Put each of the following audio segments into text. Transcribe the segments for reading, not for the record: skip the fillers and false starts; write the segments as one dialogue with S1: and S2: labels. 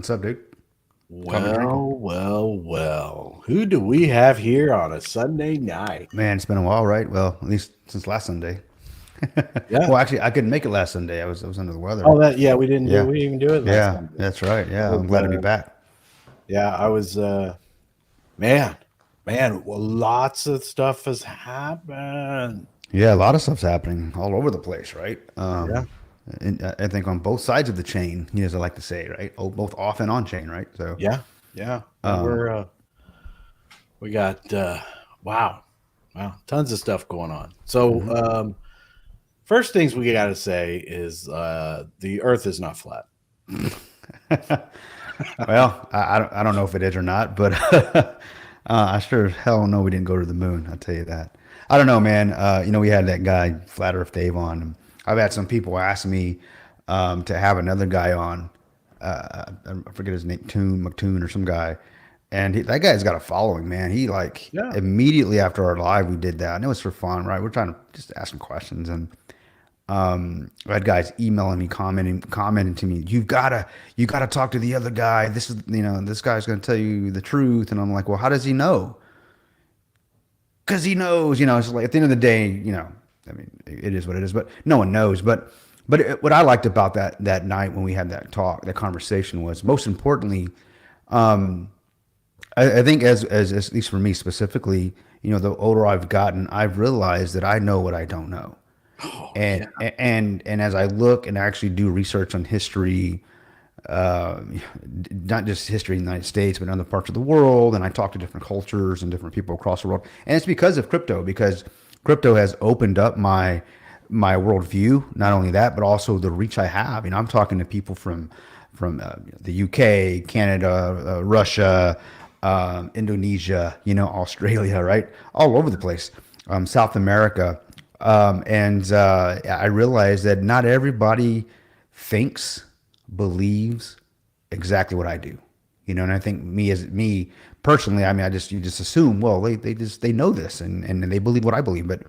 S1: What's up, dude? Coffee drinking.
S2: Well. Who do we have here on a Sunday night?
S1: Man, it's been a while, right? Well, at least since last Sunday.
S2: Yeah.
S1: Well, actually, I couldn't make it last Sunday. I was under the weather.
S2: Oh, yeah,
S1: Yeah,
S2: we didn't do it last
S1: yeah,
S2: Sunday.
S1: that's right.
S2: It
S1: Yeah,
S2: was,
S1: I'm glad to be back.
S2: I was, man, well, lots of stuff has happened.
S1: Yeah, a lot of stuff's happening all over the place, right?
S2: Yeah.
S1: And I think on both sides of the chain, as I like to say, right? Oh, both off and on chain, right? So,
S2: Yeah. Yeah. We got, wow. Wow. Tons of stuff going on. So,
S1: mhm.
S2: first things we got to say is, the earth is not flat.
S1: Well, I don't know if it is or not, but I sure as hell know we didn't go to the moon. I'll tell you that. I don't know, man. We had that guy Flat Earth Dave on. And I've had some people ask me to have another guy on. I forget his name, McToon or some guy, and that guy's got a following, man. He like
S2: Yeah.
S1: immediately after our live, we did that, and it was for fun, right? We're trying to just ask some questions, and I had guys emailing me, commenting to me, you gotta talk to the other guy. This guy's gonna tell you the truth. And I'm like, well, how does he know? Because he knows, it's like at the end of the day, I mean, it is what it is, but no one knows. What I liked about that night when we had that conversation was most importantly, I think as at least for me specifically, the older I've gotten, I've realized that I know what I don't know.
S2: Oh,
S1: and
S2: yeah.
S1: and as I look and actually do research on history, not just history in the United States, but in other parts of the world, and I talk to different cultures and different people across the world, and it's because of crypto, because crypto has opened up my worldview. Not only that, but also the reach I have. I'm talking to people from the UK, Canada, Russia, Indonesia, Australia, right, all over the place, South America. And I realized that not everybody thinks, believes exactly what I do. And I think me personally, I mean, you just assume, well, they know this and they believe what I believe, but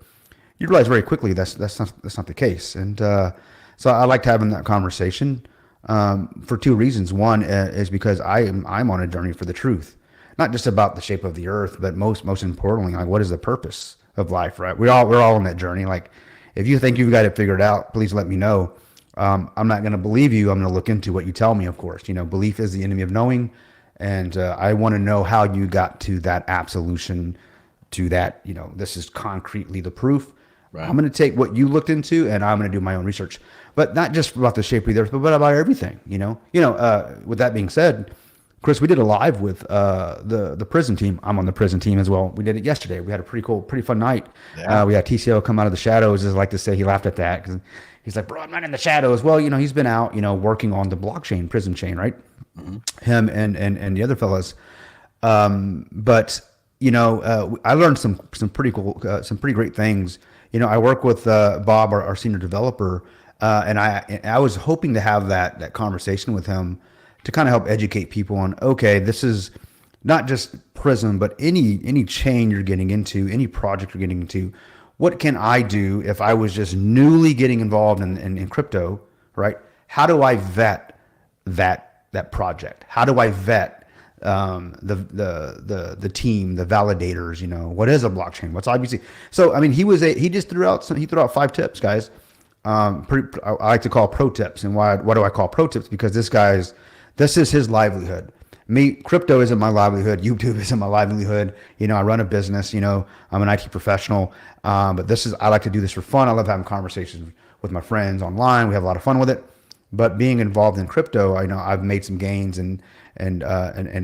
S1: you realize very quickly that's not the case. And so I liked having that conversation for two reasons. One is because I'm on a journey for the truth, not just about the shape of the earth, but most importantly, like, what is the purpose of life, right? We're all on that journey. Like, if you think you've got it figured out, please let me know. I'm not going to believe you. I'm going to look into what you tell me. Of course, belief is the enemy of knowing, and I want to know how you got to that absolution, to that. This is concretely the proof.
S2: Right.
S1: I'm going to take what you looked into, and I'm going to do my own research, but not just about the shape of the earth, but about everything. With that being said, Chris, we did a live with the prison team. I'm on the prison team as well. We did it yesterday. We had a pretty cool, pretty fun night.
S2: Yeah.
S1: We had TCO come out of the shadows, as I like to say. He laughed at that because he's like, bro, I'm not in the shadows. Well, he's been out, working on the blockchain prison chain, right?
S2: Mm-hmm.
S1: Him and the other fellas. But I learned some pretty cool, some pretty great things. I work with Bob, our senior developer, and I was hoping to have that conversation with him to kind of help educate people on, okay, this is not just Prism, but any chain you're getting into, any project you're getting into. What can I do if I was just newly getting involved in crypto, right? How do I vet that project? How do I vet the team, the validators? What is a blockchain? What's IBC? So I mean, he just threw out 5 tips, guys. I like to call pro tips. And what do I call pro tips? Because this is his livelihood. Me, crypto isn't my livelihood. YouTube isn't my livelihood. I run a business. I'm an IT professional. But I like to do this for fun. I love having conversations with my friends online. We have a lot of fun with it. But being involved in crypto, I know I've made some gains and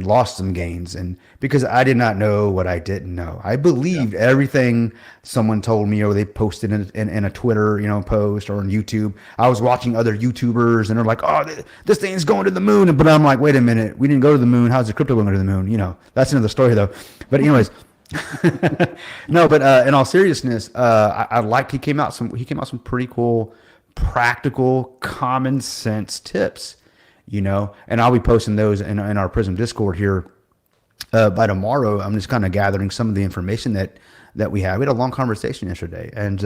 S1: lost some gains, and because I did not know what I didn't know. I believed everything someone told me, or they posted in a Twitter post or on YouTube. I was watching other YouTubers and they're like, oh, this thing's going to the moon, but I'm like, wait a minute, we didn't go to the moon. How's the crypto going to the moon? That's another story though. But anyways, no, but in all seriousness, I liked he came out some pretty cool, practical, common sense tips. And I'll be posting those in our Prism Discord here by tomorrow. I'm just kind of gathering some of the information that we have. We had a long conversation yesterday, and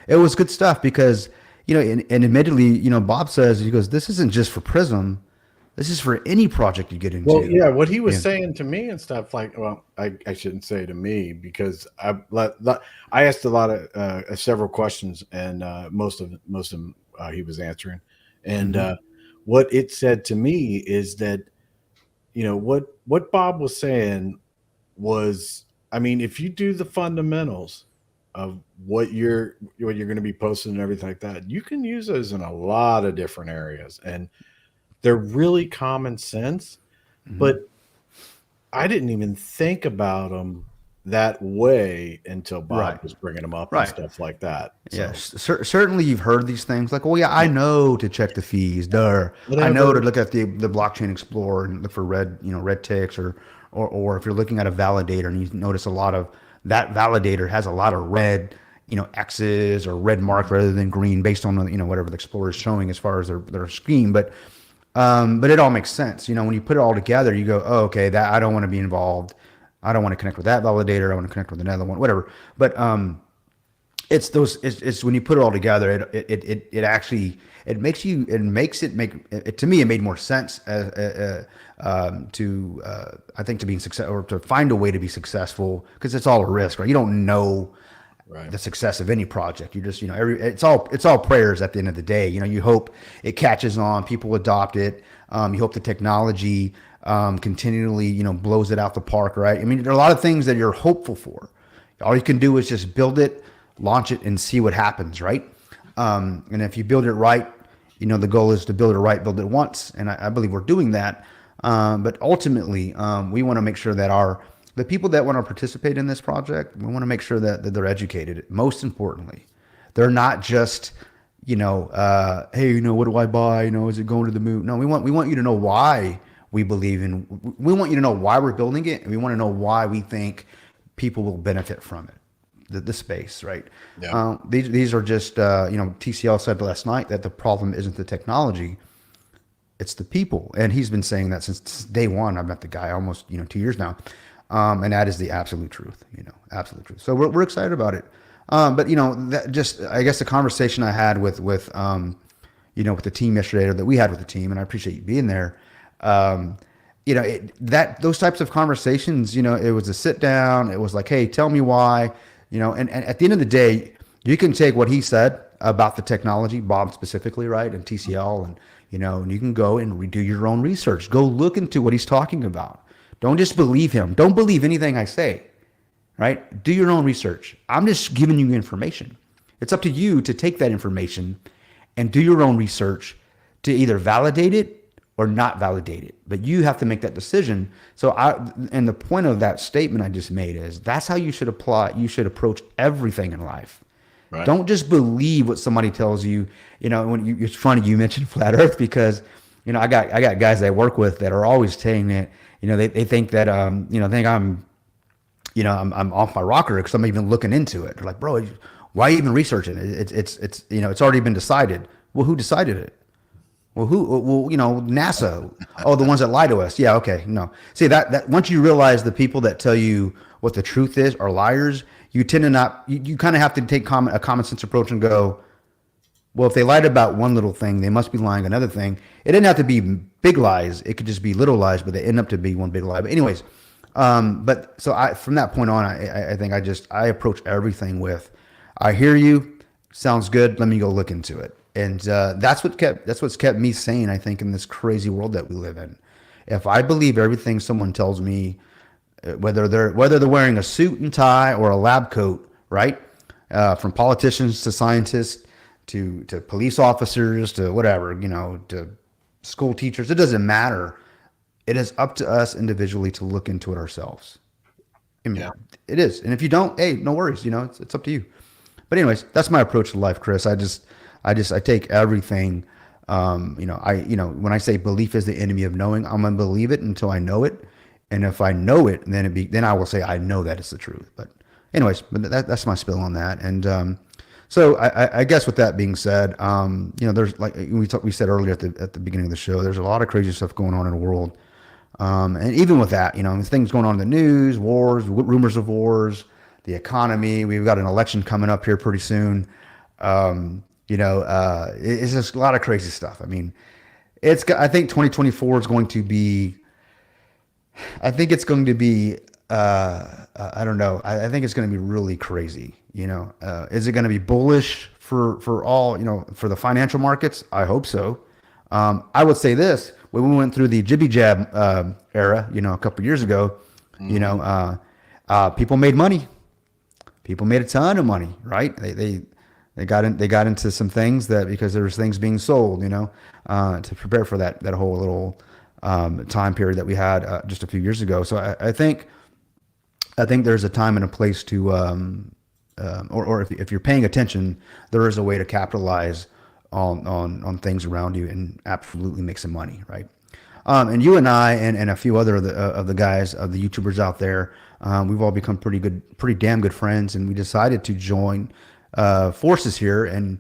S1: it was good stuff because and admittedly, Bob says, he goes, this isn't just for Prism. This is for any project you get
S2: Well,
S1: into.
S2: yeah, what he was
S1: Yeah.
S2: saying to me and stuff like, well, I shouldn't say to me because I asked a lot of several questions and most of them he was answering, and
S1: Hmm.
S2: what it said to me is that what Bob was saying was, I mean, if you do the fundamentals of what you're going to be posting and everything like that, you can use those in a lot of different areas, and they're really common sense.
S1: Hmm.
S2: But I didn't even think about them that way until Bob
S1: Right.
S2: was bringing them up and
S1: Right.
S2: stuff like that. So
S1: Yes, certainly you've heard these things like, well, yeah, I
S2: yeah,
S1: know to check the fees. Duh. I know to
S2: whatever.
S1: look at the blockchain explorer and look for red ticks or if you're looking at a validator and you notice a lot of that validator has a lot of red, X's or red marks rather than green based on, whatever the explorer is showing as far as their scheme. But it all makes sense. When you put it all together, you go, oh, okay, that I don't want to be involved. I don't want to connect with that validator. I want to connect with another one, whatever. But it's when you put it all together, it actually it to me it made more sense to I think to being success or to find a way to be successful because it's all a risk, right? You don't know
S2: Right.
S1: the success of any project. You just it's all prayers at the end of the day. You hope it catches on, people adopt it. You hope the technology continually blows it out the park, right? I mean, there are a lot of things that you're hopeful for. All you can do is just build it, launch it, and see what happens, right? And if you build it right, the goal is to build it right, build it once, and I believe we're doing that. But ultimately, we want to make sure that the people that want to participate in this project, we want to make sure that they're educated. Most importantly, they're not just hey, what do I buy? Is it going to the moon? No, we want you to know why we believe in. We want you to know why we're building it, and we want to know why we think people will benefit from it. The space, right?
S2: Yeah.
S1: These are just TCL said last night that the problem isn't the technology, it's the people, and he's been saying that since day one. I've met the guy almost 2 years now, and that is the absolute truth. Absolute truth. So we're excited about it. But that just I guess the conversation I had with the team yesterday, or that we had with the team, and I appreciate you being there. Um, those types of conversations, it was a sit down. It was like, hey, tell me why, and at the end of the day, you can take what he said about the technology, Bob specifically, right, and TCL, and you can go and do your own research. Go look into what he's talking about. Don't just believe him. Don't believe anything I say, right? Do your own research. I'm just giving you information. It's up to you to take that information and do your own research to either validate it or not validate it. But you have to make that decision. And the point of that statement I just made is that's how you should approach everything in life.
S2: Right.
S1: Don't just believe what somebody tells you. It's funny you mentioned flat Earth because, I got guys I work with that are always saying that, they think that, think I'm off my rocker because I'm even looking into it. They're like, bro, why even researching it? It's already been decided. Well, who decided it? Well, who? Well, NASA. Oh, the ones that lie to us. Yeah, okay. No. See that once you realize the people that tell you what the truth is are liars, you tend to not. You kind of have to take a common sense approach and go, well, if they lied about one little thing, they must be lying another thing. It didn't have to be big lies. It could just be little lies, but they end up to be one big lie. But anyways, but so from that point on, I think I approach everything with, I hear you, sounds good. Let me go look into it, and that's what's kept me sane. I think in this crazy world that we live in, if I believe everything someone tells me, whether they're wearing a suit and tie or a lab coat, right, from politicians to scientists to police officers to whatever, to school teachers, it doesn't matter. It is up to us individually to look into it ourselves. I mean,
S2: Yeah.
S1: it is. And if you don't, hey, no worries. It's up to you. But anyways, that's my approach to life, Chris. I take everything. When I say belief is the enemy of knowing, I'm gonna believe it until I know it, and if I know it, then I will say I know that it's the truth. But anyways, that's my spill on that. And so I guess with that being said, there's like we said earlier at the beginning of the show, there's a lot of crazy stuff going on in the world. And even with that, things going on in the news, wars, rumors of wars, the economy. We've got an election coming up here pretty soon. It's just a lot of crazy stuff. I mean, I think 2024 is going to be. I think it's going to be. I don't know. I think it's going to be really crazy. Is it going to be bullish for all? For the financial markets? I hope so. I would say this: when we went through the jibby jab era, a couple years ago, people made money. People made a ton of money, right? They got into some things that because there was things being sold, to prepare for that whole little time period that we had just a few years ago. So I think there's a time and a place to, or if you're paying attention, there is a way to capitalize on things around you and absolutely make some money, right? And you and I and a few other of the guys, of the YouTubers out there, we've all become pretty damn good friends, and we decided to join forces here and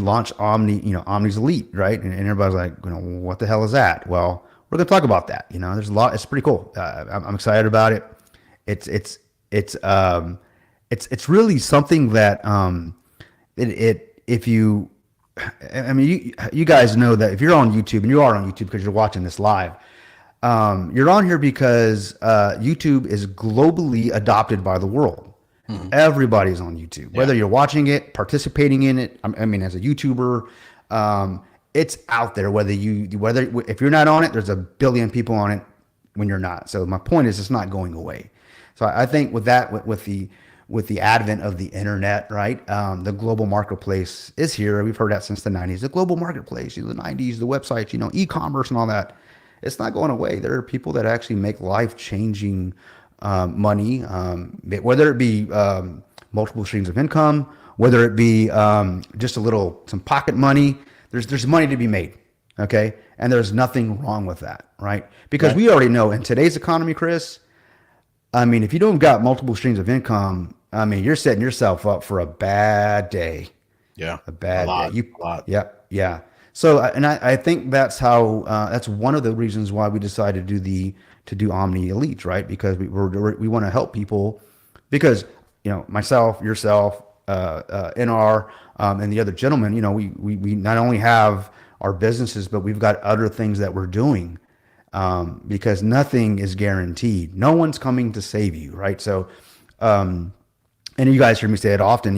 S1: launch Omni's Elite, right? And everybody's like, what the hell is that? Well, we're gonna talk about that. There's a lot. It's pretty cool. I'm excited about it. It's really something that if you, I mean, you guys know that if you're on YouTube, and you are on YouTube because you're watching this live, you're on here because YouTube is globally adopted by the world. Mm-hmm. Everybody's on YouTube, whether you're watching it, participating in it. I mean, as a YouTuber, it's out there. If you're not on it, there's a billion people on it when you're not. So my point is, it's not going away. So I think with that, with the advent of the internet, right? The global marketplace is here. We've heard that since the 90s. The global marketplace, the 90s, the websites, e-commerce and all that. It's not going away. There are people that actually make life-changing money, whether it be multiple streams of income, whether it be just some pocket money. There's money to be made, okay? And there's nothing wrong with that, right? Because we already know in today's economy, Chris, I mean, if you don't got multiple streams of income, I mean, you're setting yourself up for a bad day.
S2: Yeah,
S1: a bad day.
S2: A lot.
S1: Yeah. So, and I think that's how that's one of the reasons why we decided to do Omni Elite, right? Because we want to help people, because myself, yourself, NR, and the other gentleman, we not only have our businesses, but we've got other things that we're doing. Because nothing is guaranteed. No one's coming to save you, right? So, and you guys hear me say it often,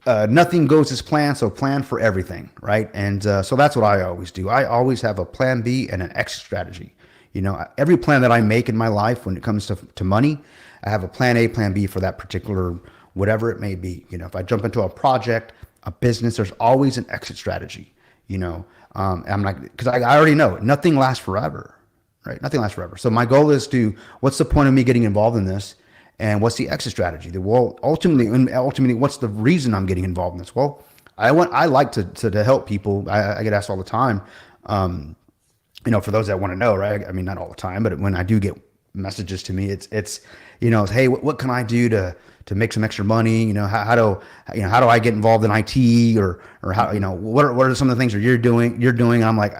S1: nothing goes as planned, so plan for everything, right? And so that's what I always do. I always have a plan B and an exit strategy. Every plan that I make in my life when it comes to money, I have a plan A, plan B for that particular, whatever it may be. If I jump into a project, a business, there's always an exit strategy, I'm like, because I already know nothing lasts forever, right? Nothing lasts forever. So my goal is what's the point of me getting involved in this, and what's the exit strategy? Well, ultimately, what's the reason I'm getting involved in this? Well, I like to help people. I get asked all the time, for those that want to know, right? I mean, not all the time, but when I do get messages to me, it's hey, what can I do to make some extra money? How do I get involved in IT, or how, what are some of the things that you're doing? And I'm like,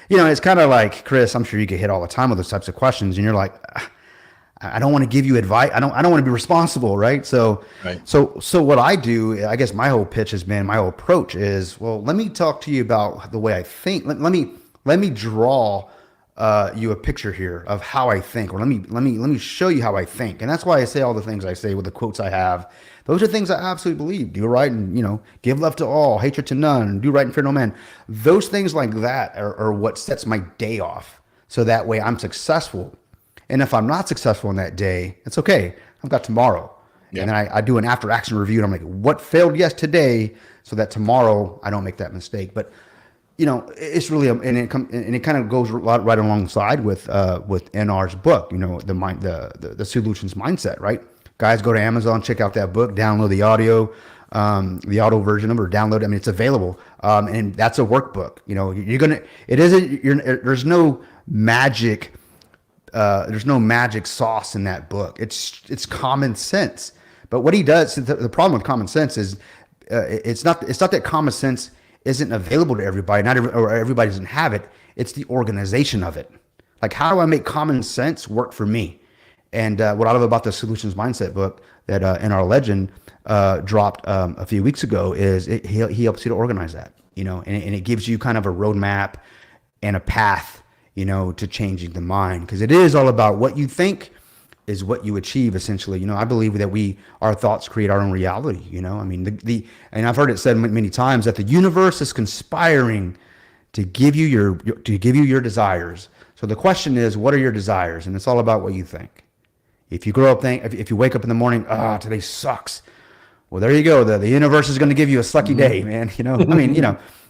S1: it's kind of like, Chris, I'm sure you get hit all the time with those types of questions, and you're like, I don't want to give you advice. I don't want to be responsible. Right. So what I do, I guess my whole pitch has been, my whole approach is, well, let me talk to you about the way I think. Let me draw you a picture here of how I think, or let me show you how I think. And that's why I say all the things I say with the quotes I have. Those are things I absolutely believe. Do right and, give love to all, hatred to none, do right and fear no man. Those things like that are what sets my day off. So that way I'm successful. And if I'm not successful in that day, it's okay. I've got tomorrow. Yeah. And then I do an after action review, and I'm like, what failed today, so that tomorrow I don't make that mistake. But it's really, and it kind of goes right alongside with NR's book, the solutions mindset, right? Guys, go to Amazon, check out that book, download the audio version of it, or download it. I mean, it's available. And that's a workbook. There's no magic, there's no magic sauce in that book. It's common sense. But what he does, the problem with common sense is, it's not that common sense isn't available to everybody, or everybody doesn't have it. It's the organization of it. Like, how do I make common sense work for me? And what I love about the Solutions Mindset book that NR Legend dropped a few weeks ago is he helps you to organize that, and it gives you kind of a roadmap and a path, to changing the mind, because it is all about what you think is what you achieve essentially. I believe that our thoughts create our own reality. I mean, and I've heard it said many times that the universe is conspiring to give you your desires. So the question is, what are your desires? And it's all about what you think. If you grow up if you wake up in the morning, today sucks. Well, there you go. The universe is going to give you a sucky day, man. I mean,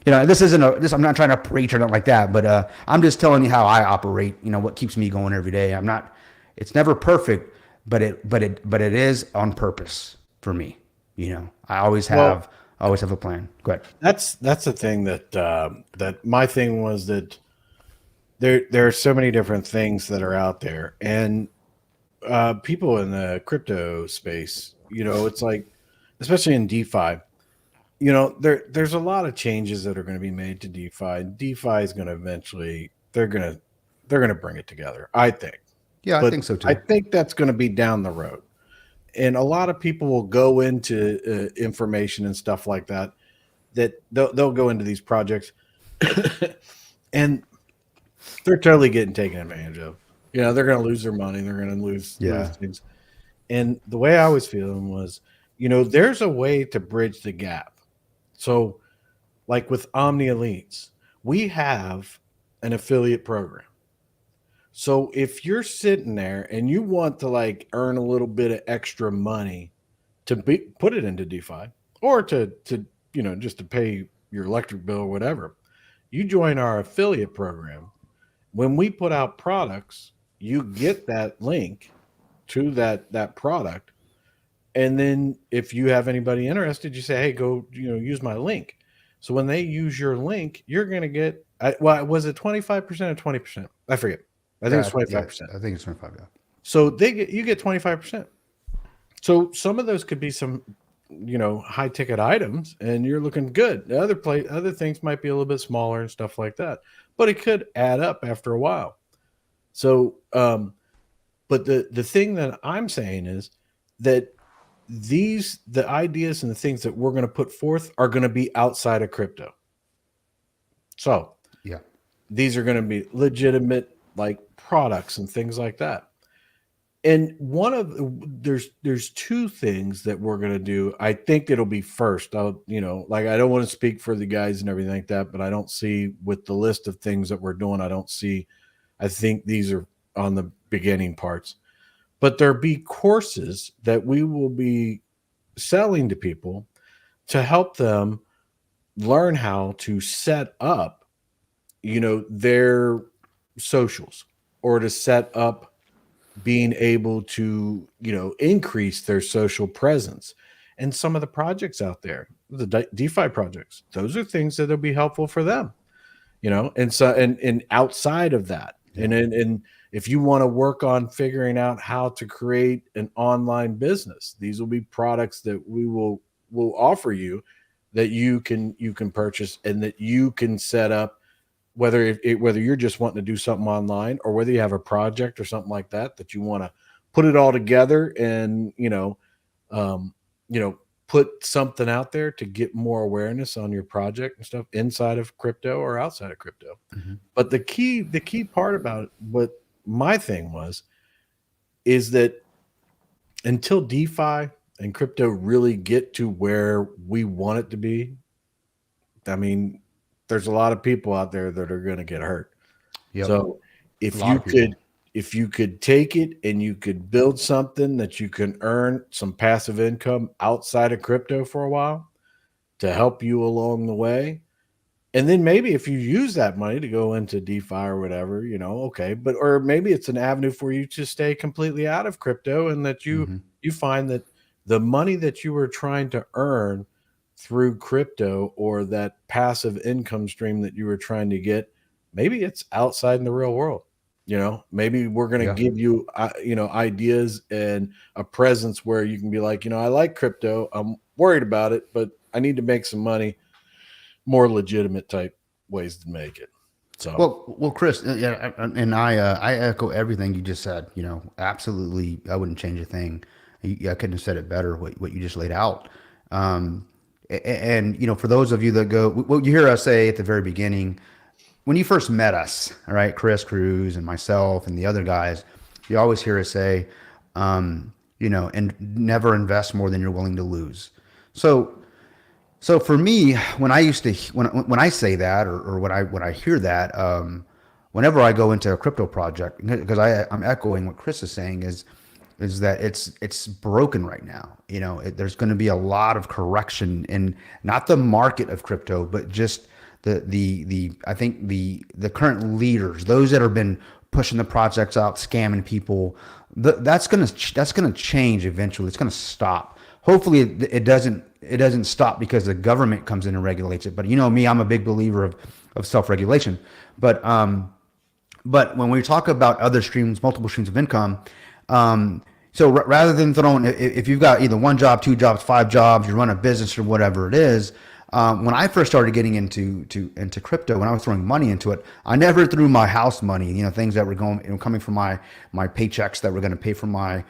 S1: this isn't I'm not trying to preach or nothing like that, but I'm just telling you how I operate. What keeps me going every day. It's never perfect, but it is on purpose for me. I always have a plan. Go ahead.
S2: That's the thing that my thing was that there are so many different things that are out there, and people in the crypto space, it's like, especially in DeFi, there's a lot of changes that are going to be made to DeFi. DeFi is going to eventually they're going to bring it together, I think.
S1: Yeah,
S2: But
S1: I think so too.
S2: I think that's going to be down the road, and a lot of people will go into information and stuff like that. That they'll go into these projects, and they're totally getting taken advantage of. They're going to lose their money. They're going to lose things. And the way I was feeling was, there's a way to bridge the gap. So, like with Omni Elites, we have an affiliate program. So if you're sitting there and you want to like earn a little bit of extra money to put it into DeFi, or to just to pay your electric bill or whatever, you join our affiliate program. When we put out products, you get that link to that product. And then if you have anybody interested, you say, hey, go, use my link. So when they use your link, you're going to get, was it 25% or 20%? I forget. I think it's 25%.
S1: I think it's 25. Yeah.
S2: So you get 25%. So some of those could be some, high ticket items, and you're looking good. The other things might be a little bit smaller and stuff like that, but it could add up after a while. So, but the thing that I'm saying is that the ideas and the things that we're going to put forth are going to be outside of crypto. So
S1: yeah,
S2: these are going to be legitimate like products and things like that. And there's two things that we're going to do. I think it'll be first. I don't want to speak for the guys and everything like that, but I don't see with the list of things that we're doing, I think these are on the beginning parts, but there'll be courses that we will be selling to people to help them learn how to set up, their socials, or to set up being able to, increase their social presence. And some of the projects out there, the DeFi projects, those are things that'll be helpful for them, and so, and outside of that, yeah. And if you want to work on figuring out how to create an online business, these will be products that we will offer you that you can purchase and that you can set up, whether you're just wanting to do something online, or whether you have a project or something like that you want to put it all together and, put something out there to get more awareness on your project and stuff inside of crypto or outside of crypto. Mm-hmm. But the key part about what my thing is that until DeFi and crypto really get to where we want it to be, I mean, there's a lot of people out there that are going to get hurt. Yep. So if you could take it and you could build something that you can earn some passive income outside of crypto for a while to help you along the way. And then maybe if you use that money to go into DeFi or whatever, okay, or maybe it's an avenue for you to stay completely out of crypto, and that you find that the money that you were trying to earn through crypto, or that passive income stream that you were trying to get, maybe it's outside in the real world. Maybe we're going to give you, ideas and a presence where you can be like, I like crypto. I'm worried about it, but I need to make some money, more legitimate type ways to make it. So
S1: Well, Chris, yeah, and I echo everything you just said. Absolutely, I wouldn't change a thing. I couldn't have said it better. What you just laid out. Um, and for those of you that go, what you hear us say at the very beginning, when you first met us, all right, Chris Cruz and myself and the other guys, you always hear us say, and never invest more than you're willing to lose. So so for me, when I used to when I say that or when I hear that, whenever I go into a crypto project, because I'm echoing what Chris is saying is that it's broken right now. There's going to be a lot of correction in not the market of crypto, but just the I think the current leaders, those that have been pushing the projects out, scamming people. That's gonna change eventually. It's gonna stop. Hopefully, it doesn't stop because the government comes in and regulates it. But me, I'm a big believer of self-regulation. But when we talk about other streams, multiple streams of income, so rather than throwing, if you've got either one job, two jobs, five jobs, you run a business or whatever it is, when I first started getting into crypto, when I was throwing money into it, I never threw my house money, things that were coming from my paychecks that were going to pay for my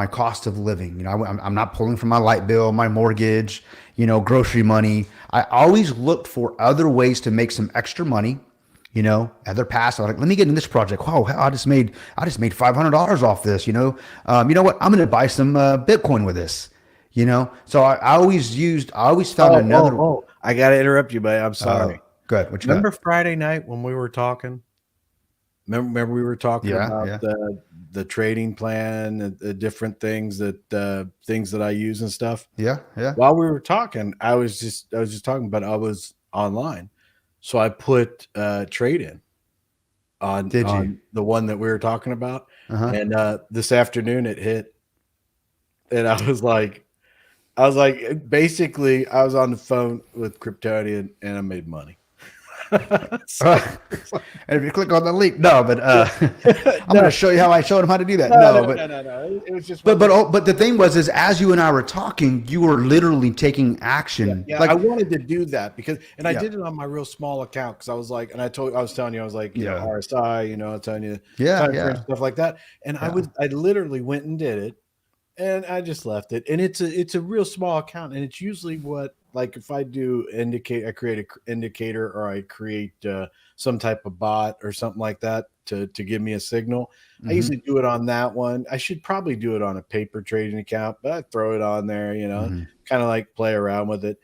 S1: cost of living. I'm not pulling from my light bill, my mortgage, grocery money. I always looked for other ways to make some extra money. Other paths. I'm like, let me get in this project. Wow, I just made $500 off this. You know what? I'm going to buy some Bitcoin with this. So I always found another.
S2: I got to interrupt you, but I'm sorry.
S1: Good. What you
S2: Remember
S1: got?
S2: Friday night when we were talking? Remember we were talking about the trading plan, the different things that I use and stuff.
S1: Yeah.
S2: While we were talking, I was just talking about I was online, so I put trade in on the one that we were talking about, and this afternoon it hit, and I was like, basically, I was on the phone with Kryptonian and I made money.
S1: And if you click on the link, no, but I'm going to show you how I showed him how to do that. No.
S2: It was just.
S1: But the thing was, is as you and I were talking, you were literally taking action.
S2: Yeah, I wanted to do that because, and I did it on my real small account because I was like, and I was telling you, I was like, RSI, I'm telling you, stuff like that, and I literally went and did it. And I just left it, and it's a real small account, and it's usually what, like, if I do I create an indicator, or I create some type of bot or something like that to give me a signal. I usually do it on that one. I should probably do it on a paper trading account, but I throw it on there, kind of like play around with it.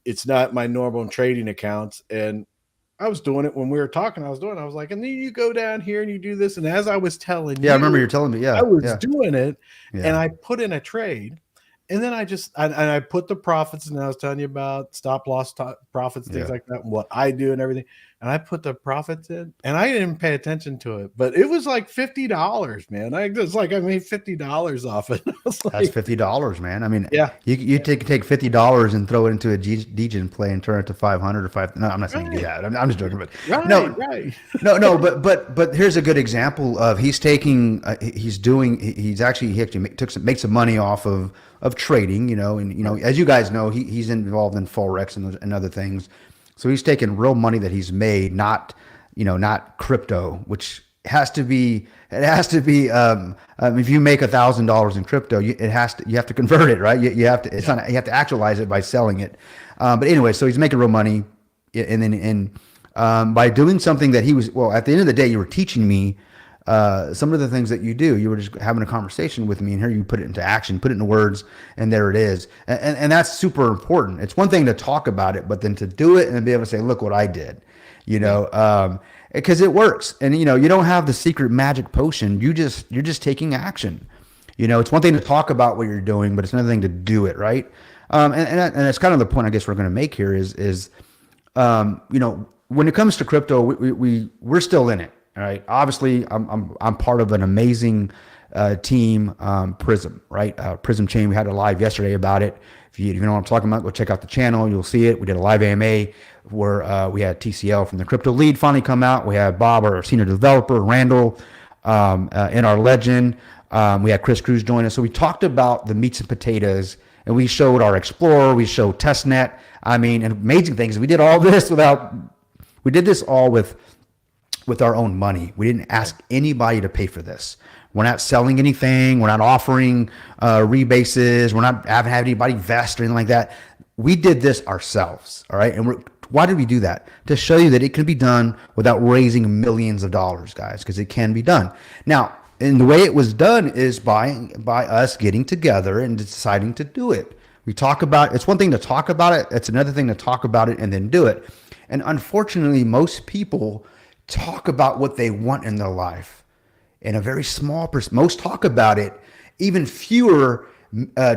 S2: It's not my normal trading accounts, and I was doing it when we were talking. I was like, and then you go down here and you do this. And as I was telling you,
S1: I remember you telling me,
S2: I was doing it, and I put in a trade, and then I put the profits, and I was telling you about stop loss profits, things like that, and what I do and everything. And I put the profits in, and I didn't pay attention to it, but it was like $50, man. I made $50 off it.
S1: That's $50, man. I mean, you take $50 and throw it into a degen play and turn it to 500 or 5. No, I'm not saying you do that. I'm just joking, but no. But here's a good example of he actually made some money off of trading, and as you guys know, he's involved in Forex and other things. So he's taking real money that he's made, not crypto, which has to be. It has to be. If you make $1,000 in crypto, you have to convert it, right? You have to. You have to actualize it by selling it. But anyway, so he's making real money, and then by doing something that he was. Well, at the end of the day, you were teaching me some of the things that you do. You were just having a conversation with me, and here you put it into action, put it into words, and there it is. And that's super important. It's one thing to talk about it, but then to do it and then be able to say, look what I did, because it works. And, you don't have the secret magic potion. You're just taking action. It's one thing to talk about what you're doing, but it's another thing to do it. Right. And it's kind of the point I guess we're going to make here is when it comes to crypto, we're still in it. All right. Obviously, I'm part of an amazing team, Prism, right? Prism Chain. We had a live yesterday about it. If you know what I'm talking about, go check out the channel. You'll see it. We did a live AMA where we had TCL from the Crypto Lead finally come out. We had Bob, our senior developer, Randall, in our legend. We had Chris Cruz join us. So we talked about the meats and potatoes, and we showed our Explorer. We showed Testnet. I mean, and amazing things. We did all this without We did this all with our own money. We didn't ask anybody to pay for this. We're not selling anything. We're not offering rebases. We're not having anybody vest or anything like that. We did this ourselves. All right. And why did we do that? To show you that it can be done without raising millions of dollars, guys, because it can be done. Now, and the way it was done is by us getting together and deciding to do it. We talk about it's one thing to talk about it. It's another thing to talk about it and then do it. And unfortunately, most people talk about what they want in their life in a very small percent. Most talk about it. Even fewer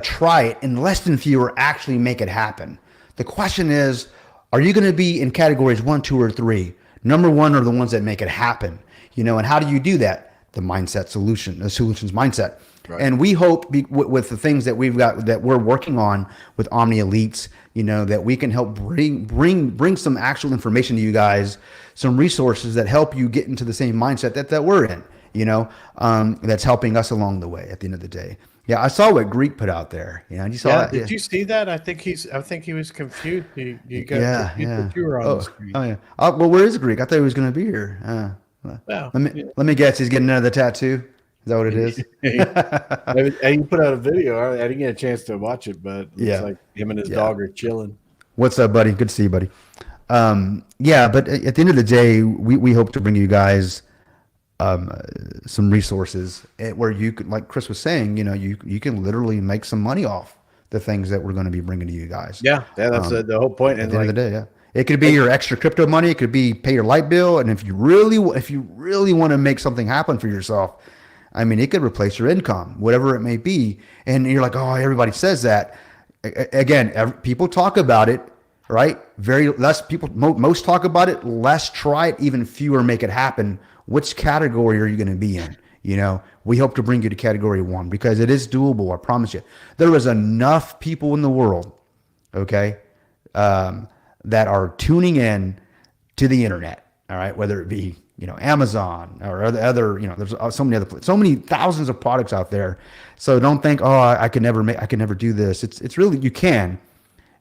S1: try it, and less than fewer actually make it happen. The question is, are you going to be in categories 1, 2, or 3? Number one are the ones that make it happen. And how do you do that? The solutions mindset. Right. And we hope with the things that we've got that we're working on with Omni Elites, that we can help bring some actual information to you guys, some resources that help you get into the same mindset that we're in, that's helping us along the way at the end of the day. Yeah, I saw what Greek put out there. You saw that?
S2: Did you see that? I think he was confused. You got confused. You were on the screen.
S1: Oh yeah. Well, where is Greek? I thought he was going to be here. Let me guess. He's getting another tattoo. Is that what it is?
S2: He put out a video. I didn't get a chance to watch it, but it's like him and his dog are chilling.
S1: What's up, buddy? Good to see you, buddy. But at the end of the day, we hope to bring you guys some resources where you could, like Chris was saying, you can literally make some money off the things that we're going to be bringing to you guys.
S2: Yeah, that's the whole point.
S1: At the end of the day, yeah. It could be your extra crypto money. It could be pay your light bill. And if you really want to make something happen for yourself, I mean, it could replace your income, whatever it may be. And you're like, oh, everybody says that. Again, people talk about it, right? Very less people, most talk about it, less try it, even fewer make it happen. Which category are you going to be in? We hope to bring you to category 1 because it is doable. I promise you. There is enough people in the world, okay, that are tuning in to the internet. All right, whether it be Amazon or other there's so many thousands of products out there. So don't think, oh, I can never do this. It's really, you can.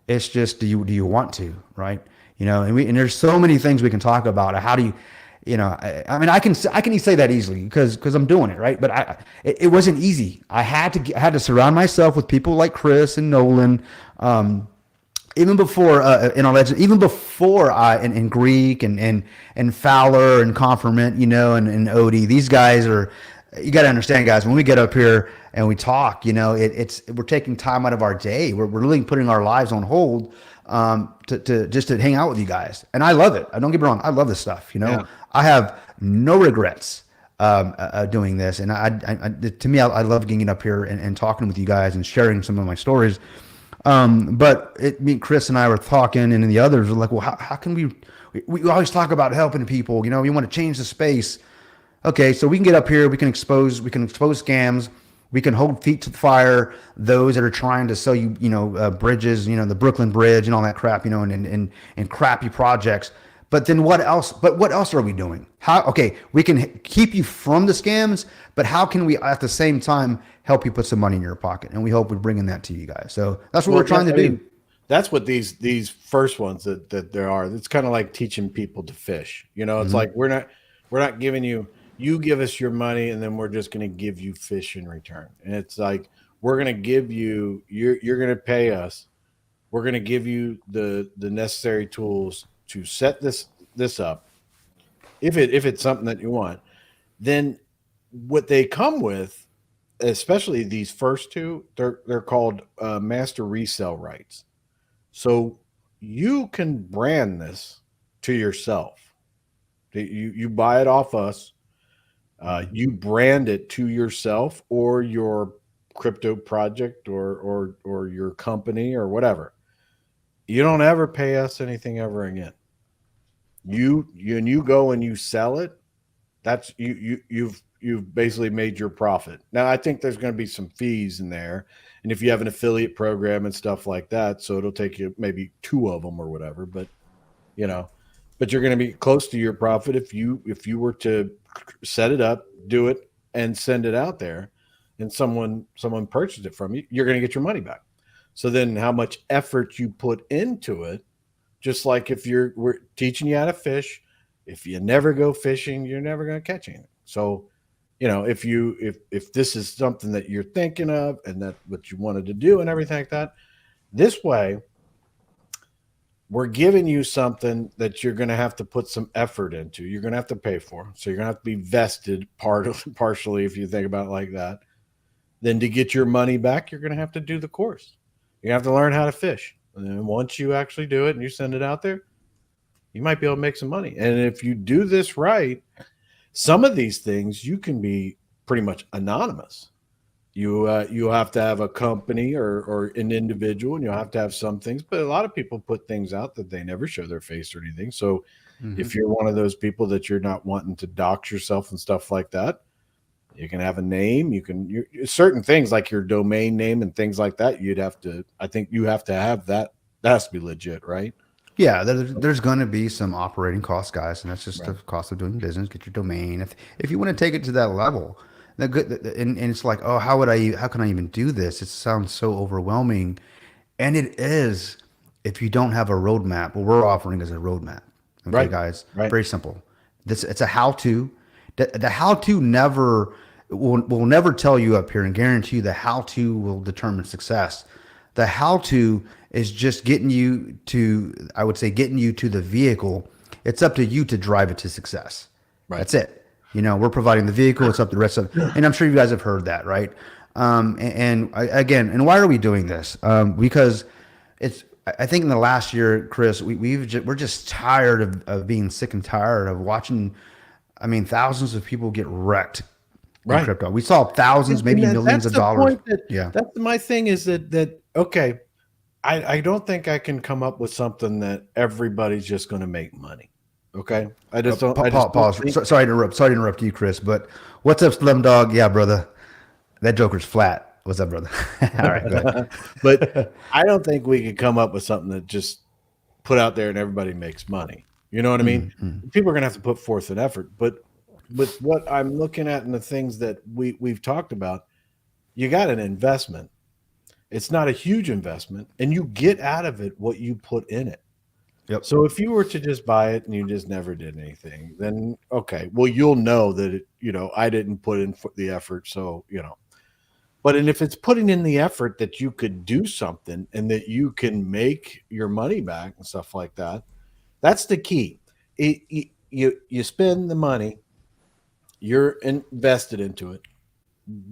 S1: It's just, do you want to, right? And there's so many things we can talk about. How do you, I mean, I can say that easily because I'm doing it, right? But it wasn't easy. I had to surround myself with people like Chris and Nolan. Even before in our legend, even before in Greek and Fowler and Confirmant, and Odie, these guys are. You got to understand, guys. When we get up here and we talk, we're taking time out of our day. We're really putting our lives on hold to hang out with you guys, and I love it. Don't get me wrong, I love this stuff. I have no regrets doing this, and to me, I love getting up here and talking with you guys and sharing some of my stories. But Chris and I were talking, and the others were like, well, how can we always talk about helping people, we want to change the space. Okay. So we can get up here, we can expose scams. We can hold feet to the fire those that are trying to sell you, bridges, the Brooklyn Bridge and all that crap, and crappy projects. But then what else? But what else are we doing? We can keep you from the scams, but how can we at the same time help you put some money in your pocket? And we hope we're bringing that to you guys. So that's what we're trying to do.
S2: That's what these first ones that there are. It's kind of like teaching people to fish. It's like we're not giving you. You give us your money, and then we're just going to give you fish in return. And it's like we're going to give you. You're going to pay us. We're going to give you the necessary tools to set this up. If it's something that you want, then what they come with, especially these first two, they're called master resale rights. So you can brand this to yourself. You buy it off us. You brand it to yourself or your crypto project or your company or whatever. You don't ever pay us anything ever again. You go and you sell it. That's you've basically made your profit. Now I think there's going to be some fees in there, and if you have an affiliate program and stuff like that, so it'll take you maybe 2 of them or whatever. But but you're going to be close to your profit if you were to set it up, do it, and send it out there, and someone purchased it from you, you're going to get your money back. So then how much effort you put into it Just like if we're teaching you how to fish, if you never go fishing, you're never going to catch anything. So, if this is something that you're thinking of and that what you wanted to do and everything like that, this way we're giving you something that you're going to have to put some effort into. You're going to have to pay for. So you're going to have to be vested partially if you think about it like that. Then to get your money back, you're going to have to do the course. You have to learn how to fish. And then once you actually do it and you send it out there, you might be able to make some money. And if you do this right, some of these things you can be pretty much anonymous. You have to have a company or an individual, and you'll have to have some things. But a lot of people put things out that they never show their face or anything. So if you're one of those people that you're not wanting to dox yourself and stuff like that, you can have a name. Certain things like your domain name and things like that. I think you have to have that. That has to be legit, right?
S1: Yeah, there's going to be some operating costs, guys, and that's just the cost of doing business. Get your domain. If you want to take it to that level, and it's like, oh, how can I even do this? It sounds so overwhelming, and it is if you don't have a roadmap. What we're offering is a roadmap. Okay,
S2: Right.
S1: guys,
S2: Right.
S1: very simple. It's a how-to. The how-to never will never tell you up here and guarantee you the how-to will determine success. The how-to is just getting you to, I would say, getting you to the vehicle. It's up to you to drive it to success.
S2: Right.
S1: That's it. We're providing the vehicle. It's up to the rest of, and I'm sure you guys have heard that, right? And why are we doing this? Because I think in the last year, Chris, we're just tired of being sick and tired of watching. I mean, thousands of people get wrecked in crypto. We saw thousands, maybe millions of dollars.
S2: That's my thing is that okay, I don't think I can come up with something that everybody's just going to make money. Okay, I just don't.
S1: Pause. Sorry to interrupt you, Chris. But what's up, Slim Dog? Yeah, brother. That joker's flat. What's up, brother? All right, go ahead.
S2: But I don't think we could come up with something that just put out there and everybody makes money. You know what I mean? People are going to have to put forth an effort. But with what I'm looking at and the things that we've talked about, you got an investment. It's not a huge investment, and you get out of it what you put in it.
S1: Yep.
S2: So if you were to just buy it and you just never did anything, then okay, well, you'll know that I didn't put in the effort. So, but if it's putting in the effort that you could do something and that you can make your money back and stuff like that, that's the key. You spend the money, you're invested into it.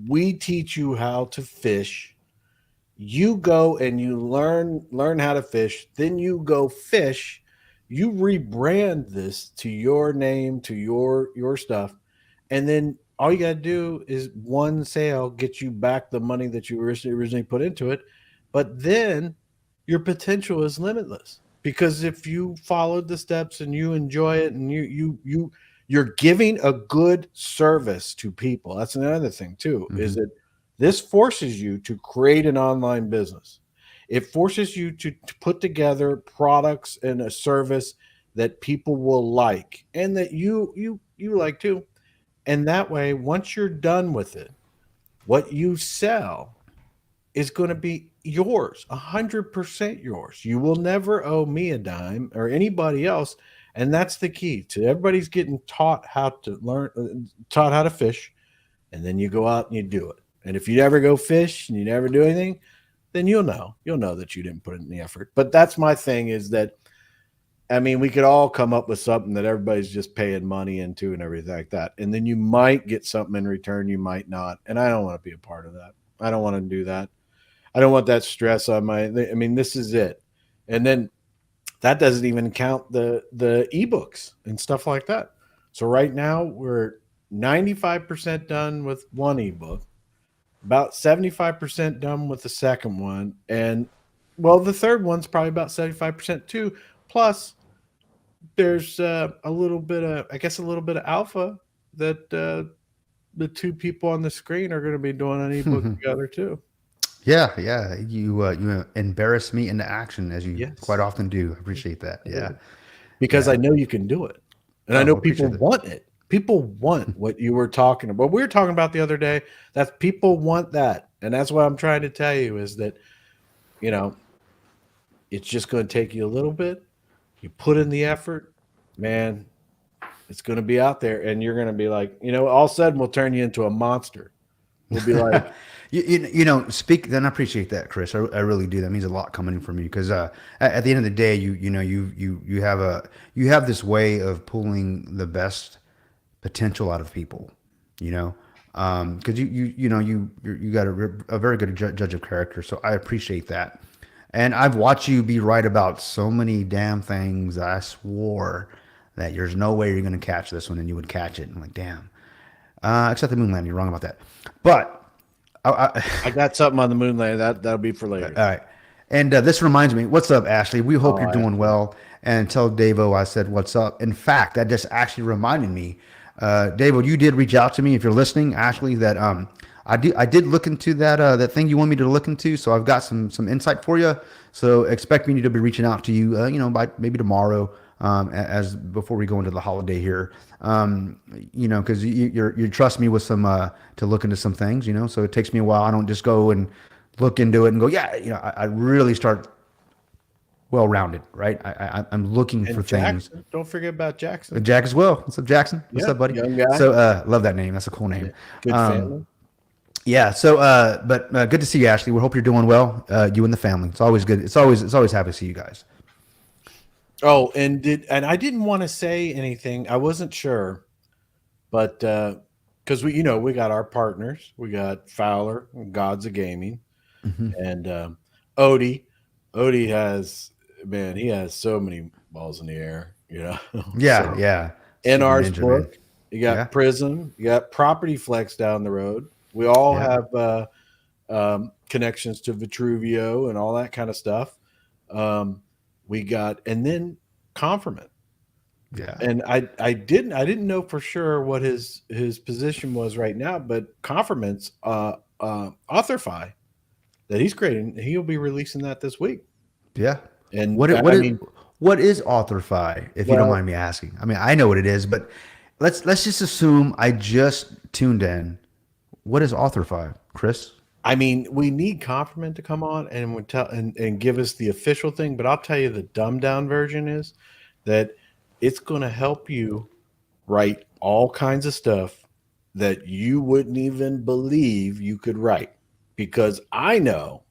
S2: We teach you how to fish. You go and you learn how to fish. Then you go fish. You rebrand this to your name, to your stuff, and then all you got to do is one sale get you back the money that you originally put into it. But then your potential is limitless, because if you followed the steps and you enjoy it and you're giving a good service to people. That's another thing too, is that this forces you to create an online business. It forces you to put together products and a service that people will like and that you like too. And that way, once you're done with it, what you sell is going to be yours, 100% yours. You will never owe me a dime or anybody else. And that's the key to everybody's getting taught how to fish. And then you go out and you do it. And if you never go fish and you never do anything, then you'll know that you didn't put in the effort. But that's my thing is that, I mean, we could all come up with something that everybody's just paying money into and everything like that. And then you might get something in return, you might not. And I don't want to be a part of that. I don't want to do that. I don't want that stress on this is it. And then that doesn't even count the ebooks and stuff like that. So right now we're 95% done with one ebook, about 75% done with the second one. And well, the third one's probably about 75% too. Plus there's a little bit of alpha that the two people on the screen are going to be doing an ebook together too.
S1: Yeah. You embarrass me into action, as you quite often do. I appreciate that. Yeah.
S2: Because I know you can do it. And I know people want it. People want what you were talking about. What we were talking about the other day, that's people want that. And that's what I'm trying to tell you is that, it's just going to take you a little bit. you put in the effort, man, it's going to be out there, and you're going to be like, all of a sudden we'll turn you into a monster. We'll be like,
S1: Then I appreciate that, Chris. I really do. That means a lot coming from you because at the end of the day, you have this way of pulling the best potential out of people, you know, because you got a very good judge of character. So I appreciate that, and I've watched you be right about so many damn things. I swore that there's no way you're going to catch this one, and you would catch it. I'm like, damn. Except the moon landing, you're wrong about that. But
S2: I got something on the moon landing. That'll be for later.
S1: all right. And this reminds me, what's up, Ashley? We hope you're doing
S2: Ashley.
S1: well. And tell Davo I said, what's up? In fact, that just actually reminded me, Davo, you did reach out to me if you're listening, Ashley, that I did look into that thing you want me to look into. So I've got some insight for you. So expect me to be reaching out to you, by maybe tomorrow, as before we go into the holiday here, because you trust me with some to look into some things, so it takes me a while. I don't just go and look into it and go, yeah, I really start well rounded, right? I'm looking for things.
S2: Jackson, don't forget about Jackson.
S1: Jack as well. What's up, Jackson? What's
S2: Yeah,
S1: up, buddy?
S2: young guy.
S1: So love that name. That's a cool name.
S2: Good family.
S1: Yeah. So, but good to see you, Ashley. We hope you're doing well. You and the family. It's always good. It's always happy to see you guys.
S2: Oh, and I didn't want to say anything. I wasn't sure, but because we got our partners. We got Fowler, Gods of Gaming, and Odie. Odie has he has so many balls in the air.
S1: Yeah,
S2: So,
S1: yeah.
S2: NR
S1: Ninja,
S2: Sport.
S1: man.
S2: You got
S1: Yeah.
S2: Prism. You got Property Flex down the road. We all have connections to Vitruvio and all that kind of stuff. We got, and then Conformant.
S1: Yeah.
S2: And I didn't know for sure what his position was right now, but Conformant's Authorify that he's creating, he'll be releasing that this week.
S1: Yeah.
S2: And
S1: What
S2: I mean,
S1: what is Authorify, if you don't
S2: Well-
S1: mind me asking? I mean, I know what it is, but let's just assume I just tuned in. What is Authorify, Chris?
S2: I mean, we need Conformant to come on and would tell and give us the official thing, but I'll tell you the dumbed down version is that it's going to help you write all kinds of stuff that you wouldn't even believe you could write. Because I know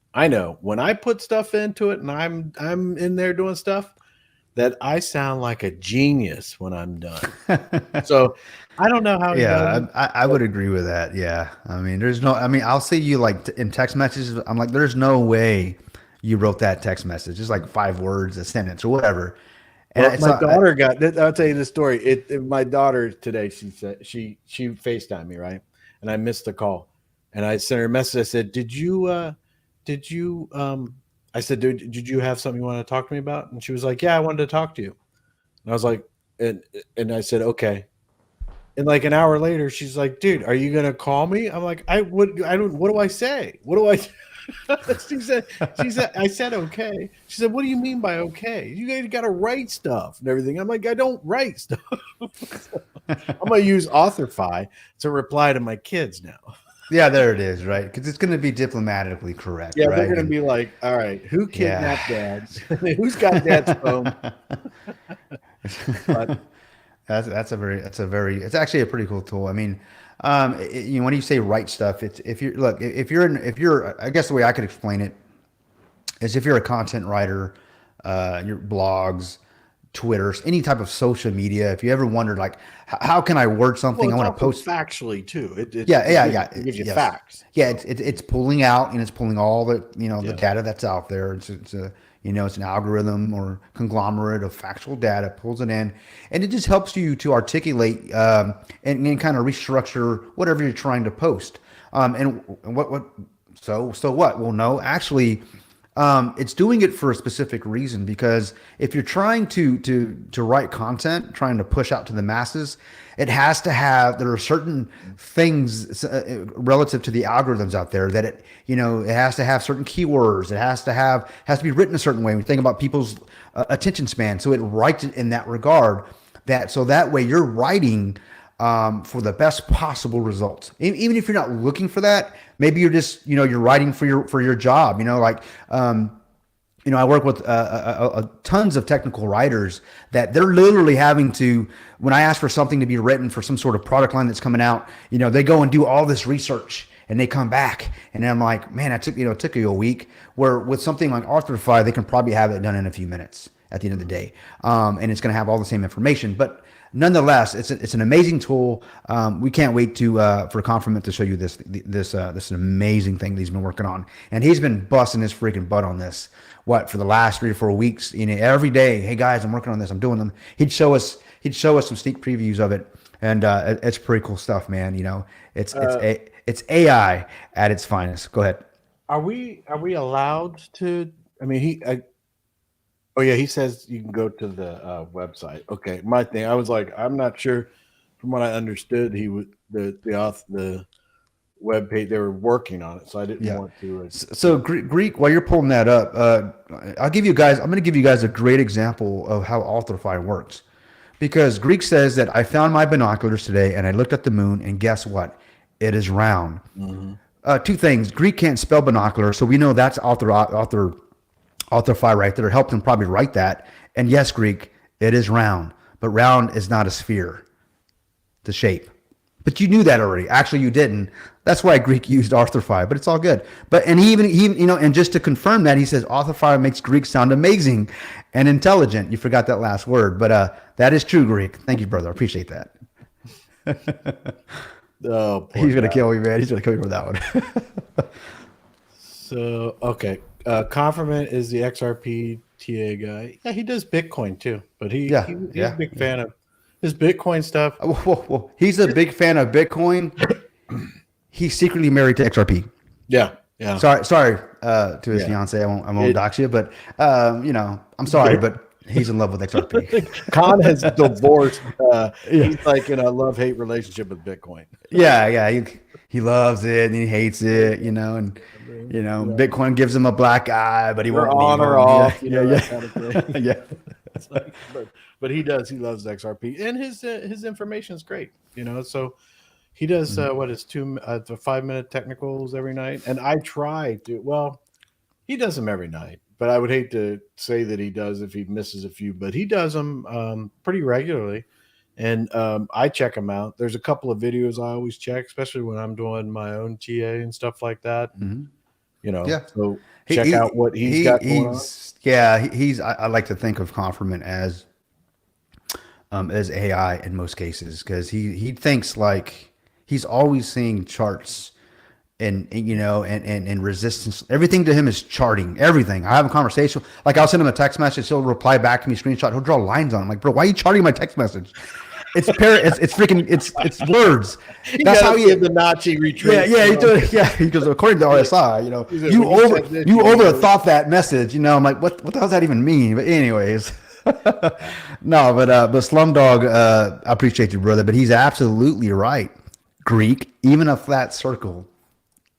S2: when I put stuff into it and I'm in there doing stuff that I sound like a genius when I'm done. So I don't know how.
S1: Yeah, I would agree with that. Yeah. I mean, I'll see you like in text messages. I'm like, there's no way you wrote that text message. It's like 5 words, a sentence, or whatever. And
S2: Well,
S1: it's
S2: my
S1: not-
S2: daughter got. I'll tell you the story. My daughter today. She said she FaceTimed me, right, and I missed the call, and I sent her a message. I said, "Did you? I said, did you have something you want to talk to me about?" And she was like, "Yeah, I wanted to talk to you." And I was like, and I said, "Okay." And like an hour later, she's like, "Dude, are you gonna call me?" I'm like, I don't. What do I say? What do I?" she said, I said, okay. She said, "What do you mean by okay? You got to write stuff and everything." I'm like, I don't write stuff. I'm going to use Authorify to reply to my kids now.
S1: yeah, there it is, right? Because it's going to be diplomatically correct.
S2: Yeah,
S1: right?
S2: they're going to
S1: And-
S2: be like, all right, who kidnapped dads? Who's got dad's phone? But
S1: That's it's actually a pretty cool tool. I mean, when you say write stuff, it's if you're I guess the way I could explain it is if you're a content writer, your blogs, Twitters, any type of social media. If you ever wondered like, how can I word something? I want to post.
S2: factually too. It
S1: Yeah.
S2: It gives you
S1: Yes.
S2: facts.
S1: Yeah, it's pulling out and it's pulling all the the
S2: Yeah.
S1: data that's out there. It's it's an algorithm or conglomerate of factual data, pulls it in, and it just helps you to articulate and kind of restructure whatever you're trying to post. And what so what? Well, no, actually. It's doing it for a specific reason because if you're trying to write content, trying to push out to the masses, it has to have there are certain things relative to the algorithms out there that it has to have certain keywords. It has to be written a certain way. We think about people's attention span, so it writes it in that regard. That way you're writing for the best possible results. Even if you're not looking for that, maybe you're just, you're writing for your job, I work with tons of technical writers that they're literally having to, when I ask for something to be written for some sort of product line that's coming out, they go and do all this research and they come back and I'm like, man, it took you a week. Where with something like Authorify, they can probably have it done in a few minutes at the end of the day, and it's going to have all the same information, but nonetheless, it's an amazing tool. We can't wait for Confirmant to show you this amazing thing that he's been working on, and he's been busting his freaking butt on this. What for the last 3 to 4 weeks? Every day, hey guys, I'm working on this. I'm doing them. He'd show us some sneak previews of it, and it's pretty cool stuff, man. It's AI at its finest. Go ahead.
S2: Are we allowed to? I mean, oh yeah, he says you can go to the website. Okay, my thing. I was like, I'm not sure. From what I understood, he would the web page they were working on it, so I didn't want to.
S1: So Greek, while you're pulling that up, I'm going to give you guys a great example of how Authorify works, because Greek says that I found my binoculars today and I looked at the moon and guess what? It is round.
S2: Mm-hmm.
S1: Two things. Greek can't spell binocular, so we know that's Authorify right there. Helped him probably write that. And yes, Greek, it is round, but round is not a sphere, the shape. But you knew that already. Actually, you didn't. That's why Greek used Authorify, but it's all good. But and he and just to confirm that, he says Authorify makes Greek sound amazing and intelligent. You forgot that last word, but that is true, Greek. Thank you, brother. I appreciate that.
S2: Oh,
S1: he's gonna kill me, man. He's gonna kill me for that one.
S2: So okay, Confirmant is the XRP TA guy. Yeah, he does Bitcoin too, but he's a big fan of his Bitcoin stuff.
S1: Whoa. He's a big fan of Bitcoin. He's secretly married to XRP.
S2: Yeah.
S1: Sorry to his fiance. I won't dox you, but I'm sorry, but he's in love with XRP.
S2: Khan has divorced. He's like in a love-hate relationship with Bitcoin.
S1: Yeah. He loves it and he hates it, and Bitcoin gives him a black eye, but he won't
S2: on or off.
S1: Yeah.
S2: Kind of thing.
S1: Yeah.
S2: Like, but he does. He loves XRP, and his information is great. So he does is 5-minute technicals every night, and I try to. Well, he does them every night, but I would hate to say that he does if he misses a few. But he does them pretty regularly, and I check them out. There's a couple of videos I always check, especially when I'm doing my own TA and stuff like that.
S1: Mm-hmm.
S2: So check out what he's got going on.
S1: Yeah, I like to think of Confirmant as AI in most cases, because he thinks like he's always seeing charts and resistance. Everything to him is charting. Everything. I have a conversation, like I'll send him a text message, he'll reply back to me, screenshot, he'll draw lines on it. I'm like, bro, why are you charting my text message? It's words. That's how he
S2: the Nazi retreat.
S1: He goes, according to RSI, you overthought that message. I'm like, what the hell does that even mean? But anyways, no, but Slumdog, I appreciate you, brother, but he's absolutely right. Greek, even a flat circle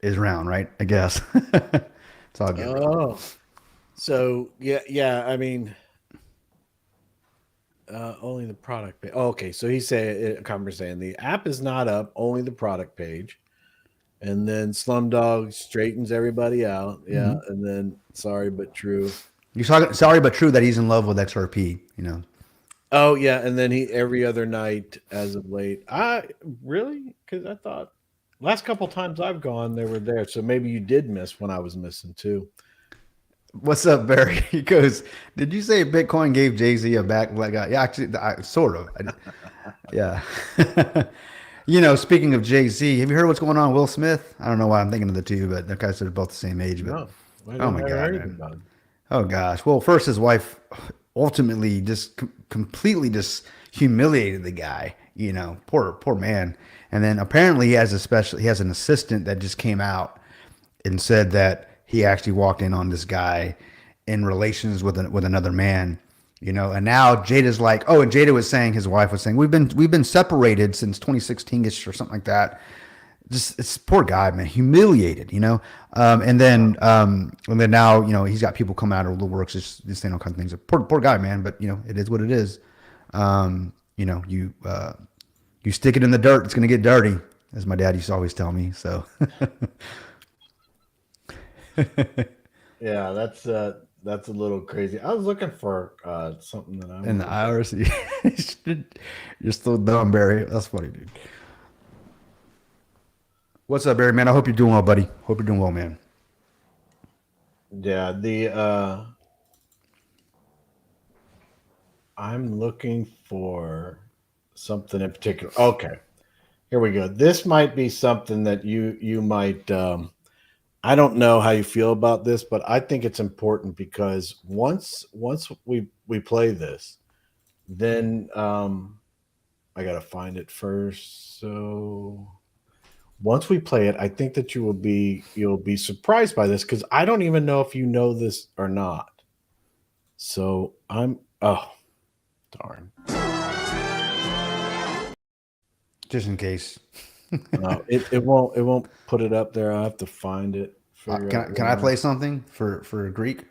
S1: is round, right? I guess. It's all good.
S2: Oh, so yeah. I mean, only the product page. Oh, okay, so he said, saying the app is not up, only the product page, and then Slumdog straightens everybody out. Yeah, and then sorry but true.
S1: You're talking sorry but true that he's in love with XRP.
S2: Oh yeah, and then he every other night as of late. Because I thought last couple times I've gone, they were there. So maybe you did miss when I was missing too.
S1: What's up, Barry? He goes, did you say Bitcoin gave Jay-Z a back? Yeah, actually, sort of. Yeah. Speaking of Jay-Z, have you heard what's going on with Will Smith? I don't know why I'm thinking of the two, but they're kind of both the same age. But oh my God. Man. Oh gosh. Well, first his wife ultimately just completely just humiliated the guy, poor man. And then apparently he has an assistant that just came out and said that he actually walked in on this guy in relations with another man, and now Jada's like, and Jada was saying, his wife was saying, we've been separated since 2016ish or something like that. Just, it's poor guy, man, humiliated, and then now, he's got people come out of the works, just saying all kinds of things. Poor guy, man, but it is what it is. You stick it in the dirt, it's going to get dirty, as my dad used to always tell me. So.
S2: Yeah, that's That's a little crazy. I was looking for something that I
S1: And the IRC. You're still dumb, Barry. That's funny, dude. What's up, Barry, man? I hope you're doing well, buddy. Hope you're doing well, man.
S2: Yeah, I'm looking for something in particular. Okay, here we go. This might be something that you might. I don't know how you feel about this, but I think it's important because once we play this, then I gotta find it first. So once we play it, I think that you'll be surprised by this because I don't even know if you know this or not. So oh darn.
S1: Just in case.
S2: No, it won't put it up there. I'll have to find it.
S1: Can I play something for Greek?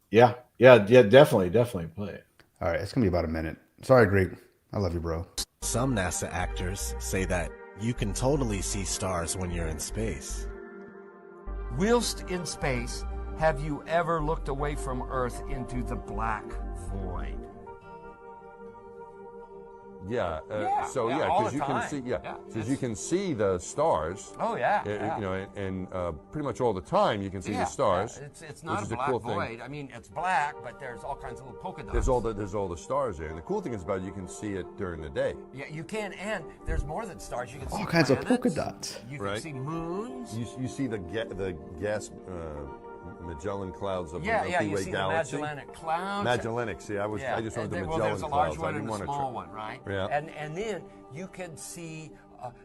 S2: Yeah, definitely play it.
S1: All right, it's gonna be about a minute. Sorry, Greek. I love you, bro.
S3: Some NASA actors say that you can totally see stars when you're in space.
S4: Whilst in space, have you ever looked away from Earth into the black void?
S5: Yeah.
S4: All
S5: because
S4: the
S5: you can
S4: time.
S5: see,
S4: Yeah,
S5: because you can see the stars.
S4: Oh yeah.
S5: You know, and pretty much all the time you can see the stars.
S4: It's not
S5: which
S4: a
S5: is a
S4: black
S5: cool thing.
S4: void. I mean, it's black, but there's all kinds of little polka dots.
S5: There's all the stars there. And the cool thing is about it, you can see it during the day.
S4: Yeah, you can, and there's more than stars. You can see
S1: All kinds of
S4: planets.
S1: polka dots.
S4: You can
S5: Right.
S4: see moons.
S5: You see the gas Magellan clouds of the
S4: You
S5: Milky Way
S4: see
S5: galaxy.
S4: the Magellanic Clouds.
S5: Magellanic. See, I just wanted the
S4: Well,
S5: Magellan
S4: there's a
S5: clouds.
S4: large
S5: I
S4: one
S5: didn't
S4: and a
S5: want to
S4: small one, right?
S5: Yeah.
S4: And then you can see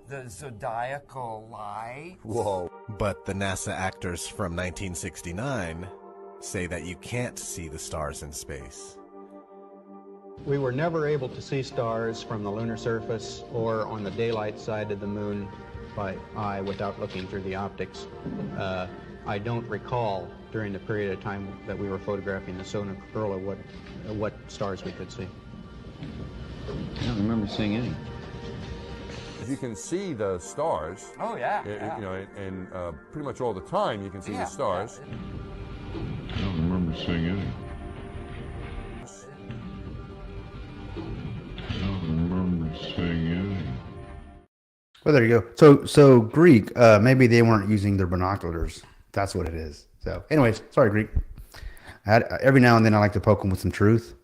S4: the zodiacal light.
S5: Whoa.
S3: But the NASA actors from 1969 say that you can't see the stars in space.
S6: We were never able to see stars from the lunar surface or on the daylight side of the moon by eye without looking through the optics. I don't recall during the period of time that we were photographing the Sona Curlew what stars we could see.
S7: I don't remember seeing any.
S5: You can see the stars.
S4: Oh yeah.
S5: You know, and pretty much all the time you can see the stars.
S7: I don't remember seeing any. I don't remember seeing any.
S1: Well, there you go. So Greek, maybe they weren't using their binoculars. That's what it is. So, anyways, sorry, Greek. Every now and then I like to poke them with some truth,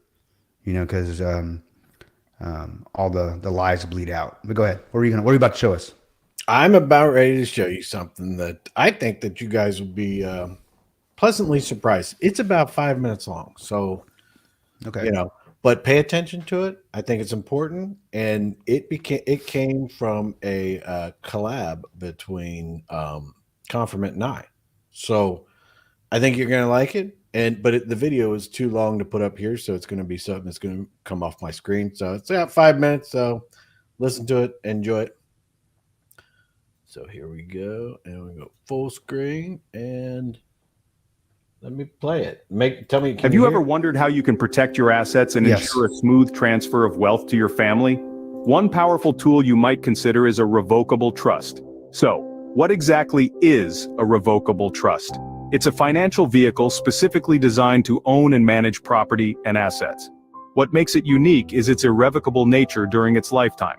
S1: you know, because all the lies bleed out. But go ahead. What are you about to show us?
S2: I'm about ready to show you something that I think that you guys will be pleasantly surprised. It's about 5 minutes long, so
S1: Okay.
S2: you know, but pay attention to it. I think it's important, and it came from a collab between Conformant and I. So I think you're gonna like it. But the video is too long to put up here, so it's going to be something that's going to come off my screen. So it's about 5 minutes. So listen to it, enjoy it. So here we go, and we go full screen, and let me play it. Tell me.
S8: Have you ever wondered how you can protect your assets and
S1: Yes.
S8: ensure a smooth transfer of wealth to your family? One powerful tool you might consider is a revocable trust. So, what exactly is a revocable trust? It's a financial vehicle specifically designed to own and manage property and assets. What makes it unique is its irrevocable nature during its lifetime.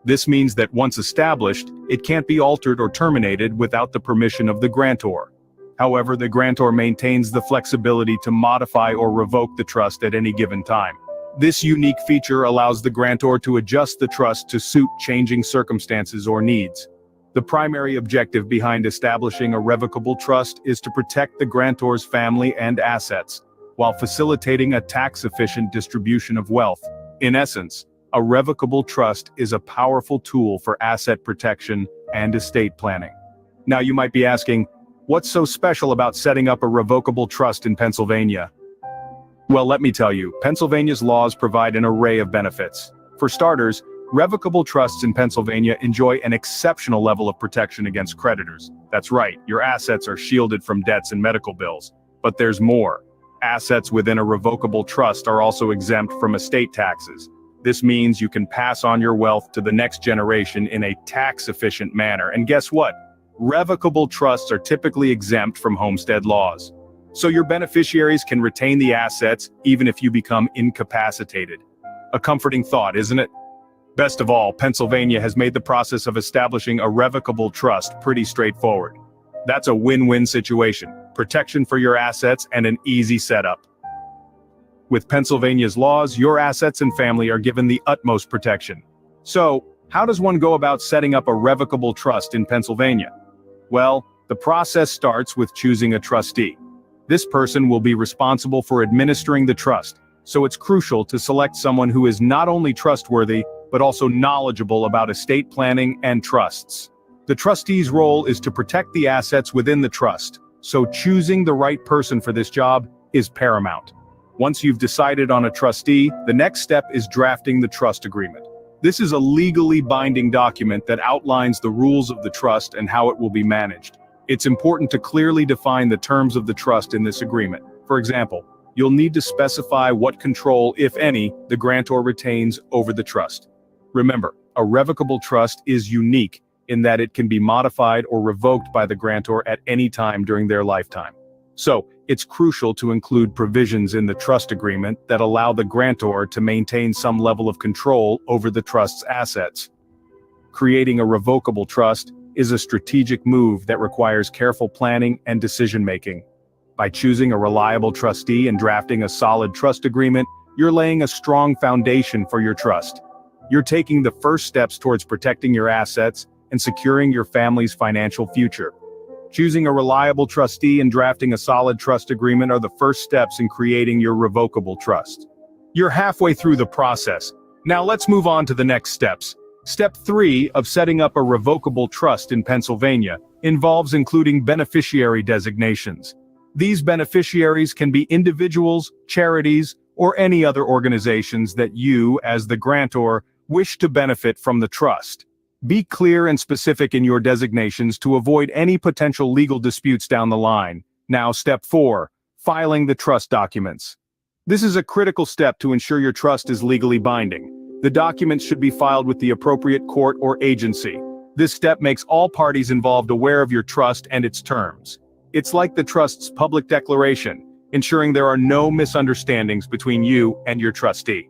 S8: This means that once established, it can't be altered or terminated without the permission of the grantor. However, the grantor maintains the flexibility to modify or revoke the trust at any given time. This unique feature allows the grantor to adjust the trust to suit changing circumstances or needs. The primary objective behind establishing a revocable trust is to protect the grantor's family and assets, while facilitating a tax-efficient distribution of wealth. In essence, a revocable trust is a powerful tool for asset protection and estate planning. Now you might be asking, what's so special about setting up a revocable trust in Pennsylvania? Well, let me tell you, Pennsylvania's laws provide an array of benefits. For starters, revocable trusts in Pennsylvania enjoy an exceptional level of protection against creditors. That's right, your assets are shielded from debts and medical bills. But there's more. Assets within a revocable trust are also exempt from estate taxes. This means you can pass on your wealth to the next generation in a tax-efficient manner. And guess what? Revocable trusts are typically exempt from homestead laws. so your beneficiaries can retain the assets even if you become incapacitated. A comforting thought, isn't it? Best of all, Pennsylvania has made the process of establishing a revocable trust pretty straightforward. That's a win-win situation, protection for your assets and an easy setup. With Pennsylvania's laws, your assets and family are given the utmost protection. So, how does one go about setting up a revocable trust in Pennsylvania? Well, the process starts with choosing a trustee. This person will be responsible for administering the trust, so it's crucial to select someone who is not only trustworthy, but also knowledgeable about estate planning and trusts. The trustee's role is to protect the assets within the trust, so choosing the right person for this job is paramount. Once you've decided on a trustee, the next step is drafting the trust agreement. This is a legally binding document that outlines the rules of the trust and how it will be managed. It's important to clearly define the terms of the trust in this agreement. For example, you'll need to specify what control, if any, the grantor retains over the trust. Remember, a revocable trust is unique in that it can be modified or revoked by the grantor at any time during their lifetime. So, it's crucial to include provisions in the trust agreement that allow the grantor to maintain some level of control over the trust's assets. Creating a revocable trust is a strategic move that requires careful planning and decision-making. By choosing a reliable trustee and drafting a solid trust agreement, you're laying a strong foundation for your trust. You're taking the first steps towards protecting your assets and securing your family's financial future. Choosing a reliable trustee and drafting a solid trust agreement are the first steps in creating your revocable trust. You're halfway through the process. Now let's move on to the next steps. Step 3 of setting up a revocable trust in Pennsylvania involves including beneficiary designations. These beneficiaries can be individuals, charities, or any other organizations that you, as the grantor, wish to benefit from the trust. Be clear and specific in your designations to avoid any potential legal disputes down the line. Now, step 4, filing the trust documents. This is a critical step to ensure your trust is legally binding. The documents should be filed with the appropriate court or agency. This step makes all parties involved aware of your trust and its terms. It's like the trust's public declaration, ensuring there are no misunderstandings between you and your trustee.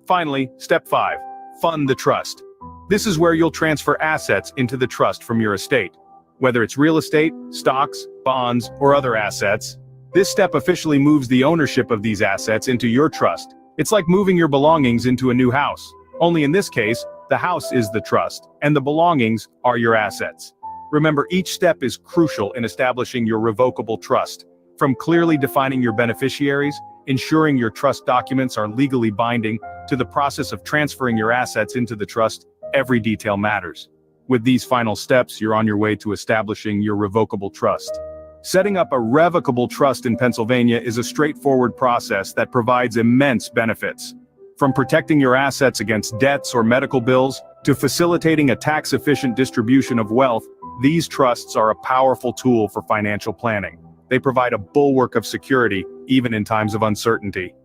S8: Finally, step 5, fund the trust. This is where you'll transfer assets into the trust from your estate. Whether it's real estate, stocks, bonds, or other assets, this step officially moves the ownership of these assets into your trust. It's like moving your belongings into a new house. Only in this case, the house is the trust, and the belongings are your assets. Remember, each step is crucial in establishing your revocable trust. From clearly defining your beneficiaries, ensuring your trust documents are legally binding, to the process of transferring your assets into the trust, every detail matters. With these final steps, you're on your way to establishing your revocable trust. Setting up a revocable trust in Pennsylvania is a straightforward process that provides immense benefits. From protecting your assets against debts or medical bills, to facilitating a tax-efficient distribution of wealth, these trusts are a powerful tool for financial planning. They provide a bulwark of security, even in times of uncertainty.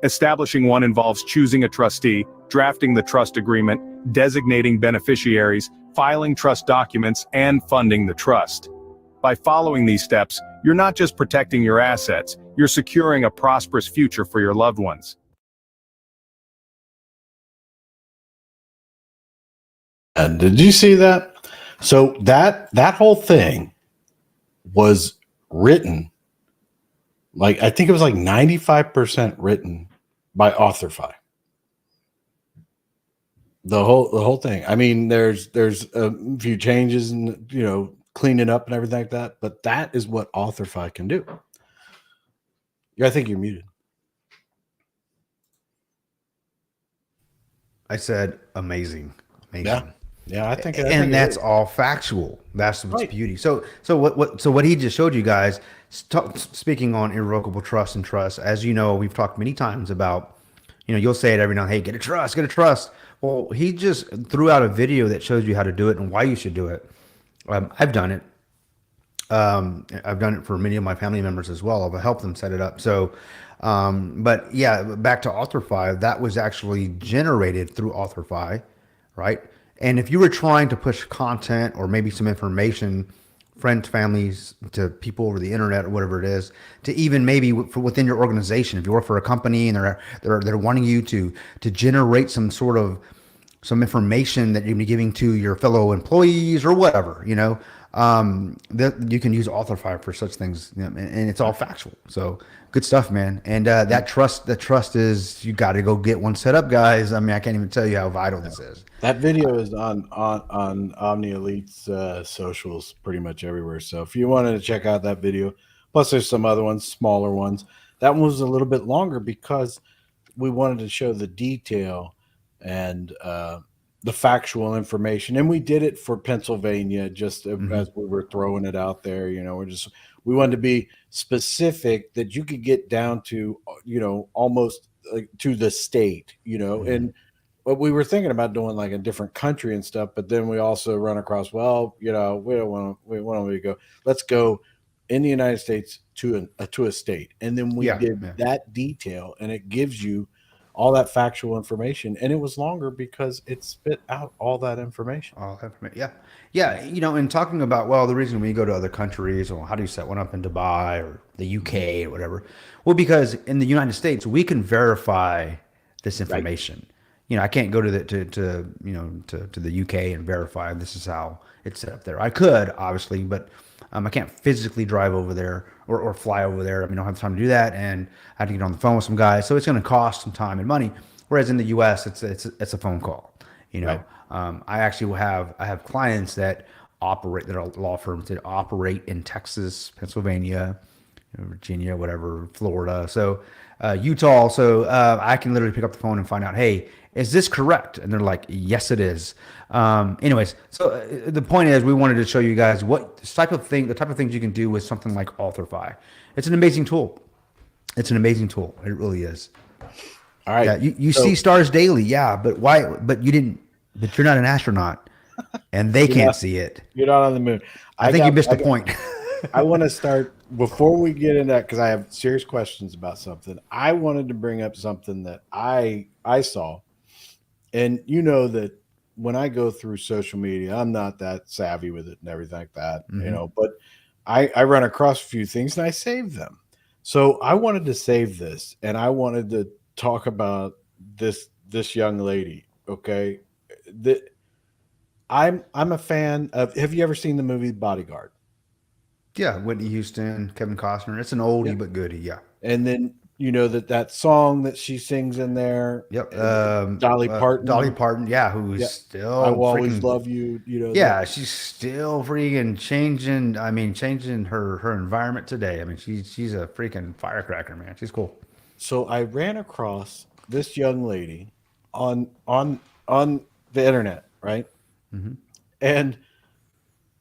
S8: Establishing one involves choosing a trustee, drafting the trust agreement, designating beneficiaries, filing trust documents, and funding the trust. By following these steps, you're not just protecting your assets, you're securing a prosperous future for your loved ones.
S2: Did you see that? So that whole thing was written, like, I think it was like 95% written by AuthorFi. The whole thing. I mean, there's a few changes and, cleaning up and everything like that, but that is what AuthorFi can do. Yeah, I think you're muted.
S1: I said amazing.
S2: Yeah, I think
S1: and that's all factual. That's what's beauty. So what he just showed you guys, speaking on irrevocable trust and trust, as you know, we've talked many times about, you'll say it every now and then, hey, get a trust. Well, he just threw out a video that shows you how to do it and why you should do it. I've done it. I've done it for many of my family members as well. I've helped them set it up. So, but yeah, back to AuthorFi, that was actually generated through AuthorFi, right? And if you were trying to push content or maybe some information friends, families, to people over the internet or whatever it is, to even maybe for within your organization. If you work for a company and they're wanting you to generate some information that you're giving to your fellow employees or whatever, that you can use Authorify for such things, and it's all factual. So good stuff, man. And that trust is, you got to go get one set up, guys. I mean, I can't even tell you how vital this is.
S2: That video is on Omni Elite's socials pretty much everywhere. So if you wanted to check out that video, plus there's some other ones, smaller ones. That one was a little bit longer because we wanted to show the detail and the factual information. And we did it for Pennsylvania just as we were throwing it out there. We wanted to be specific that you could get down to, almost like to the state, and but we were thinking about doing like a different country and stuff, but then we also run across, we don't want to go. Let's go in the United States to a state, and then we did that detail, and it gives you all that factual information. And it was longer because it spit out all that information.
S1: Yeah. And talking about, the reason we go to other countries, or how do you set one up in Dubai or the UK or whatever? Well, because in the United States we can verify this information. Right. I can't go to the UK and verify this is how it's set up there. I could, obviously, but I can't physically drive over there or fly over there. I mean, I don't have time to do that, and I have to get on the phone with some guys. So it's going to cost some time and money. Whereas in the US, it's a phone call. Right. I actually have clients that operate, that are law firms that operate in Texas, Pennsylvania, Virginia, whatever, Florida. So Utah. So I can literally pick up the phone and find out, hey, is this correct? And they're like, yes, it is. Anyways, so the point is, we wanted to show you guys the type of things you can do with something like Authorify. It's an amazing tool. It really is.
S2: All right.
S1: Yeah, you see stars daily. Yeah. But why? But you're not an astronaut, and they can't see it.
S2: You're not on the moon.
S1: I think you missed the point.
S2: I want to start before we get into that, because I have serious questions about something. I wanted to bring up something that I saw. And that when I go through social media, I'm not that savvy with it and everything like that, but I run across a few things and I save them. So I wanted to save this, and I wanted to talk about this young lady. Okay. I'm a fan of, have you ever seen the movie Bodyguard?
S1: Yeah. Whitney Houston, Kevin Costner. It's an oldie, but goodie. Yeah.
S2: And then, that song that she sings in there.
S1: Yep.
S2: Dolly Parton.
S1: Yeah. Who's still,
S2: I Will Always Love You.
S1: Yeah. She's still freaking changing her environment today. I mean, she's a freaking firecracker, man. She's cool.
S2: So I ran across this young lady on the internet. Right. Mm-hmm. And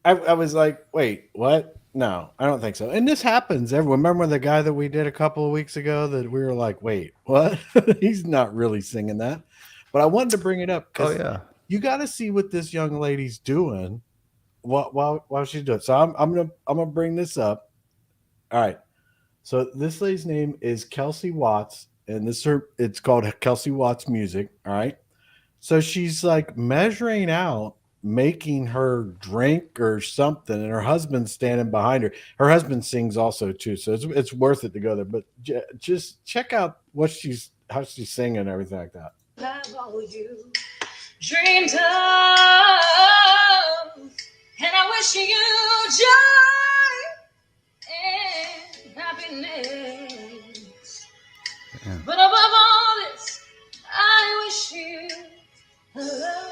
S2: I was like, wait, what? No, I don't think so. And this happens. Remember the guy that we did a couple of weeks ago that we were like, wait, what? He's not really singing that. But I wanted to bring it up because you got to see what this young lady's doing while she's doing it. So I'm gonna bring this up. All right. So this lady's name is Kelsey Watts, and it's called Kelsey Watts Music. All right. So she's like measuring out, making her drink or something, and her husband's standing behind her. Her husband sings also too, so it's worth it to go there. But just check out how she's singing and everything like that.
S9: All you dreamed of, and I wish you joy and happiness. Yeah. But above all this, I wish you love.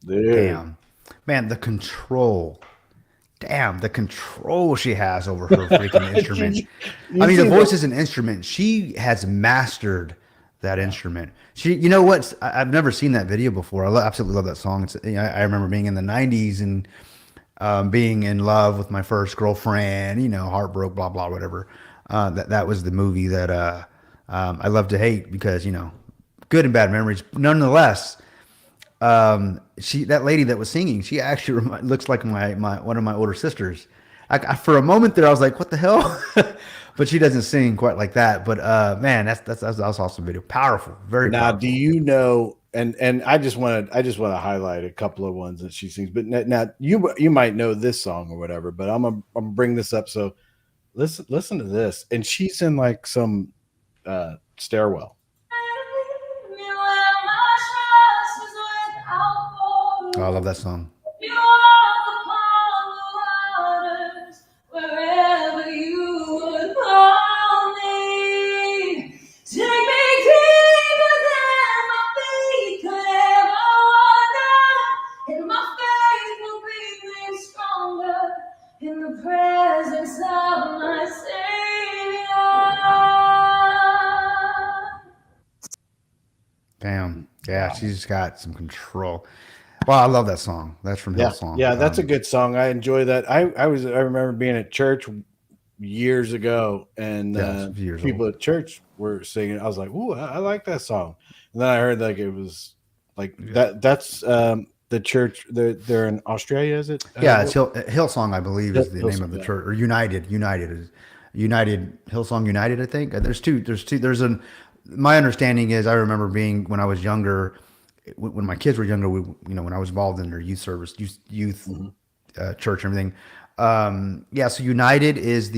S2: Dude.
S1: Damn, man, the control. Damn, the control she has over her freaking instrument.
S2: You
S1: I mean, the
S2: see
S1: voice
S2: that-
S1: is an instrument. She has mastered that instrument. She, you know what? I've never seen that video before. Absolutely love that song. It's, you know, I remember being in the '90s and being in love with my first girlfriend. You know, heartbroken, blah blah, whatever. That was the movie that I love to hate because, you know, good and bad memories. Nonetheless, that lady that was singing, she actually looks like my one of my older sisters. For a moment there, I was like, what the hell? But she doesn't sing quite like that. But man, that's awesome video. Powerful, very
S2: Now,
S1: powerful.
S2: do you know? And I just want to highlight a couple of ones that she sings. But now you might know this song or whatever. But I'm gonna bring this up. So listen to this. And she's in like some stairwell.
S1: Oh, I love that song.
S9: You walk upon the waters wherever you would call me. Take me deeper than my feet could ever wander, and my faith will be made stronger in the presence of my Savior.
S1: Damn. Yeah, she's got some control. Well, I love that song. That's from Hillsong.
S2: Yeah, that's a good song. I enjoy that. I remember being at church years ago, and
S1: Yeah, it's years
S2: people at church were singing. I was like, "Ooh, I like that song." And then I heard like it was like that. That's the church. They're in Australia, is it?
S1: Yeah, it's Hillsong, I believe, is the name of the
S2: Hillsong,
S1: church, or United is Hillsong United, I think. There's two. My understanding is, I remember being, when I was younger, when my kids were younger, when I was involved in their youth service, youth church and everything. Yeah, so United is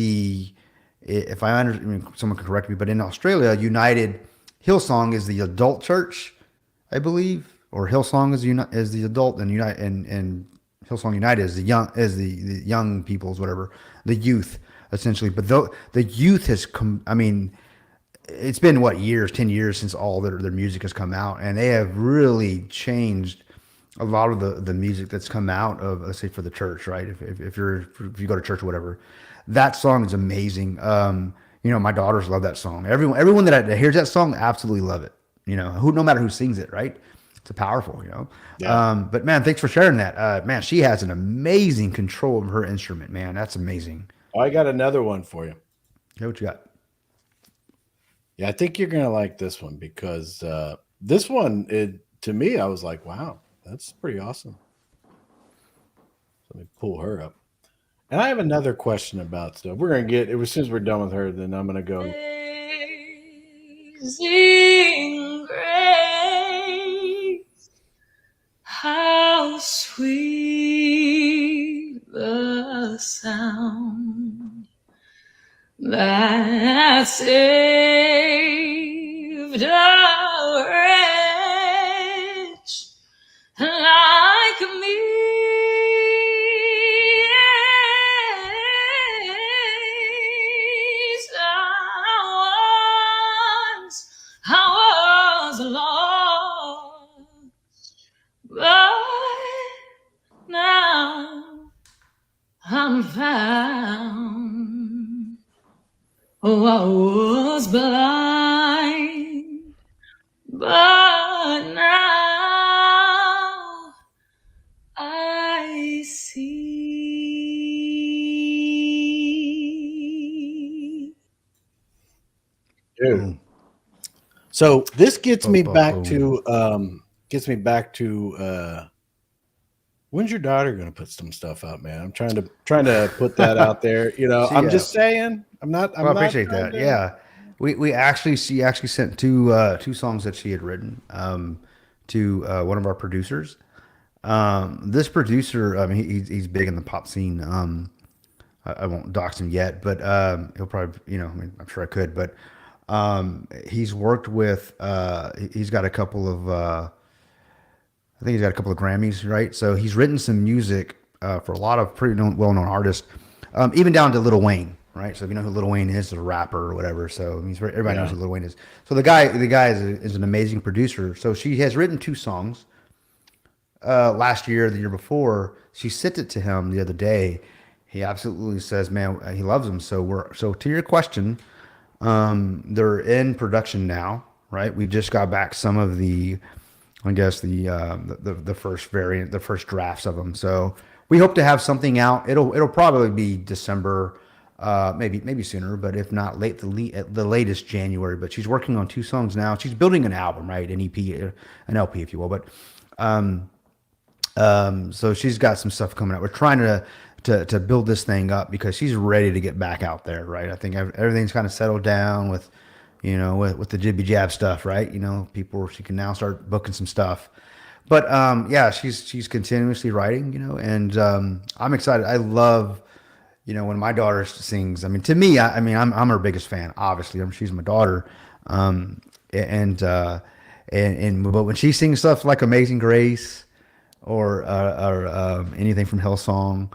S1: if I understand, someone can correct me, but in Australia, Hillsong is the adult church, I believe, or Hillsong is the adult, and Hillsong United is the young people's, whatever, the youth essentially. But the youth has come. I mean, it's been 10 years since all their music has come out, and they have really changed a lot of the music that's come out of, let's say, for the church, right? If you go to church or whatever, that song is amazing. My daughters love that song. Everyone that hears that song absolutely love it. No matter who sings it, right? It's powerful,
S2: Yeah.
S1: But man, thanks for sharing that. Man, she has an amazing control of her instrument, man. That's amazing.
S2: I got another one for you.
S1: Okay, what you got?
S2: Yeah, I think you're gonna like this one because this one, to me, I was like, wow, that's pretty awesome. Let me pull her up. And I have another question about stuff. We're gonna get it as soon as we're done with her. Then I'm gonna go.
S9: Amazing grace, how sweet the sound that saved a wretch like me. I was lost, but now I'm found. Oh, I was blind, but now I see.
S2: Dude. So this gets me
S1: Oh,
S2: back
S1: oh.
S2: to when's your daughter gonna put some stuff out, man? I'm trying to put that out there. I'm just saying. I'm not.
S1: I appreciate that. Yeah, she actually sent two songs that she had written to one of our producers. This producer, I mean, he's big in the pop scene. I won't dox him yet, but he'll probably, I'm sure I could, but he's worked with. He's got a couple of. I think he's got a couple of Grammys, right? So he's written some music for a lot of pretty well-known artists, even down to Lil Wayne, right? So if you know who Lil Wayne is, a rapper or whatever. So everybody knows who Lil Wayne is. So the guy is an amazing producer. So she has written two songs last year, the year before. She sent it to him the other day. He absolutely says, man, he loves them. So to your question, they're in production now, right? We just got back some of the, I guess the first variant, the first drafts of them. So we hope to have something out. It'll probably be December, maybe sooner, but if not at the latest January. But she's working on 2 songs now. She's building an album, right? An EP, an LP, if you will. But so she's got some stuff coming out. We're trying to build this thing up because she's ready to get back out there, right? I think everything's kind of settled down with, with the jibby jab stuff, right? She can now start booking some stuff. But yeah, she's continuously writing, and I'm excited. I love, when my daughter sings. I mean, to me, I'm her biggest fan. Obviously, she's my daughter, but when she sings stuff like Amazing Grace or anything from Hillsong,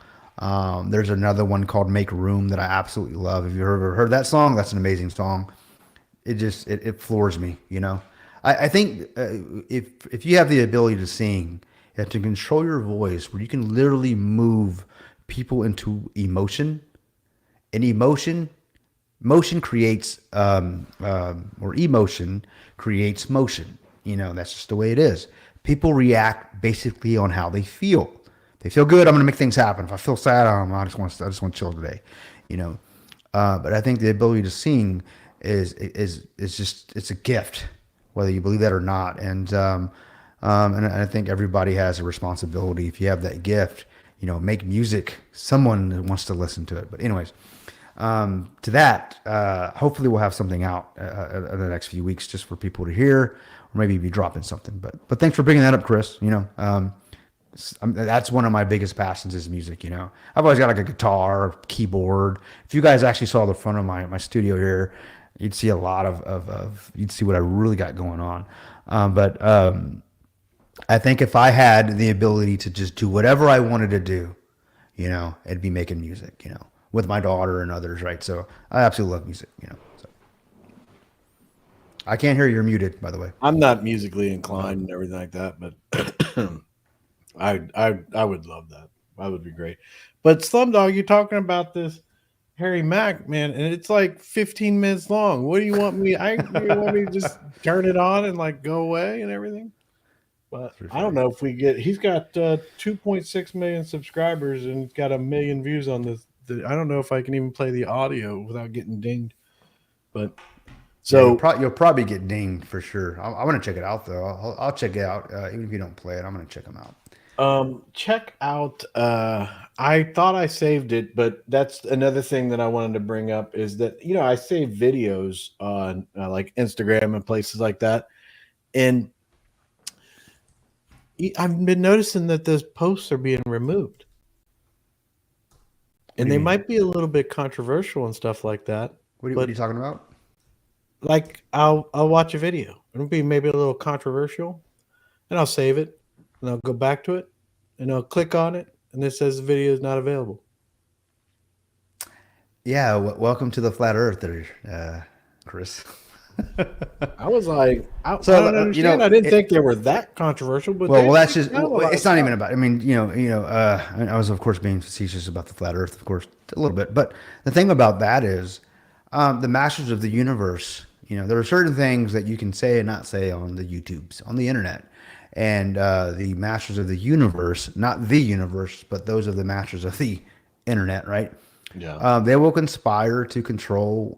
S1: there's another one called Make Room that I absolutely love. If you've ever heard that song, that's an amazing song. It floors me, I think if you have the ability to sing, you have to control your voice where you can literally move people into emotion, and motion creates emotion creates motion. That's just the way it is. People react basically on how they feel. They feel good, I'm going to make things happen. If I feel sad, I just want to chill today, But I think the ability to sing is just, it's a gift, whether you believe that or not. And I think everybody has a responsibility. If you have that gift, make music. Someone wants to listen to it. But anyways, to that, hopefully we'll have something out in the next few weeks just for people to hear, or maybe be dropping something. But thanks for bringing that up, Chris. That's one of my biggest passions is music. I've always got like a guitar, keyboard. If you guys actually saw the front of my studio here, you'd see a lot you'd see what I really got going on. But I think if I had the ability to just do whatever I wanted to do, it'd be making music, with my daughter and others, right? So I absolutely love music, So. I can't hear you. You're muted, by the way.
S2: I'm not musically inclined and everything like that, but I would love that. That would be great. But Slumdog, you're talking about this Harry Mack, man, and it's like 15 minutes long. What do you want me? You want me to just turn it on and like go away and everything? But I don't know if he's got 2.6 million subscribers and got 1 million views on this. I don't know if I can even play the audio without getting dinged. But so
S1: you'll probably get dinged for sure. I want to check it out though. I'll check it out. Even if you don't play it, I'm going to check them out.
S2: Check out, I thought I saved it, but that's another thing that I wanted to bring up is that, I save videos on like Instagram and places like that. And I've been noticing that those posts are being removed. And they might be a little bit controversial and stuff like that.
S1: What are you talking about?
S2: Like I'll watch a video. It'll be maybe a little controversial and I'll save it. And I'll go back to it, and I'll click on it, and it says the video is not available.
S1: Yeah, welcome to the flat earther, Chris.
S2: I was like, I don't understand. I didn't think they were that controversial, but
S1: well, that's just. It's not even about. I mean, I was of course being facetious about the flat Earth, of course, a little bit. But the thing about that is, the masters of the universe. There are certain things that you can say and not say on the YouTubes, on the internet. And the masters of the universe, not the universe, but those are the masters of the internet, right?
S2: Yeah.
S1: They will conspire to control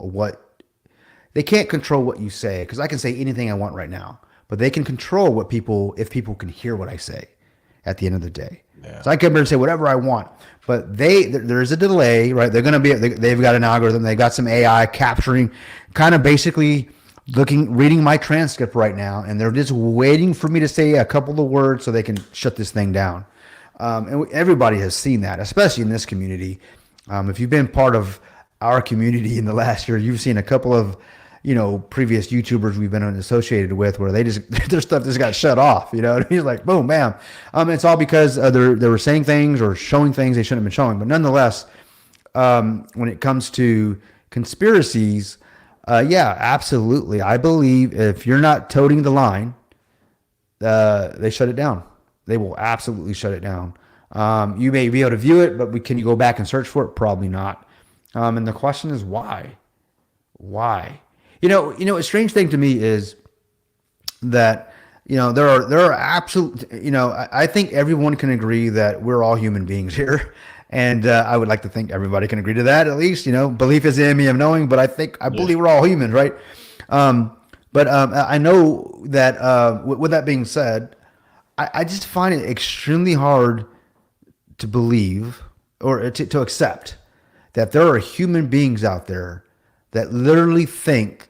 S1: they can't control what you say, because I can say anything I want right now, but they can control if people can hear what I say at the end of the day. Yeah. So I can say whatever I want, but there's a delay, right? They've got an algorithm, they got some AI capturing, kind of basically reading my transcript right now, and they're just waiting for me to say a couple of words so they can shut this thing down. And everybody has seen that, especially in this community. If you've been part of our community in the last year, you've seen a couple of, previous YouTubers we've been associated with where their stuff just got shut off. He's like, boom, bam. It's all because they were saying things or showing things they shouldn't have been showing. But nonetheless, when it comes to conspiracies, yeah, absolutely. I believe if you're not toting the line, they shut it down. They will absolutely shut it down. You may be able to view it, but can you go back and search for it? Probably not. And the question is why? Why? A strange thing to me is that there are absolute. I think everyone can agree that we're all human beings here, and I would like to think everybody can agree to that at least. Belief is the enemy of knowing, but I believe we're all humans, right? But I know that with that being said, I just find it extremely hard to believe or to accept that there are human beings out there that literally think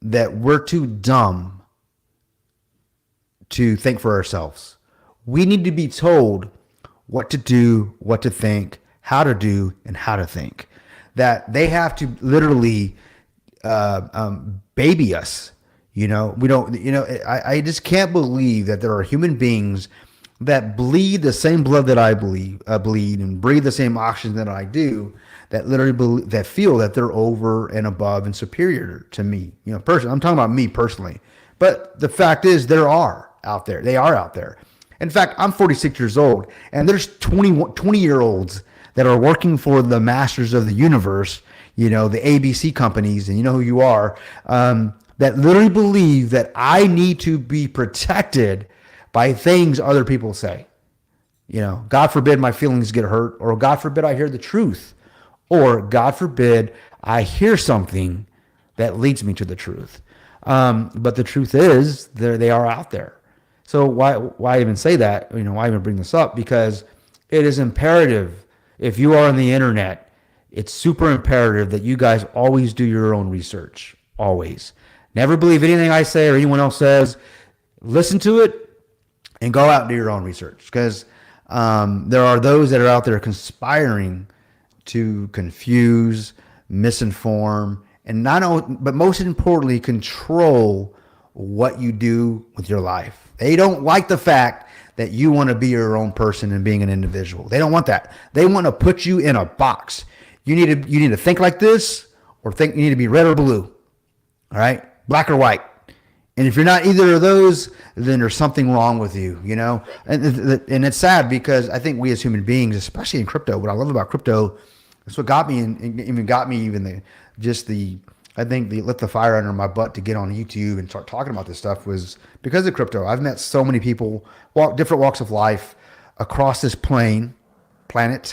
S1: that we're too dumb to think for ourselves. We need to be told what to do, what to think, how to do, and how to think. That they have to literally baby us. We don't. I just can't believe that there are human beings that bleed the same blood that I bleed and breathe the same oxygen that I do, that literally that feel that they're over and above and superior to me. Personally, I'm talking about me personally. But the fact is, there are out there. They are out there. In fact, I'm 46 years old, and there's 20-year-olds that are working for the masters of the universe, the ABC companies, and you know who you are, that literally believe that I need to be protected by things other people say. God forbid my feelings get hurt, or God forbid I hear the truth, or God forbid I hear something that leads me to the truth. But the truth is, they are out there. So why even say that? Why even bring this up? Because it is imperative, if you are on the internet, it's super imperative that you guys always do your own research. Always. Never believe anything I say or anyone else says. Listen to it and go out and do your own research. Because there are those that are out there conspiring to confuse, misinform, and but most importantly, control what you do with your life. They don't like the fact that you want to be your own person and being an individual. They don't want that. They want to put you in a box. You need to think like this, or you need to be red or blue. All right? Black or white. And if you're not either of those, then there's something wrong with you, And it's sad because I think we as human beings, especially in crypto, what I love about crypto, that's what got me and even got me I think the lit the fire under my butt to get on YouTube and start talking about this stuff was because of crypto. I've met so many people, different walks of life across this planet, plane,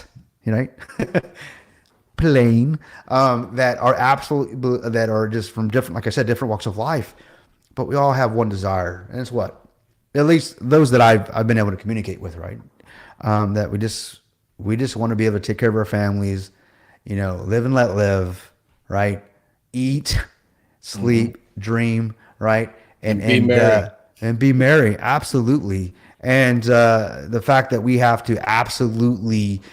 S1: that are just from different, like I said, different walks of life. But we all have one desire, and it's what? At least those that I've been able to communicate with, right? That we just want to be able to take care of our families, live and let live, right? Eat, sleep, dream, right? And
S2: be merry.
S1: And be merry, absolutely. And the fact that we have to absolutely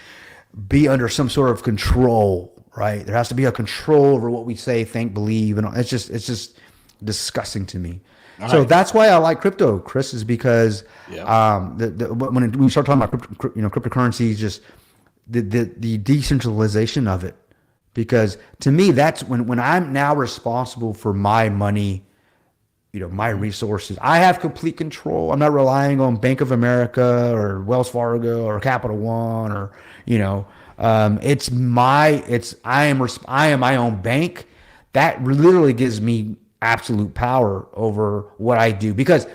S1: be under some sort of control, right? There has to be a control over what we say, think, believe, and it's just disgusting to me. So that's why I like crypto, Chris, is because when we start talking about cryptocurrencies, just the decentralization of it. Because to me, that's when I'm now responsible for my money, my resources. I have complete control. I'm not relying on Bank of America or Wells Fargo or Capital One or I am my own bank. That literally gives me absolute power over what I do because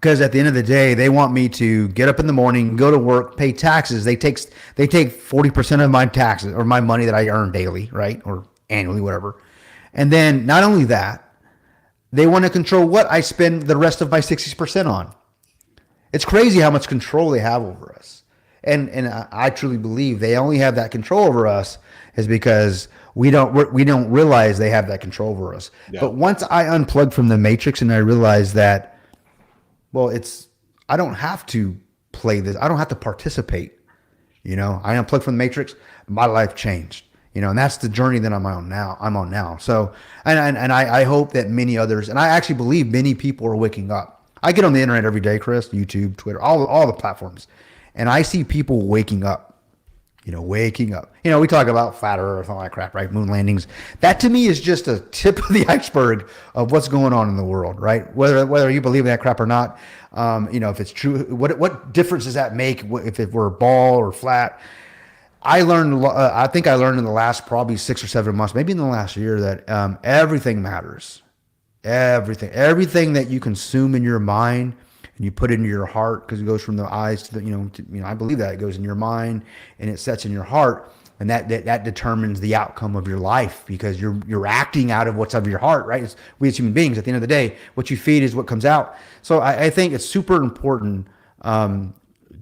S1: at the end of the day, they want me to get up in the morning, go to work, pay taxes. They take 40% of my taxes or my money that I earn daily, right? Or annually, whatever. And then not only that, they want to control what I spend the rest of my 60% on. It's crazy how much control they have over us. And I truly believe they only have that control over us is because we don't realize they have that control over us. Yeah. But once I unplug from the matrix and I realize that, I don't have to play this. I don't have to participate. I unplugged from the matrix. My life changed. And that's the journey that I'm on now. So, and I hope that many others, and I actually believe many people are waking up. I get on the internet every day, Chris, YouTube, Twitter, all the platforms, and I see people waking up. Waking up. We talk about flat Earth, all that crap, right? Moon landings. That to me is just a tip of the iceberg of what's going on in the world, right? Whether you believe in that crap or not, if it's true, what difference does that make if it were a ball or flat? I learned. I think I learned in the last probably 6 or 7 months, maybe in the last year, that everything matters. Everything that you consume in your mind and you put into your heart, because it goes from the eyes to the, I believe that it goes in your mind and it sets in your heart, and that determines the outcome of your life, because you're acting out of what's of your heart, right? We as human beings, at the end of the day, what you feed is what comes out. So I think it's super important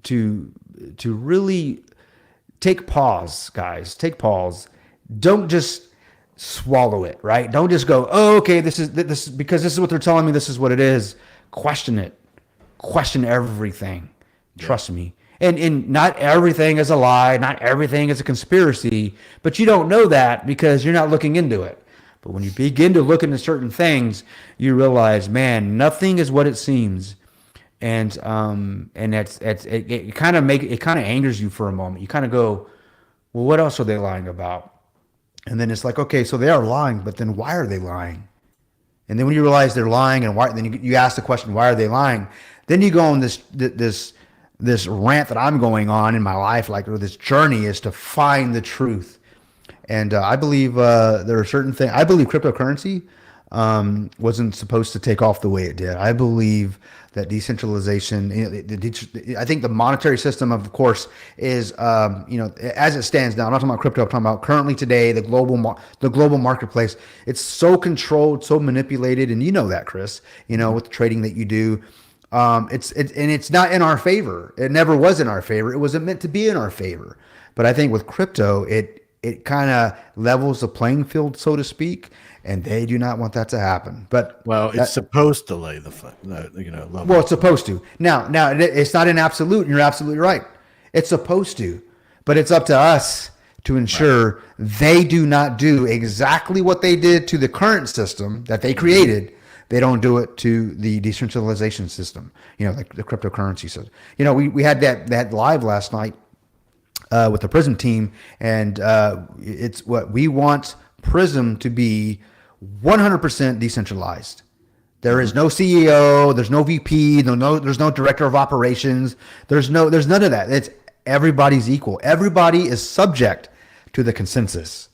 S1: to really take pause, guys. Take pause. Don't just swallow it, right? Don't just go, oh, okay, this is because this is what they're telling me. This is what it is. Question it. Question everything. Trust me. And not everything is a lie. Not everything is a conspiracy. But you don't know that because you're not looking into it. But when you begin to look into certain things, you realize, man, nothing is what it seems. And it kind of angers you for a moment. You kind of go, well, what else are they lying about? And then it's like, okay, so they are lying, but then why are they lying? And then when you realize they're lying, and why, then you ask the question, why are they lying? Then you go on this rant that I'm going on in my life, like this journey is to find the truth. And I believe there are certain things. I believe cryptocurrency wasn't supposed to take off the way it did. I believe that decentralization, I think the monetary system, of course, is, as it stands now, I'm not talking about crypto, I'm talking about currently today, the global marketplace. It's so controlled, so manipulated, and you know that, Chris, with the trading that you do. It's not in our favor. It never was in our favor. It wasn't meant to be in our favor. But I think with crypto, it kind of levels the playing field, so to speak, and they do not want that to happen. But
S2: it's supposed to lay the level.
S1: Well, it's supposed to. Now, it's not an absolute, and you're absolutely right. It's supposed to, but it's up to us to ensure they do not do exactly what they did to the current system that they created. They don't do it to the decentralization system, like the cryptocurrency system. We had that live last night with the Prism team, and it's what we want Prism to be 100% decentralized. There is no CEO, there's no VP, there's no director of operations, there's none of that. It's everybody's equal. Everybody is subject to the consensus.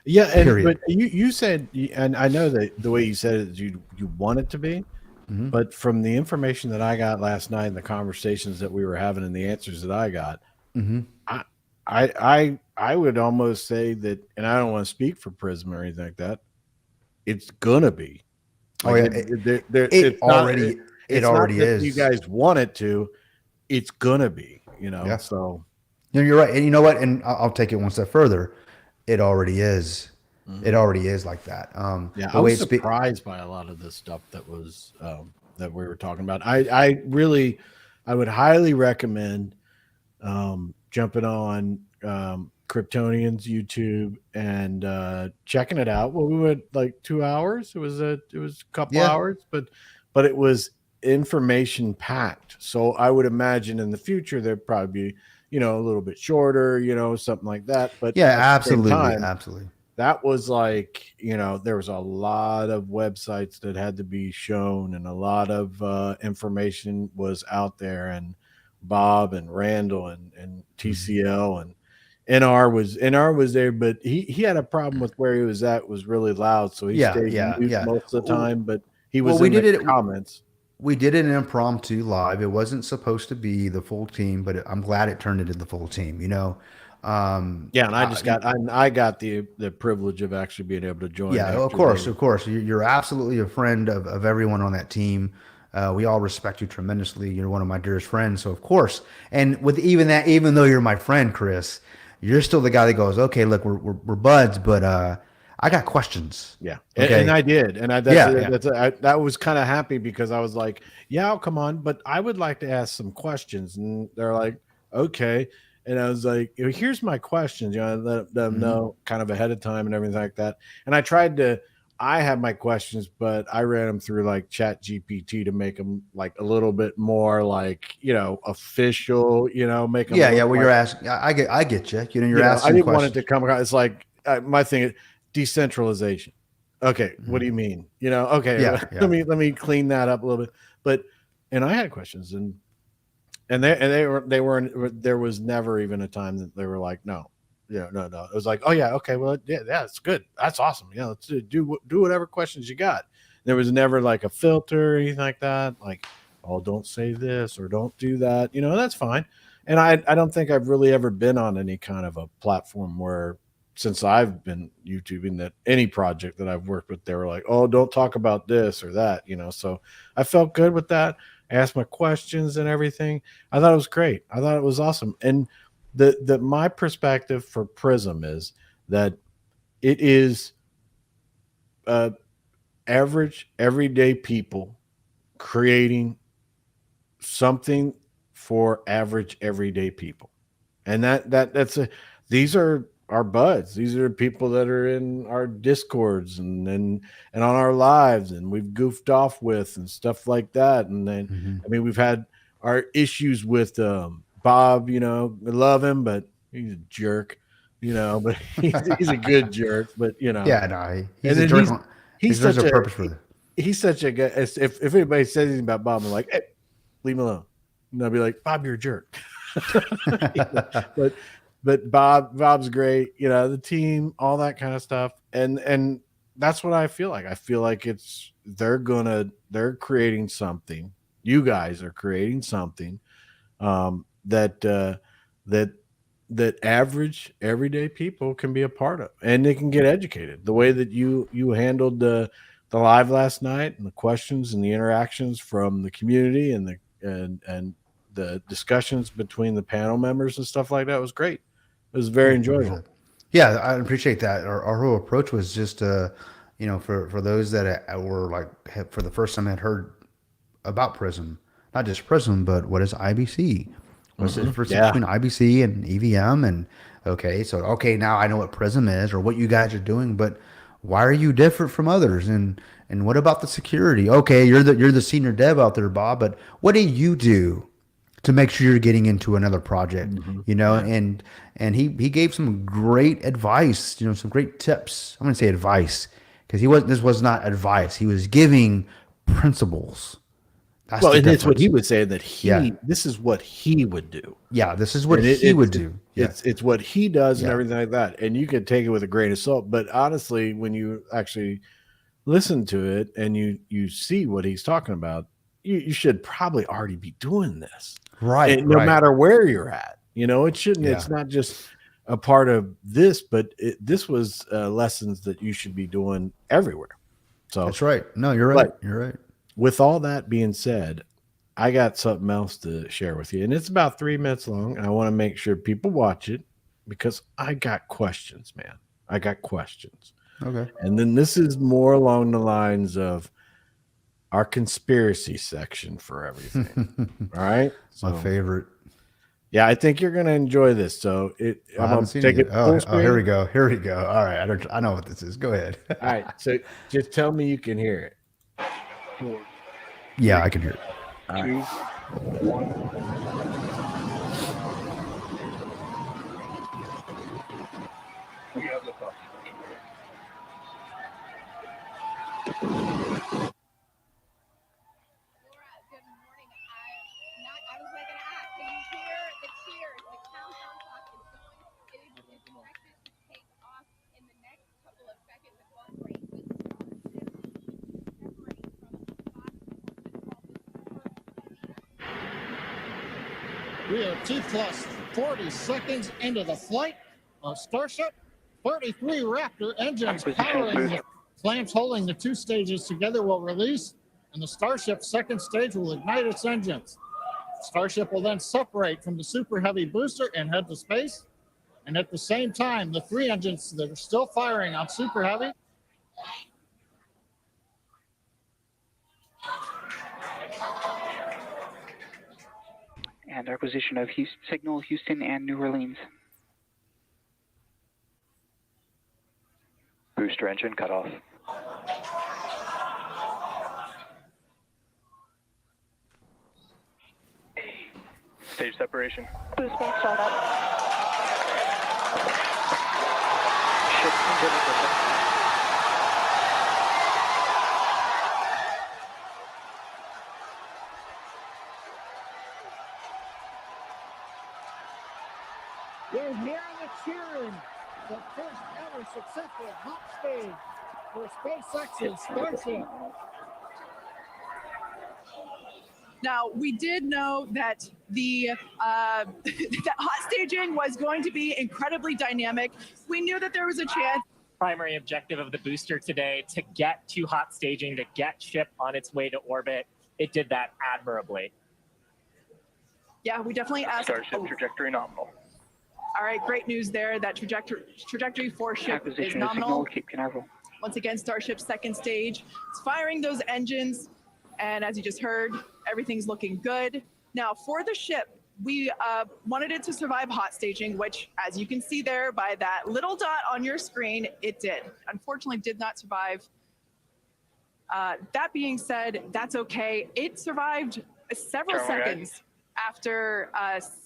S2: Yeah,
S1: period.
S2: But you said, and I know that the way you said it, you want it to be, but from the information that I got last night and the conversations that we were having and the answers that I got, I would almost say that, and I don't want to speak for Prism or anything like that, it's gonna be. It already is. You guys want it to, it's gonna be.
S1: Yeah.
S2: So
S1: you're right, and you know what? And I'll take it one step further. It already is. It already is like that.
S2: I was surprised by a lot of the stuff that was that we were talking about. I would highly recommend jumping on Kryptonian's YouTube and checking it out. Well, we went like 2 hours. It was a couple hours, but it was information packed. So I would imagine in the future there'd probably be a little bit shorter, something like that. But
S1: absolutely.
S2: That was like, there was a lot of websites that had to be shown, and a lot of information was out there, and Bob and Randall and TCL and NR was there, but he had a problem with where he was at. It was really loud, so he stayed mute most of the time, but he was in the comments.
S1: We did an impromptu live. It wasn't supposed to be the full team, but I'm glad it turned into the full team,
S2: and I got the privilege of actually being able to join.
S1: Yeah, of course. You're absolutely a friend of everyone on that team. We all respect you tremendously. You're one of my dearest friends, so of course. And with even though you're my friend, Chris, you're still the guy that goes, okay, look, we're buds, but I got questions.
S2: Yeah,
S1: okay?
S2: and I did, and that was kind of happy because I was like, yeah, I'll come on, but I would like to ask some questions, and they're like, okay. And I was like, here's my questions, let them know kind of ahead of time and everything like that. And I tried to I have my questions, but I ran them through like Chat GPT to make them like a little bit more like, official, make them.
S1: Yeah, yeah. Well, you're asking. I get you. You know, you're
S2: I
S1: asking
S2: didn't want it
S1: questions.
S2: to come across. It's like my thing is decentralization. Okay, what do you mean? Okay,
S1: Yeah, yeah.
S2: let me clean that up a little bit. And I had questions, and they weren't. There was never even a time that they were like, no. Yeah, no. It was like, oh yeah, okay, well, yeah, it's good. That's awesome. Yeah, let's do whatever questions you got. There was never like a filter or anything like that. Like, oh, don't say this or don't do that. That's fine. And I don't think I've really ever been on any kind of a platform where, since I've been YouTubing, that any project that I've worked with, they were like, oh, don't talk about this or that. So I felt good with that. I asked my questions and everything. I thought it was great. I thought it was awesome. And my perspective for Prism is that it is average everyday people creating something for average everyday people, and these are our buds. These are people that are in our discords and on our lives, and we've goofed off with and stuff like that. And then I mean, we've had our issues with Bob. I love him, but he's a jerk. But he's a good jerk. But
S1: Yeah, no, he's
S2: and
S1: a
S2: then
S1: jerk.
S2: he's
S1: There's
S2: such
S1: a purpose for it.
S2: he's such a guy. If anybody says anything about Bob, I'm like, hey, leave him alone. And I'll be like, Bob, you're a jerk. But Bob's great. The team, all that kind of stuff, and that's what I feel like. I feel like they're creating something. You guys are creating something that average everyday people can be a part of, and they can get educated. The way that you handled the live last night, and the questions and the interactions from the community, and the discussions between the panel members and stuff like that was great. It was very enjoyable.
S1: Yeah, I appreciate that. Our whole approach was just, for those that were like, for the first time had heard about Prism, not just Prism, but what is IBC? What's the difference between IBC and EVM? And okay, now I know what Prism is or what you guys are doing, but why are you different from others? And what about the security? Okay, you're the senior dev out there, Bob, but what do you do to make sure you're getting into another project? And he gave some great advice, some great tips. I'm going to say advice, because this was not advice. He was giving principles. That's
S2: and it's what he would say, that this is what he would do.
S1: Yeah, this is what he would do. Yeah.
S2: It's what he does and everything like that. And you could take it with a grain of salt. But honestly, when you actually listen to it and you see what he's talking about, you should probably already be doing this.
S1: Right.
S2: And no matter where you're at. It shouldn't.
S1: Yeah.
S2: It's not just a part of this, but this was lessons that you should be doing everywhere. So
S1: that's right. No, you're right. You're right.
S2: With all that being said, I got something else to share with you, and it's about 3 minutes long, and I want to make sure people watch it because I got questions, man. I got questions.
S1: Okay.
S2: And then this is more along the lines of our conspiracy section for everything. All right.
S1: My favorite.
S2: Yeah, I think you're going to enjoy this. So I'm going to take it.
S1: Oh, here we go. Here we go. All right. I know what this is. Go ahead.
S2: All right. So just tell me you can hear it.
S1: Yeah, I can hear it.
S2: All right.
S10: 2, 1. We have the top.
S11: We are T plus 40 seconds into the flight of Starship. 33 Raptor engines powering the clamps holding the 2 stages together will release, and the Starship second stage will ignite its engines. Starship will then separate from the Super Heavy booster and head to space. And at the same time, the 3 engines that are still firing on Super Heavy
S12: and acquisition of signal Houston and New Orleans.
S10: Booster engine cut off.
S12: Stage separation.
S10: Boost being startup.
S12: Ship engine ignition.
S11: We're hearing the cheering. The first ever successful hot stage for SpaceX's Starship.
S13: Now, we did know that the that hot staging was going to be incredibly dynamic. We knew that there was a chance.
S14: Primary objective of the booster today to get to hot staging, to get ship on its way to orbit. It did that admirably.
S13: Yeah, we definitely asked.
S12: Starship trajectory nominal.
S13: All right, great news there. That trajectory for ship is
S12: Acquisition of
S13: nominal.
S12: signal, Cape Canaveral.
S13: Once again, Starship's second stage. It's firing those engines, and as you just heard, everything's looking good. Now, for the ship, we wanted it to survive hot staging, which, as you can see there by that little dot on your screen, it did. Unfortunately, did not survive. That being said, that's okay. It survived several seconds after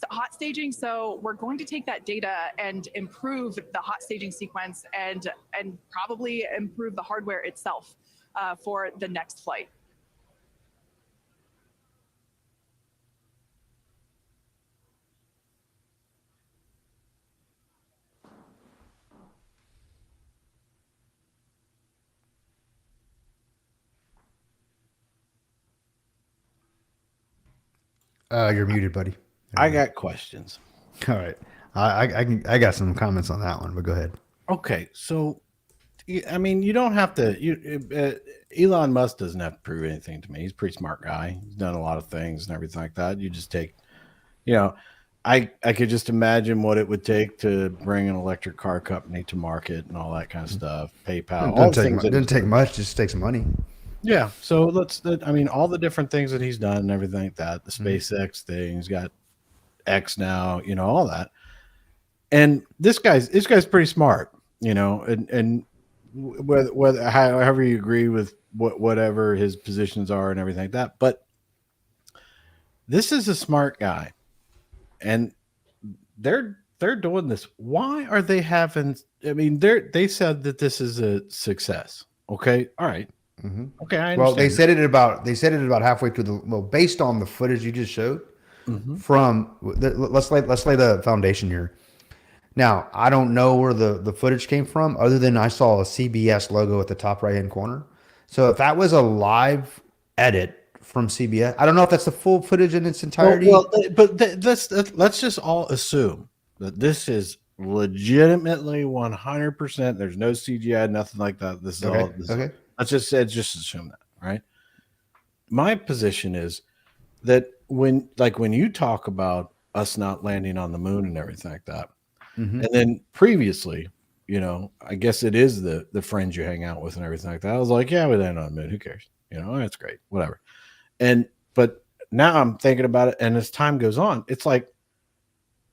S13: hot staging, so we're going to take that data and improve the hot staging sequence and probably improve the hardware itself for the next flight.
S1: You're muted, buddy.
S2: I got questions.
S1: All right. I got some comments on that one, but go ahead.
S2: Okay, so I mean, you don't have to. Elon Musk doesn't have to prove anything to me. He's a pretty smart guy. He's done a lot of things and everything like that. You just take, I could just imagine what it would take to bring an electric car company to market and all that kind of stuff. PayPal,
S1: Didn't take much. Just takes money.
S2: Yeah. So all the different things that he's done and everything like that, the SpaceX thing, he's got X now, all that. And this guy's pretty smart, and whether however you agree with whatever his positions are and everything like that. But this is a smart guy, and they're doing this. Why are they having? I mean, they said that this is a success. Okay. All right.
S1: Mm-hmm.
S2: Okay, I understand.
S1: Well, they said it about halfway through based on the footage you just showed.
S2: Mm-hmm.
S1: Let's lay the foundation here. Now, I don't know where the footage came from, other than I saw a CBS logo at the top right hand corner. So if that was a live edit from CBS, I don't know if that's the full footage in its entirety.
S2: Let's just all assume that this is legitimately 100%. There's no CGI, nothing like that. This is all.
S1: Okay.
S2: Let's just assume that, right? My position is that when you talk about us not landing on the moon and everything like that, and then previously, I guess it is the friends you hang out with and everything like that. I was like, yeah, we landed on the moon. Who cares? That's great, whatever. But now I'm thinking about it, and as time goes on, it's like,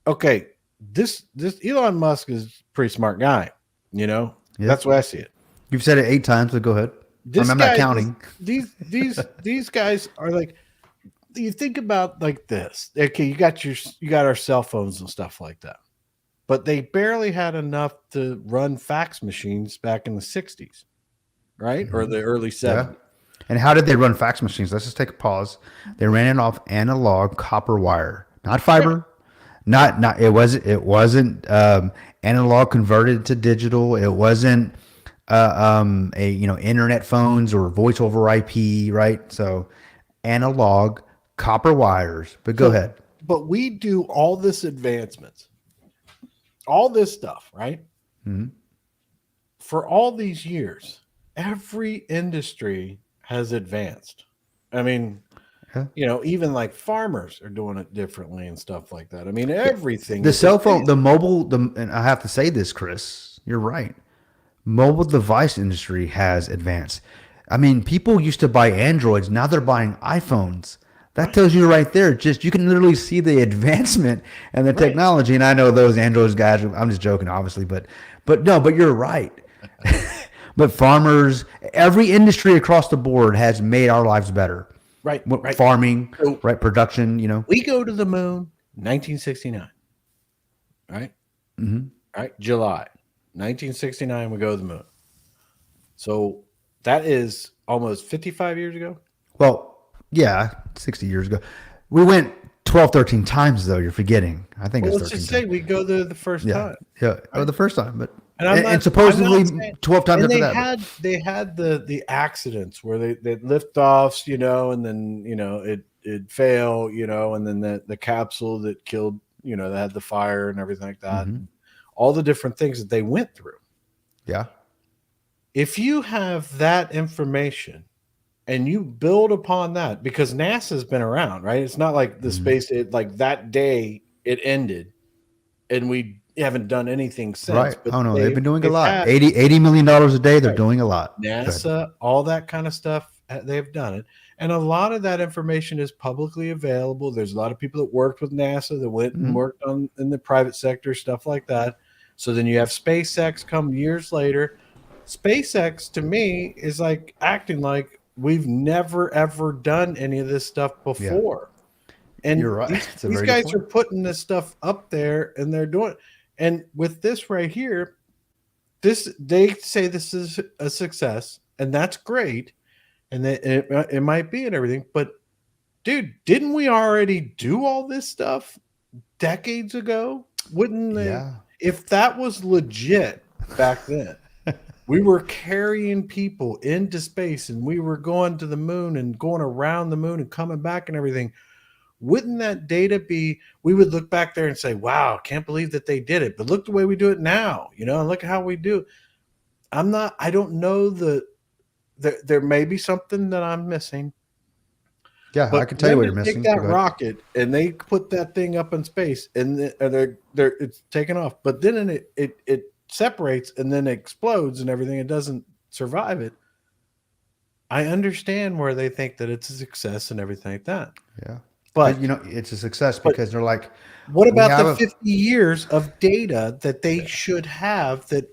S2: okay, this Elon Musk is a pretty smart guy. That's the way I see it.
S1: You've said it 8 times, but go ahead. I'm not counting.
S2: These guys are like, you think about like this. Okay, you got our cell phones and stuff like that, but they barely had enough to run fax machines back in the 60s, right? Or the early 70s.
S1: Yeah. And how did they run fax machines? Let's just take a pause. They ran it off analog copper wire, not fiber. It wasn't analog converted to digital. It wasn't internet phones or voice over IP, right? So analog copper wires. But go ahead.
S2: But we do all this advancements, all this stuff, right?
S1: Mm-hmm.
S2: For all these years, every industry has advanced. I mean, even like farmers are doing it differently and stuff like that. I mean, everything.
S1: The cell phone, and I have to say this, Chris, you're right. Mobile device industry has advanced. I mean, people used to buy Androids. Now they're buying iPhones. That tells you right there. Just you can literally see the advancement and the technology. And I know those Android guys. I'm just joking, obviously, but you're right. But farmers, every industry across the board has made our lives better.
S2: Right.
S1: Farming, right? Production.
S2: We go to the moon 1969. Right?
S1: Mm-hmm.
S2: Right? July 1969, we go to the moon. So that is almost 55 years ago.
S1: Well, yeah, 60 years ago. We went 12, 13 times, though. You're forgetting. I think
S2: Well,
S1: it's
S2: let's
S1: 13
S2: just
S1: times.
S2: say we go there the first
S1: Yeah.
S2: time.
S1: Yeah. Oh, the first time. But
S2: And
S1: and supposedly
S2: saying-
S1: 12 times
S2: and
S1: after
S2: they
S1: that.
S2: they had the accidents where they lift offs, and then it fail, and then the capsule that killed, that had the fire and everything like that.
S1: Mhm.
S2: All the different things that they went through.
S1: Yeah.
S2: If you have that information and you build upon that, because NASA's been around, right? It's not like the space, like that day it ended and we haven't done anything since.
S1: Right.
S2: But
S1: Oh, no. They've been doing a
S2: they've
S1: lot.
S2: had-
S1: $80 million a day. They're
S2: Right.
S1: doing a lot. Go ahead.
S2: NASA, all that kind of stuff, they've done it. And a lot of that information is publicly available. There's a lot of people that worked with NASA that went and
S1: Mhm.
S2: worked in the private sector, stuff like that. So then you have SpaceX come years later. SpaceX to me is like acting like we've never ever done any of this stuff before. And
S1: You're right.
S2: these,
S1: It's a
S2: these
S1: very good
S2: guys are
S1: point.
S2: putting this stuff up there and they're doing. And with this right here, they say this is a success, and that's great, and it might be and everything. But dude, didn't we already do all this stuff decades ago? Wouldn't they?
S1: Yeah.
S2: If that was legit back then, we were carrying people into space and we were going to the moon and going around the moon and coming back and everything. Wouldn't that data be, we would look back there and say, wow, can't believe that they did it. But look the way we do it now, and look at how we do. I don't know there may be something that I'm missing.
S1: Yeah, I can tell you what you're missing.
S2: Take that
S1: Go ahead.
S2: rocket and they put that thing up in space and it's taken off. But then it separates and then explodes and everything. It doesn't survive it. I understand where they think that it's a success and everything like that.
S1: Yeah.
S2: But
S1: it's a success because they're like,
S2: what
S1: we
S2: about
S1: have
S2: the
S1: a-
S2: 50 years of data that they should have that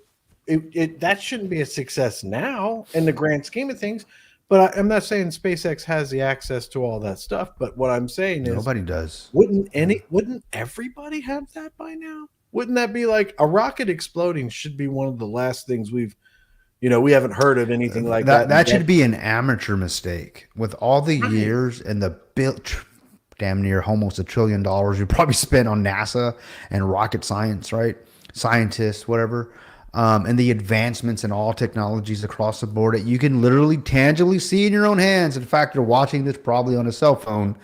S2: that shouldn't be a success now in the grand scheme of things. But I'm not saying SpaceX has the access to all that stuff. But what I'm saying is
S1: Nobody does.
S2: Wouldn't everybody have that by now? Wouldn't that be like a rocket exploding should be one of the last things we haven't heard of anything like that.
S1: That should be an amateur mistake. With all the years and the damn near almost $1 trillion you probably spent on NASA and rocket science, right? Scientists, whatever. And the advancements in all technologies across the board that you can literally tangibly see in your own hands. In fact, you're watching this probably on a cell phone.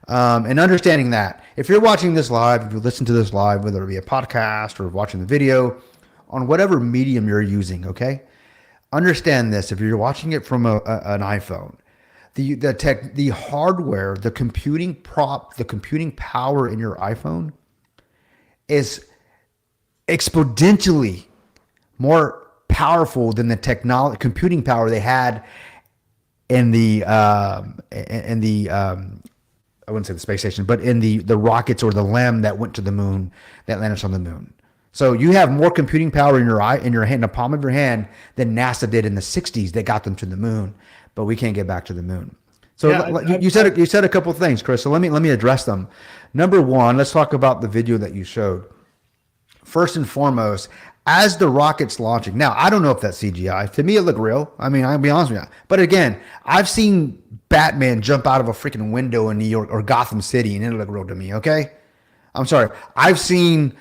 S1: And understanding that if you're watching this live, if you listen to this live, whether it be a podcast or watching the video on whatever medium you're using, okay? Understand this. If you're watching it from an iPhone, the hardware, the computing power in your iPhone is exponentially more powerful than the computing power they had in the I wouldn't say the space station, but in the rockets or the LEM that went to the moon, that landed on the moon. So you have more computing power in your hand, in the palm of your hand, than NASA did in the 60s that got them to the moon. But we can't get back to the moon. So you said a couple of things, Chris. So let me address them. Number one, let's talk about the video that you showed. First and foremost, as the rocket's launching. Now, I don't know if that's CGI. To me, it looked real. I mean, I'll be honest with you. But again, I've seen Batman jump out of a freaking window in New York or Gotham City, and it looked real to me. Okay, I'm sorry. I've seen.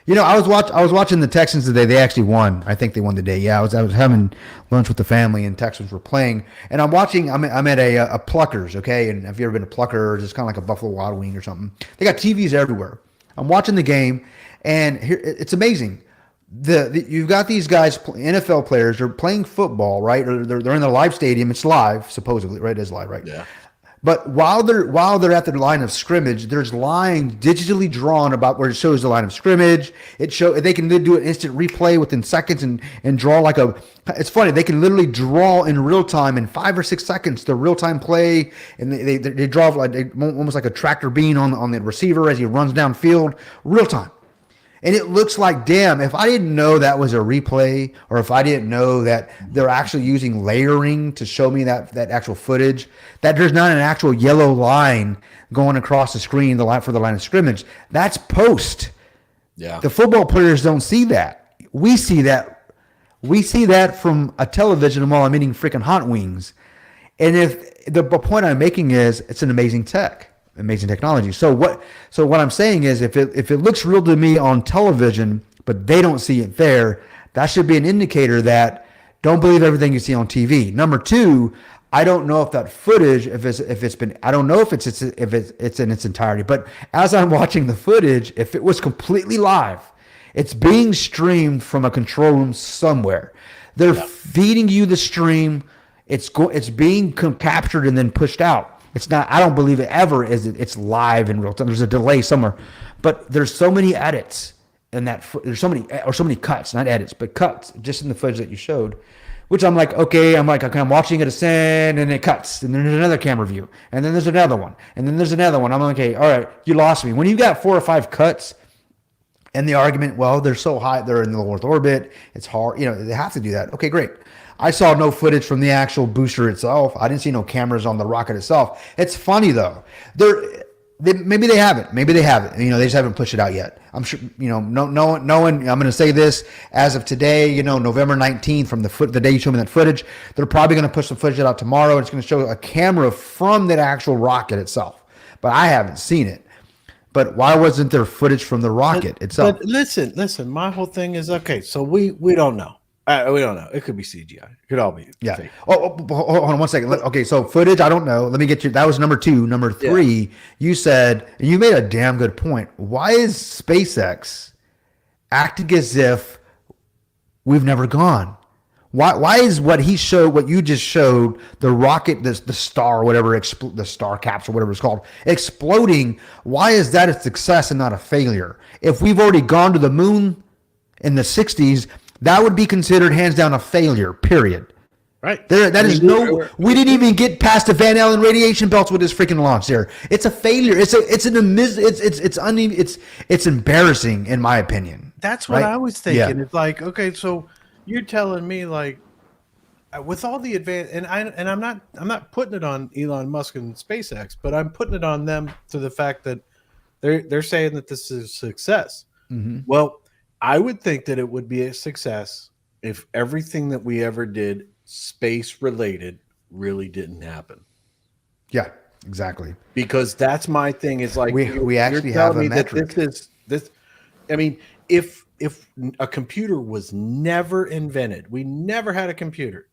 S1: I was watching the Texans today. They actually won. I think they won the day. Yeah, I was having lunch with the family, and Texans were playing. And I'm watching. I'm at a Pluckers. Okay, and have you ever been to Pluckers? It's kind of like a Buffalo Wild Wing or something. They got TVs everywhere. I'm watching the game, and here it's amazing. You've got these guys, NFL players, they're playing football, right? Or they're in the live stadium. It's live, supposedly, right? It is live, right?
S2: Yeah.
S1: But while they're at the line of scrimmage, there's lines digitally drawn about where it shows the line of scrimmage. They can do an instant replay within seconds and draw it's funny, they can literally draw in real time in 5 or 6 seconds the real time play, and they draw almost like a tractor beam on the receiver as he runs downfield, real time. And it looks like, damn, if I didn't know that was a replay, or if I didn't know that they're actually using layering to show me that actual footage, that there's not an actual yellow line going across the screen, the line for the line of scrimmage, that's post.
S2: Yeah.
S1: The football players don't see that. We see that. We see that from a television while I'm eating freaking hot wings. And if the point I'm making is, it's an amazing technology. So what I'm saying is, if it looks real to me on television, but they don't see it there, that should be an indicator that don't believe everything you see on TV. Number two, I don't know if that footage, I don't know if it's in its entirety. But as I'm watching the footage, if it was completely live, it's being streamed from a control room somewhere. They're feeding you the stream. It's being captured and then pushed out. It's not. I don't believe it ever is. It's live in real time. There's a delay somewhere, but there's so many edits in that. There's so many cuts, not edits, but cuts, just in the footage that you showed. Which I'm like, okay, I'm watching it ascend, and it cuts, and then there's another camera view, and then there's another one, and then there's another one. I'm like, okay, all right, you lost me. When you've got 4 or 5 cuts, and the argument, well, they're so high, they're in the low Earth orbit, it's hard, they have to do that. Okay, great. I saw no footage from the actual booster itself. I didn't see no cameras on the rocket itself. It's funny though. Maybe they haven't. Maybe they haven't. They just haven't pushed it out yet. I'm sure. No one. I'm going to say this as of today. November 19th, from the day you showed me that footage, they're probably going to push the footage out tomorrow. It's going to show a camera from that actual rocket itself. But I haven't seen it. But why wasn't there footage from the rocket itself?
S2: But listen. My whole thing is, okay, so we don't know. We don't know. It could be CGI. It could all be fake.
S1: Oh, hold on 1 second. Okay, so footage, I don't know. Let me get you. That was number 2. Number 3, you said, and you made a damn good point. Why is SpaceX acting as if we've never gone? Why is what you just showed, the rocket, the star, whatever, the star capsule, whatever it's called, exploding? Why is that a success and not a failure? If we've already gone to the moon in the 60s, that would be considered hands down a failure, period.
S2: Right.
S1: We didn't even get past the Van Allen radiation belts with this freaking launch there. It's a failure. It's embarrassing in my opinion.
S2: That's what I was thinking.
S1: Yeah.
S2: It's like, okay, so you're telling me, like, with all the advance, and I'm not putting it on Elon Musk and SpaceX, but I'm putting it on them to the fact that they're saying that this is a success.
S1: Mm-hmm.
S2: Well, I would think that it would be a success if everything that we ever did space related really didn't happen.
S1: Yeah, exactly.
S2: Because that's my thing. Is like
S1: we actually have a metric.
S2: That this. I mean, if a computer was never invented, we never had a computer,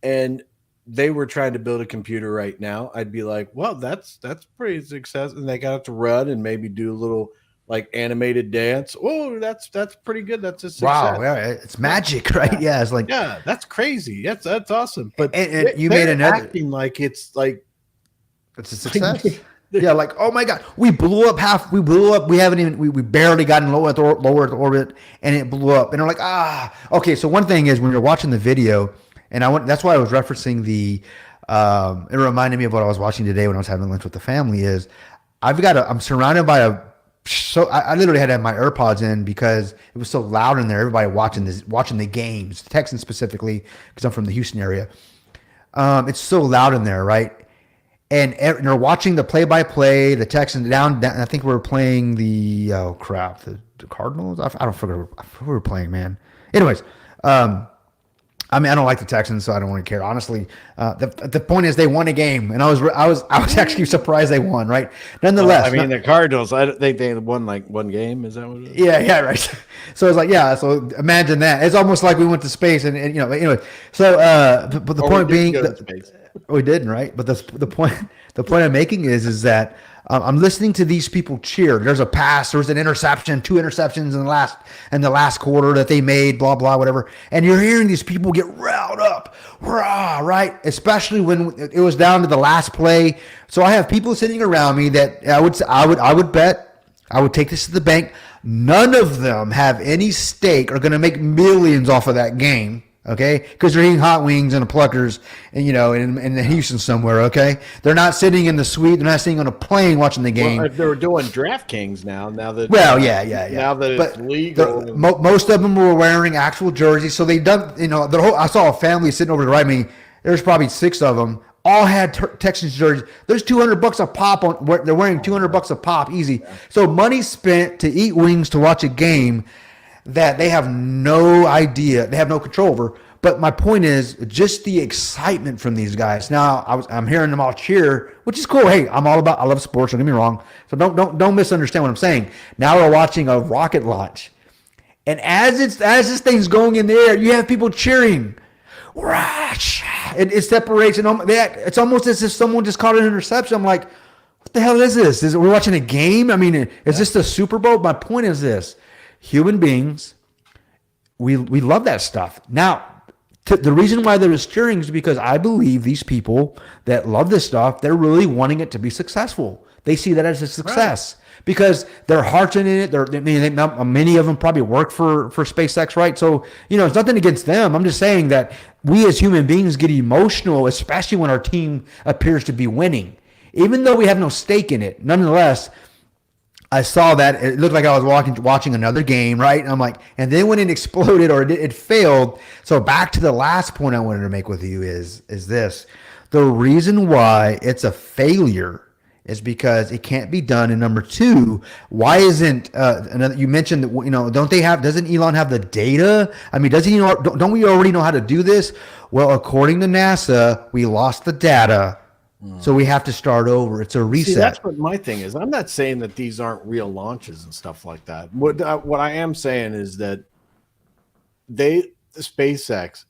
S2: and they were trying to build a computer right now, I'd be like, well, that's pretty success, and they got it to run and maybe do a little like animated dance. Oh, that's pretty good. That's a success.
S1: Wow, yeah, it's magic, right? Yeah, it's like,
S2: yeah, that's crazy. That's awesome. But
S1: and you made another
S2: acting like it's like
S1: it's a success. Yeah, like, oh my god, we blew up. We haven't even we barely got in low Earth orbit, and it blew up. And they're like, okay. So one thing is, when you're watching the video, and that's why I was referencing the. It reminded me of what I was watching today when I was having lunch with the family. Is I'm surrounded by so I literally had to have my AirPods in because it was so loud in there. Everybody watching the games, Texans specifically, because I'm from the Houston area. It's so loud in there, right? And they're watching the play-by-play, the Texans down. I think we were playing the Cardinals. I don't forget who we were playing, man. Anyways, I mean, I don't like the Texans, so I don't really care. Honestly, the point is they won a game, and I was actually surprised they won. Right? Nonetheless,
S2: the Cardinals. I think they won like one game. Is that what it is?
S1: Yeah, right. So it's like, yeah. So imagine that. It's almost like we went to space, and anyway. So, but the point being, we didn't, right? But the point I'm making is that I'm listening to these people cheer. There's a pass. There was an interception, 2 interceptions in the last quarter that they made. Blah blah whatever. And you're hearing these people get riled up, rah, right? Especially when it was down to the last play. So I have people sitting around me that I would bet, I would take this to the bank. None of them have any stake or going to make millions off of that game. Okay, because they're eating hot wings and a Pluckers, and in Houston somewhere. Okay, they're not sitting in the suite. They're not sitting on a plane watching the game.
S2: Well, if they were doing DraftKings now that
S1: yeah.
S2: Now that it's legal,
S1: Most of them were wearing actual jerseys. So they done, I saw a family sitting over to the right of me. There's probably 6 of them. All had Texans jerseys. There's $200 a pop on. They're wearing $200 a pop, easy. So money spent to eat wings to watch a game that they have no idea, they have no control over. But my point is just the excitement from these guys. Now I'm hearing them all cheer, which is cool. Hey, I love sports. Don't get me wrong. So don't misunderstand what I'm saying. Now we're watching a rocket launch, and as this thing's going in the air, you have people cheering. It separates, and it's almost as if someone just caught an interception. I'm like, what the hell is this? We're watching a game? I mean, is this the Super Bowl? My point is this. Human beings, we love that stuff. Now, the reason why there is cheering is because I believe these people that love this stuff, they're really wanting it to be successful. They see that as a success because their hearts in it. Many of them probably work for SpaceX, right? So, it's nothing against them. I'm just saying that we as human beings get emotional, especially when our team appears to be winning. Even though we have no stake in it, nonetheless, I saw that it looked like I was watching another game, right? And I'm like, and then when it exploded or it failed. So back to the last point I wanted to make with you is this: the reason why it's a failure is because it can't be done. And number 2, why isn't you mentioned that doesn't Elon have the data? I mean, don't we already know how to do this? Well, according to NASA, we lost the data. So we have to start over. It's a reset.
S2: See, that's what my thing is. I'm not saying that these aren't real launches and stuff like that. What I am saying is that SpaceX,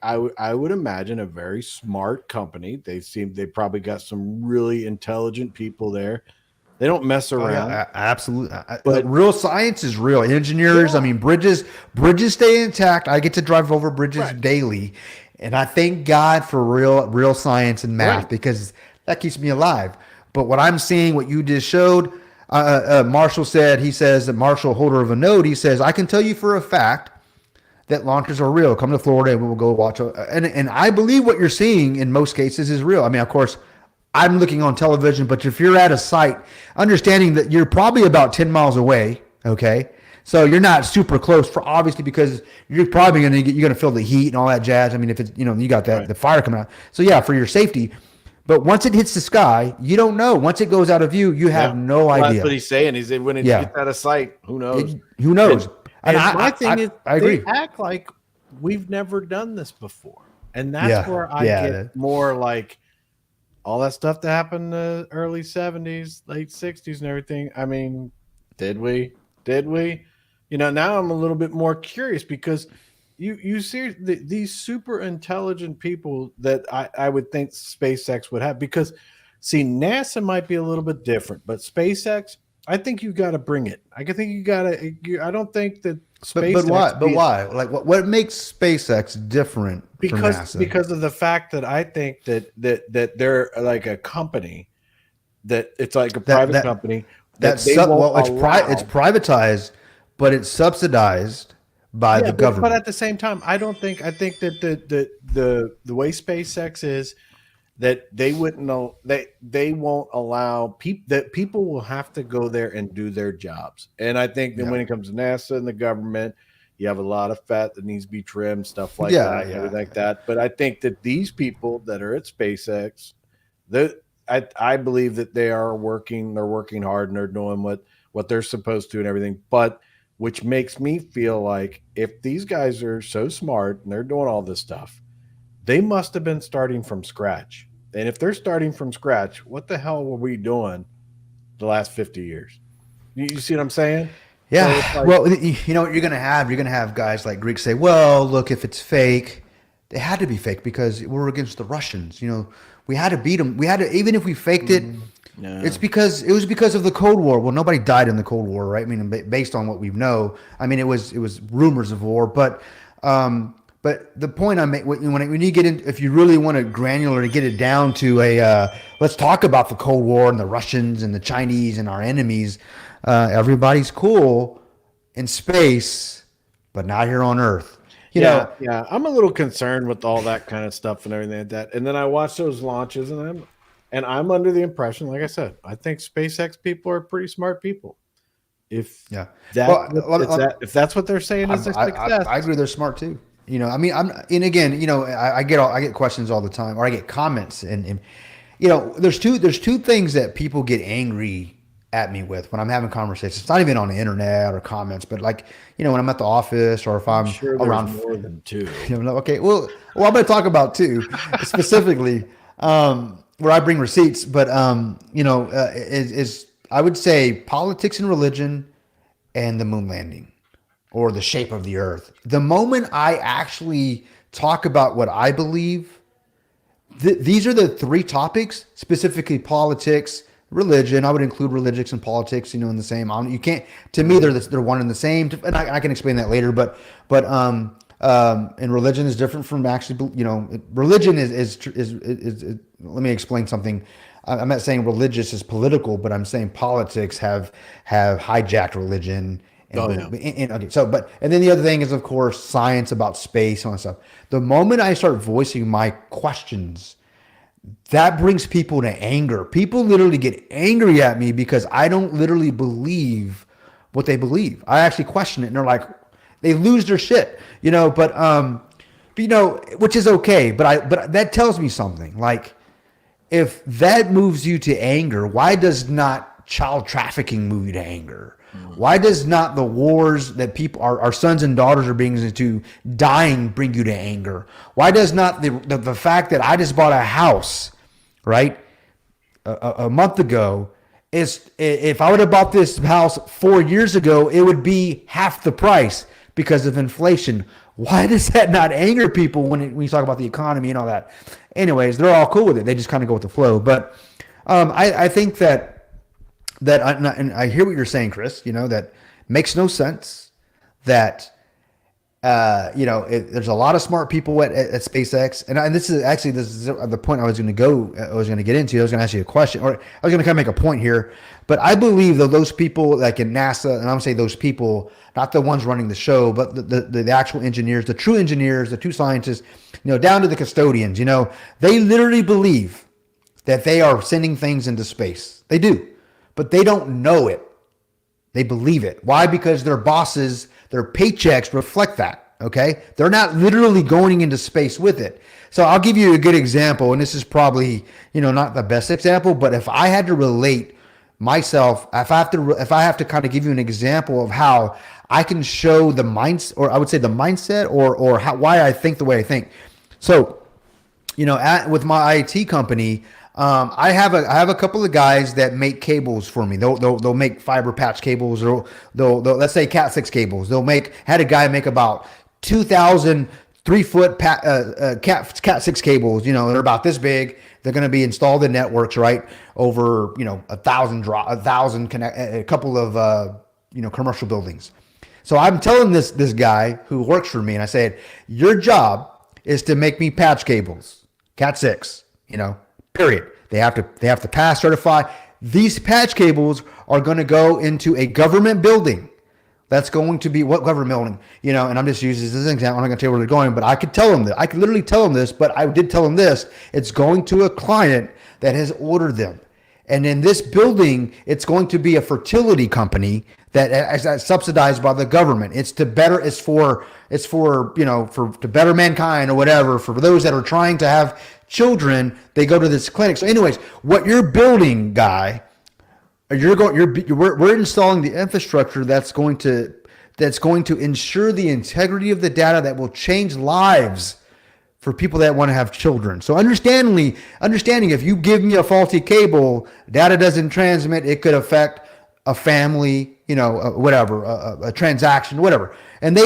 S2: I would imagine a very smart company. They probably got some really intelligent people there. They don't mess around.
S1: Absolutely. But real science is real. Engineers, I mean, bridges stay intact. I get to drive over bridges daily. And I thank God for real science and math because that keeps me alive. But what I'm seeing, what you just showed, Marshall says that Marshall, holder of a node, he says, I can tell you for a fact that launches are real. Come to Florida and we'll go watch. And I believe what you're seeing in most cases is real. I mean, of course, I'm looking on television, but if you're at a site, understanding that you're probably about 10 miles away, okay? So you're not super close, obviously, because you're probably you're going to feel the heat and all that jazz. I mean, if it's, you got the fire coming out. So yeah, for your safety. But once it hits the sky, you don't know. Once it goes out of view, you have no idea.
S2: That's what he's saying. He said when it gets out of sight, who knows?
S1: Who knows?
S2: And my thing is,
S1: I agree.
S2: They act like we've never done this before. And that's where I get more like all that stuff that happened in the early 70s, late 60s and everything. I mean, did we? Now I'm a little bit more curious because you see these super intelligent people that I would think SpaceX would have, because see, NASA might be a little bit different, but SpaceX, I think you got to bring it. I think you got to. I don't think that SpaceX.
S1: But why? Like what makes SpaceX different from NASA?
S2: Because of the fact that I think that they're like a company, that it's like a private company.
S1: It's privatized, but it's subsidized by the government.
S2: But at the same time, I think that the way SpaceX is, that they wouldn't know, they won't allow people will have to go there and do their jobs. And I think that when it comes to NASA and the government, you have a lot of fat that needs to be trimmed, stuff like that, everything like that. But I think that these people that are at SpaceX, I believe that they're working hard and they're doing what they're supposed to and everything. But which makes me feel like if these guys are so smart and they're doing all this stuff, they must have been starting from scratch. And if they're starting from scratch, what the hell were we doing the last 50 years? You see what I'm saying?
S1: Yeah.
S2: So
S1: well, you know what you're going to have? You're going to have guys like Greeks say, well, look, if it's fake, they had to be fake because we're against the Russians. We had to beat them. We had to, even if we faked it, it was because of the Cold War. Well, nobody died in the Cold War, right? I mean, based on what we know, I mean, it was rumors of war, but the point I make when you get in, if you really want to granular to get it down to let's talk about the Cold War and the Russians and the Chinese and our enemies. Everybody's cool in space, but not here on Earth. You know,
S2: yeah, I'm a little concerned with all that kind of stuff and everything like that. And then I watch those launches, and I'm under the impression, like I said, I think SpaceX people are pretty smart people. If if that's what they're saying is their success,
S1: I agree. They're smart too. You know, I mean, and again, you know, I get questions all the time, or I get comments, and you know, there's two things that people get angry at me with when I'm having conversations. It's not even on the internet or comments, but like, you know, when I'm at the office or if I'm
S2: sure
S1: around
S2: more than two.
S1: You know, okay, well, I'm going to talk about two specifically, where I bring receipts, but you know, is I would say politics and religion and the moon landing or the shape of the earth. The moment I actually talk about what I believe, these are the three topics, specifically politics, religion. I would include religion and politics, you know, in the same. You can't. To me, they're one and the same. And I can explain that later. But and religion is different from actually. You know, religion is. Let me explain something. I'm not saying religious is political, but I'm saying politics have hijacked religion. Okay, so and then the other thing is, of course, science about space and all that stuff. The moment I start voicing my questions, that brings people to anger. People literally get angry at me because I don't literally believe what they believe. I actually question it, and they're like, they lose their shit, you know. But you know, which is okay. But that tells me something. Like, if that moves you to anger, why does not child trafficking move you to anger? Why does not the wars that people, our sons and daughters are being into dying, bring you to anger? Why does not the fact that I just bought a house, right, a month ago, is if I would have bought this house 4 years ago, it would be half the price because of inflation. Why does that not anger people when you talk about the economy and all that? Anyways, they're all cool with it. They just kind of go with the flow. But I think that I hear what you're saying, Chris, you know, that makes no sense, that, you know, there's a lot of smart people at SpaceX. And this is the point I was going to get into. I was going to ask you a question, or I was going to kind of make a point here, but I believe that those people like in NASA, and I'm going to say those people, not the ones running the show, but the actual engineers, the true engineers, the true scientists, you know, down to the custodians, you know, they literally believe that they are sending things into space. They do. But they don't know it. They believe it. Why? Because their bosses, their paychecks reflect that. Okay? They're not literally going into space with it. So I'll give you a good example, and this is probably, you know, not the best example, but if I had to relate myself, if I have to kind of give you an example of how I can show the mindset, or I would say the mindset, or why I think the way I think. So, you know, with my IT company, I have a couple of guys that make cables for me. They'll make fiber patch cables, or they'll let's say Cat 6 cables. Had a guy make about 2,000 3-foot Cat 6 cables. You know, they're about this big. They're going to be installed in networks, right, over, you know, a couple of you know, commercial buildings. So I'm telling this guy who works for me, and I said, your job is to make me patch cables, Cat 6, you know. Period. They have to pass certify. These patch cables are going to go into a government building. That's going to be what government building? You know, and I'm just using this as an example. I'm not going to tell you where they're going, but I could tell them that. I could literally tell them this, but I did tell them this. It's going to a client that has ordered them. And in this building, it's going to be a fertility company that's subsidized by the government. It's for you know, to better mankind or whatever. For those that are trying to have children, they go to this clinic. So anyways, what you're building, guy, we're installing the infrastructure that's going to ensure the integrity of the data that will change lives for people that want to have children. So understanding if you give me a faulty cable, data doesn't transmit, it could affect a family, you know, whatever, a transaction, whatever.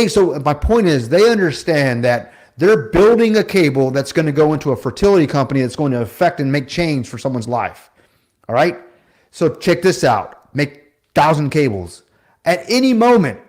S1: So my point is, they understand that they're building a cable that's going to go into a fertility company that's going to affect and make change for someone's life. All right? So check this out. Make 1,000 cables. At any moment,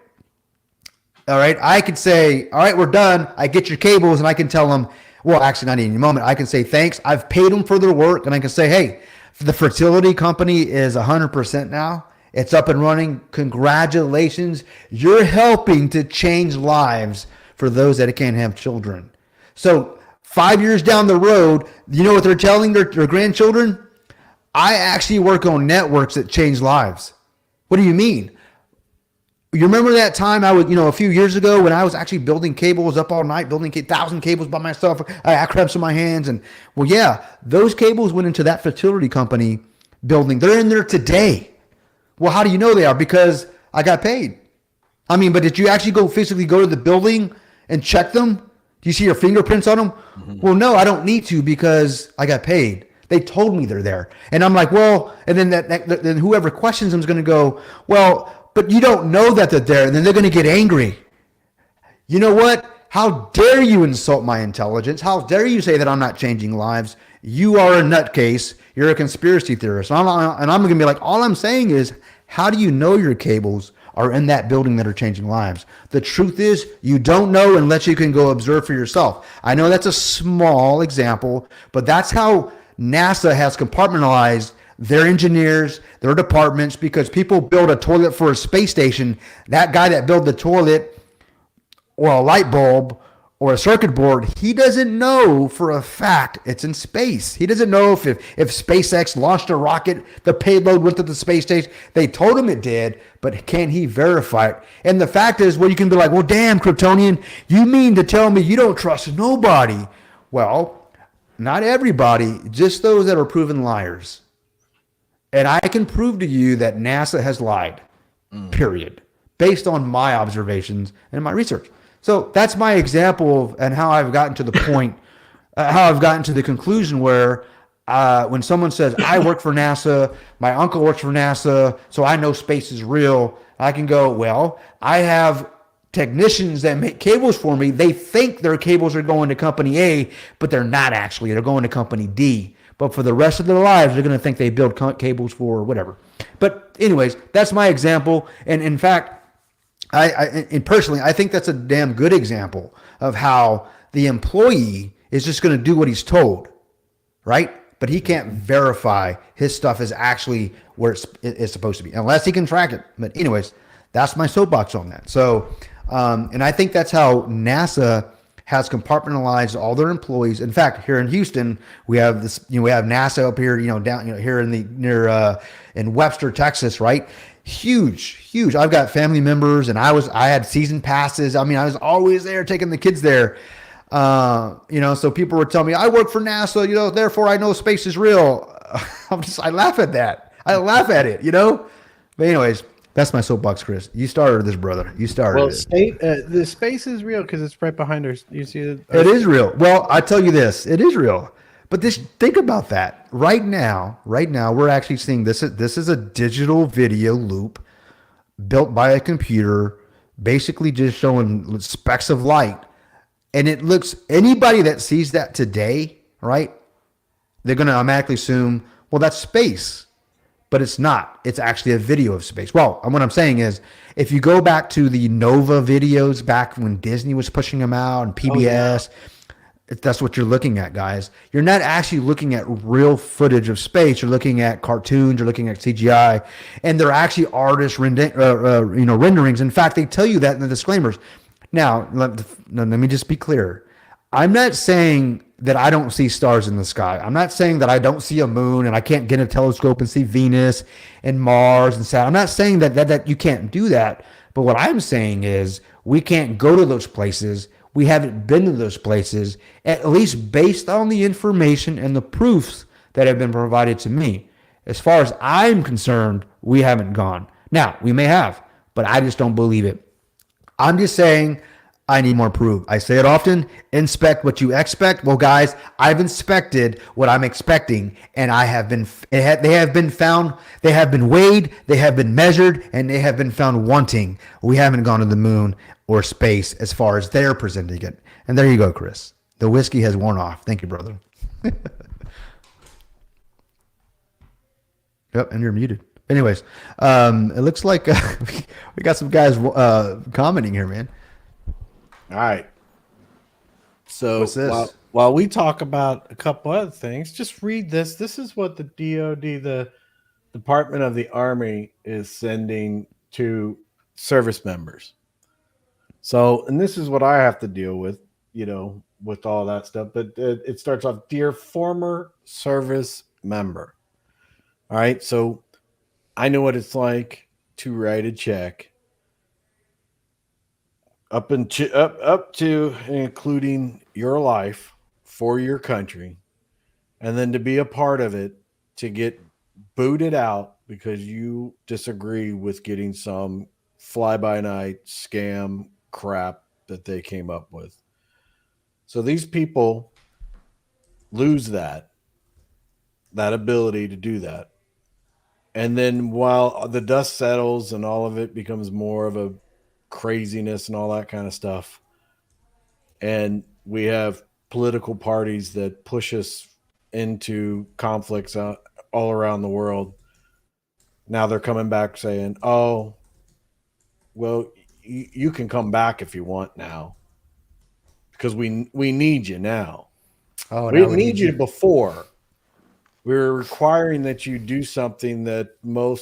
S1: all right, I could say, all right, we're done. I get your cables, and I can tell them, well, actually not any moment. I can say, thanks. I've paid them for their work, and I can say, hey, the fertility company is 100% now. It's up and running. Congratulations. You're helping to change lives for those that can't have children. So 5 years down the road, you know what they're telling their grandchildren? I actually work on networks that change lives. What do you mean? You remember that time I would, a few years ago when I was actually building cables up all night, building 1,000 cables by myself. I had cramps in my hands. And well, yeah, those cables went into that fertility company building. They're in there today. Well, how do you know they are? Because I got paid. I mean, but did you actually physically go to the building and check them? Do you see your fingerprints on them? Mm-hmm. Well, no, I don't need to because I got paid. They told me they're there. And I'm like, well, and then then whoever questions them is going to go, well, but you don't know that they're there. And then they're going to get angry. You know what? How dare you insult my intelligence? How dare you say that I'm not changing lives? You are a nutcase. You're a conspiracy theorist. And I'm going to be like, all I'm saying is, how do you know your cables are in that building that are changing lives? The truth is, you don't know unless you can go observe for yourself. I know that's a small example, but that's how NASA has compartmentalized their engineers, their departments, because people build a toilet for a space station. That guy that built the toilet or a light bulb or a circuit board, he doesn't know for a fact it's in space. He doesn't know if SpaceX launched a rocket, the payload went to the space station. They told him it did, but can he verify it? And the fact is, well, you can be like, well, damn, Kryptonian, you mean to tell me you don't trust nobody? Well, not everybody, just those that are proven liars. And I can prove to you that NASA has lied, period, based on my observations and my research. So that's my example of and how I've gotten to the point, how I've gotten to the conclusion where when someone says, I work for NASA, my uncle works for NASA, so I know space is real, I can go, well, I have technicians that make cables for me. They think their cables are going to company A, but they're not actually. They're going to company D. But for the rest of their lives, they're going to think they build cables for whatever. But anyways, that's my example. And in fact, and personally, I think that's a damn good example of how the employee is just going to do what he's told, right? But he can't verify his stuff is actually where it's supposed to be, unless he can track it. But anyways, that's my soapbox on that. So, and I think that's how NASA has compartmentalized all their employees. In fact, here in Houston, we have this, we have NASA up here, down, here in Webster, Texas, right? Huge. I've got family members and I had season passes. I mean, I was always there taking the kids there. So people were telling me, I work for NASA, therefore I know space is real. I laugh at that. I laugh at it, But anyways, that's my soapbox, Chris. You started this, brother. You started it.
S2: The space is real because it's right behind us. You see it?
S1: It is real. Well, I tell you this, it is real. But think about that. Right now, we're actually seeing this. This is a digital video loop built by a computer, basically just showing specks of light. And it looks, anybody that sees that today, right, they're going to automatically assume, well, that's space. But it's not. It's actually a video of space. Well, what I'm saying is, if you go back to the Nova videos back when Disney was pushing them out and PBS, that's what you're looking at, guys. You're not actually looking at real footage of space. You're looking at cartoons. You're looking at CGI, and they're actually artist renderings. In fact, they tell you that in the disclaimers. Now, let me just be clear. I'm not saying that I don't see stars in the sky. I'm not saying that I don't see a moon and I can't get a telescope and see Venus and Mars and Saturn. I'm not saying that you can't do that. But what I'm saying is we can't go to those places. We haven't been to those places, at least based on the information and the proofs that have been provided to me. As far as I'm concerned, we haven't gone. Now, we may have, but I just don't believe it. I'm just saying I need more proof. I say it often, inspect what you expect. Well, guys, I've inspected what I'm expecting, and they have been weighed, they have been measured, and they have been found wanting. We haven't gone to the moon or space as far as they're presenting it. And there you go, Chris. The whiskey has worn off. Thank you, brother. Yep, and you're muted. Anyways, it looks like we got some guys commenting here, man.
S2: All right. So
S1: what's this?
S2: While we talk about a couple other things, just read this. This is what the DoD, the Department of the Army, is sending to service members. So, and this is what I have to deal with, with all that stuff. But it starts off, dear former service member. All right. So I know what it's like to write a check up to and including your life for your country, and then to be a part of it, to get booted out because you disagree with getting some fly-by-night scam crap that they came up with. So these people lose that ability to do that. And then while the dust settles and all of it becomes more of a craziness and all that kind of stuff, and we have political parties that push us into conflicts all around the world, now they're coming back saying, oh, well, you can come back if you want now because we need you now.
S1: Oh,
S2: we didn't need you before. We were requiring that you do something that a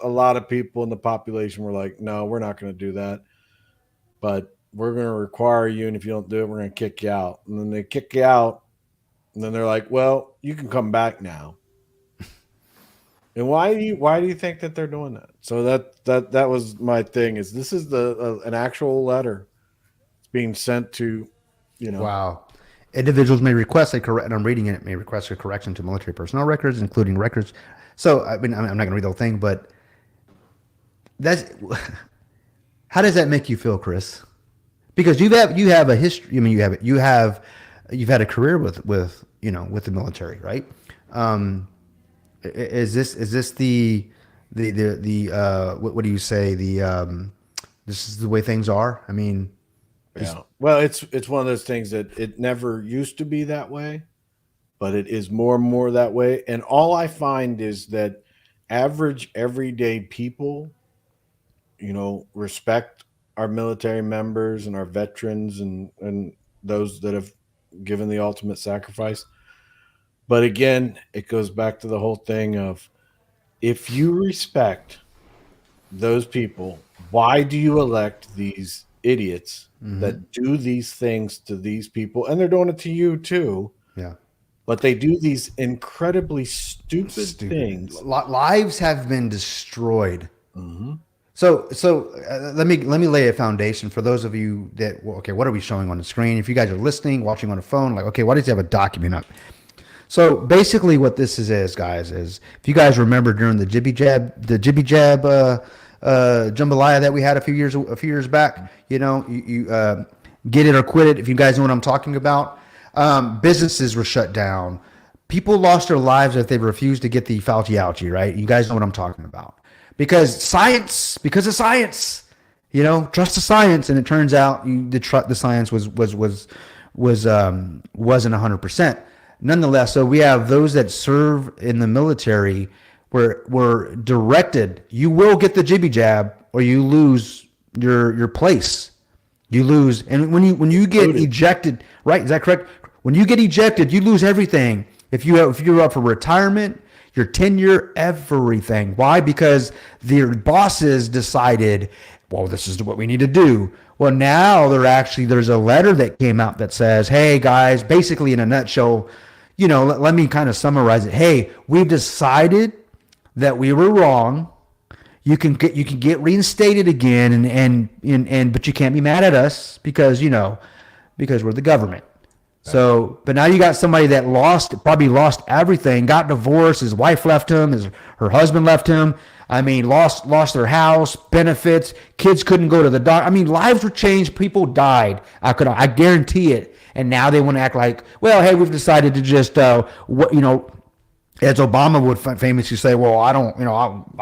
S2: lot of people in the population were like, no, we're not going to do that. But we're going to require you, and if you don't do it, we're going to kick you out. And then they kick you out, and then they're like, well, you can come back now. And why do you think that they're doing that? So that was my thing. Is this is an actual letter it's being sent to,
S1: Wow. Individuals may request and I'm reading it, may request a correction to military personnel records, including records. So, I mean, I'm not going to read the whole thing, but how does that make you feel, Chris? Because you have a history. I mean, you've had a career with the military, right? Is this the what do you say? This is the way things are. I mean,
S2: yeah. Well, it's one of those things that it never used to be that way, but it is more and more that way. And all I find is that average everyday people, respect our military members and our veterans and those that have given the ultimate sacrifice. But again, it goes back to the whole thing of, if you respect those people, why do you elect these idiots that do these things to these people? And they're doing it to you too.
S1: Yeah.
S2: But they do these incredibly stupid things.
S1: Lives have been destroyed. So let me lay a foundation for those of you that, okay, what are we showing on the screen? If you guys are listening, watching on a phone, like, okay, why does he have a document up? So basically what this is, guys, is if you guys remember during the jibby jab jambalaya that we had a few years back, you get it or quit it. If you guys know what I'm talking about, businesses were shut down. People lost their lives if they refused to get the Fauci ouchie, right? You guys know what I'm talking about. Because of science, trust the science. And it turns out the science wasn't 100%. Nonetheless, so we have those that serve in the military were directed, you will get the jibby jab or you lose your place. You lose. And when you get ejected, right? Is that correct? When you get ejected, you lose everything. If you're up for retirement, your tenure, everything. Why? Because their bosses decided, well, this is what we need to do. Well, now there's a letter that came out that says, hey guys, basically in a nutshell, let me kind of summarize it. Hey, we've decided that we were wrong. You can get reinstated again, but you can't be mad at us because we're the government. So, but now you got somebody that probably lost everything, got divorced, his wife left him, her husband left him. I mean, lost their house, benefits, kids couldn't go to the doctor. I mean, lives were changed, people died. I guarantee it. And now they want to act like, well, hey, we've decided to just, as Obama would famously say, well, I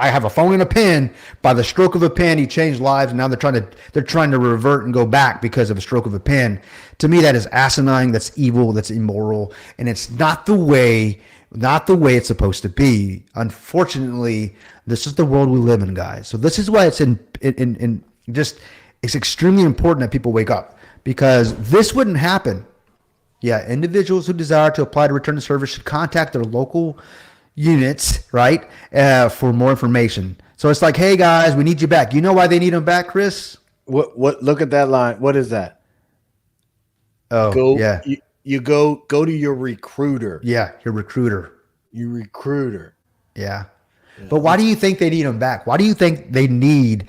S1: have a phone and a pen. By the stroke of a pen, he changed lives. And now they're trying to revert and go back because of a stroke of a pen. To me, that is asinine. That's evil. That's immoral. And it's not the way it's supposed to be. Unfortunately, this is the world we live in, guys. So this is why it's it's extremely important that people wake up, because this wouldn't happen. Yeah, individuals who desire to apply to return to service should contact their local units, right, for more information. So it's like, hey, guys, we need you back. You know why they need them back, Chris?
S2: What? Look at that line. What is that?
S1: Oh,
S2: Go.
S1: yeah.
S2: You go to your recruiter.
S1: Yeah, your recruiter.
S2: Your recruiter.
S1: Yeah. But why do you think they need them back? Why do you think they need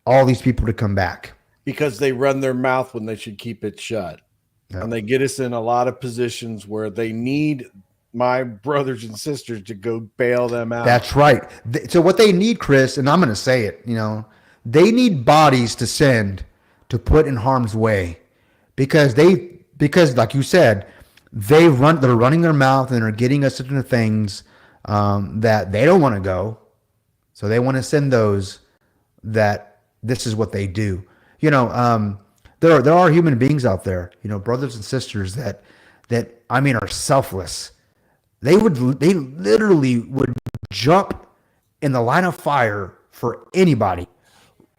S1: all these people to come back?
S2: Because they run their mouth when they should keep it shut.
S1: Yeah.
S2: And they get us in a lot of positions where they need my brothers and sisters to go bail them out.
S1: That's right. So what they need, Chris, and I'm going to say it, they need bodies to send to put in harm's way because like you said, they're running their mouth and are getting us into things that they don't want to go. So they want to send those that this is what they do. There are human beings out there, brothers and sisters that are selfless. They literally would jump in the line of fire for anybody,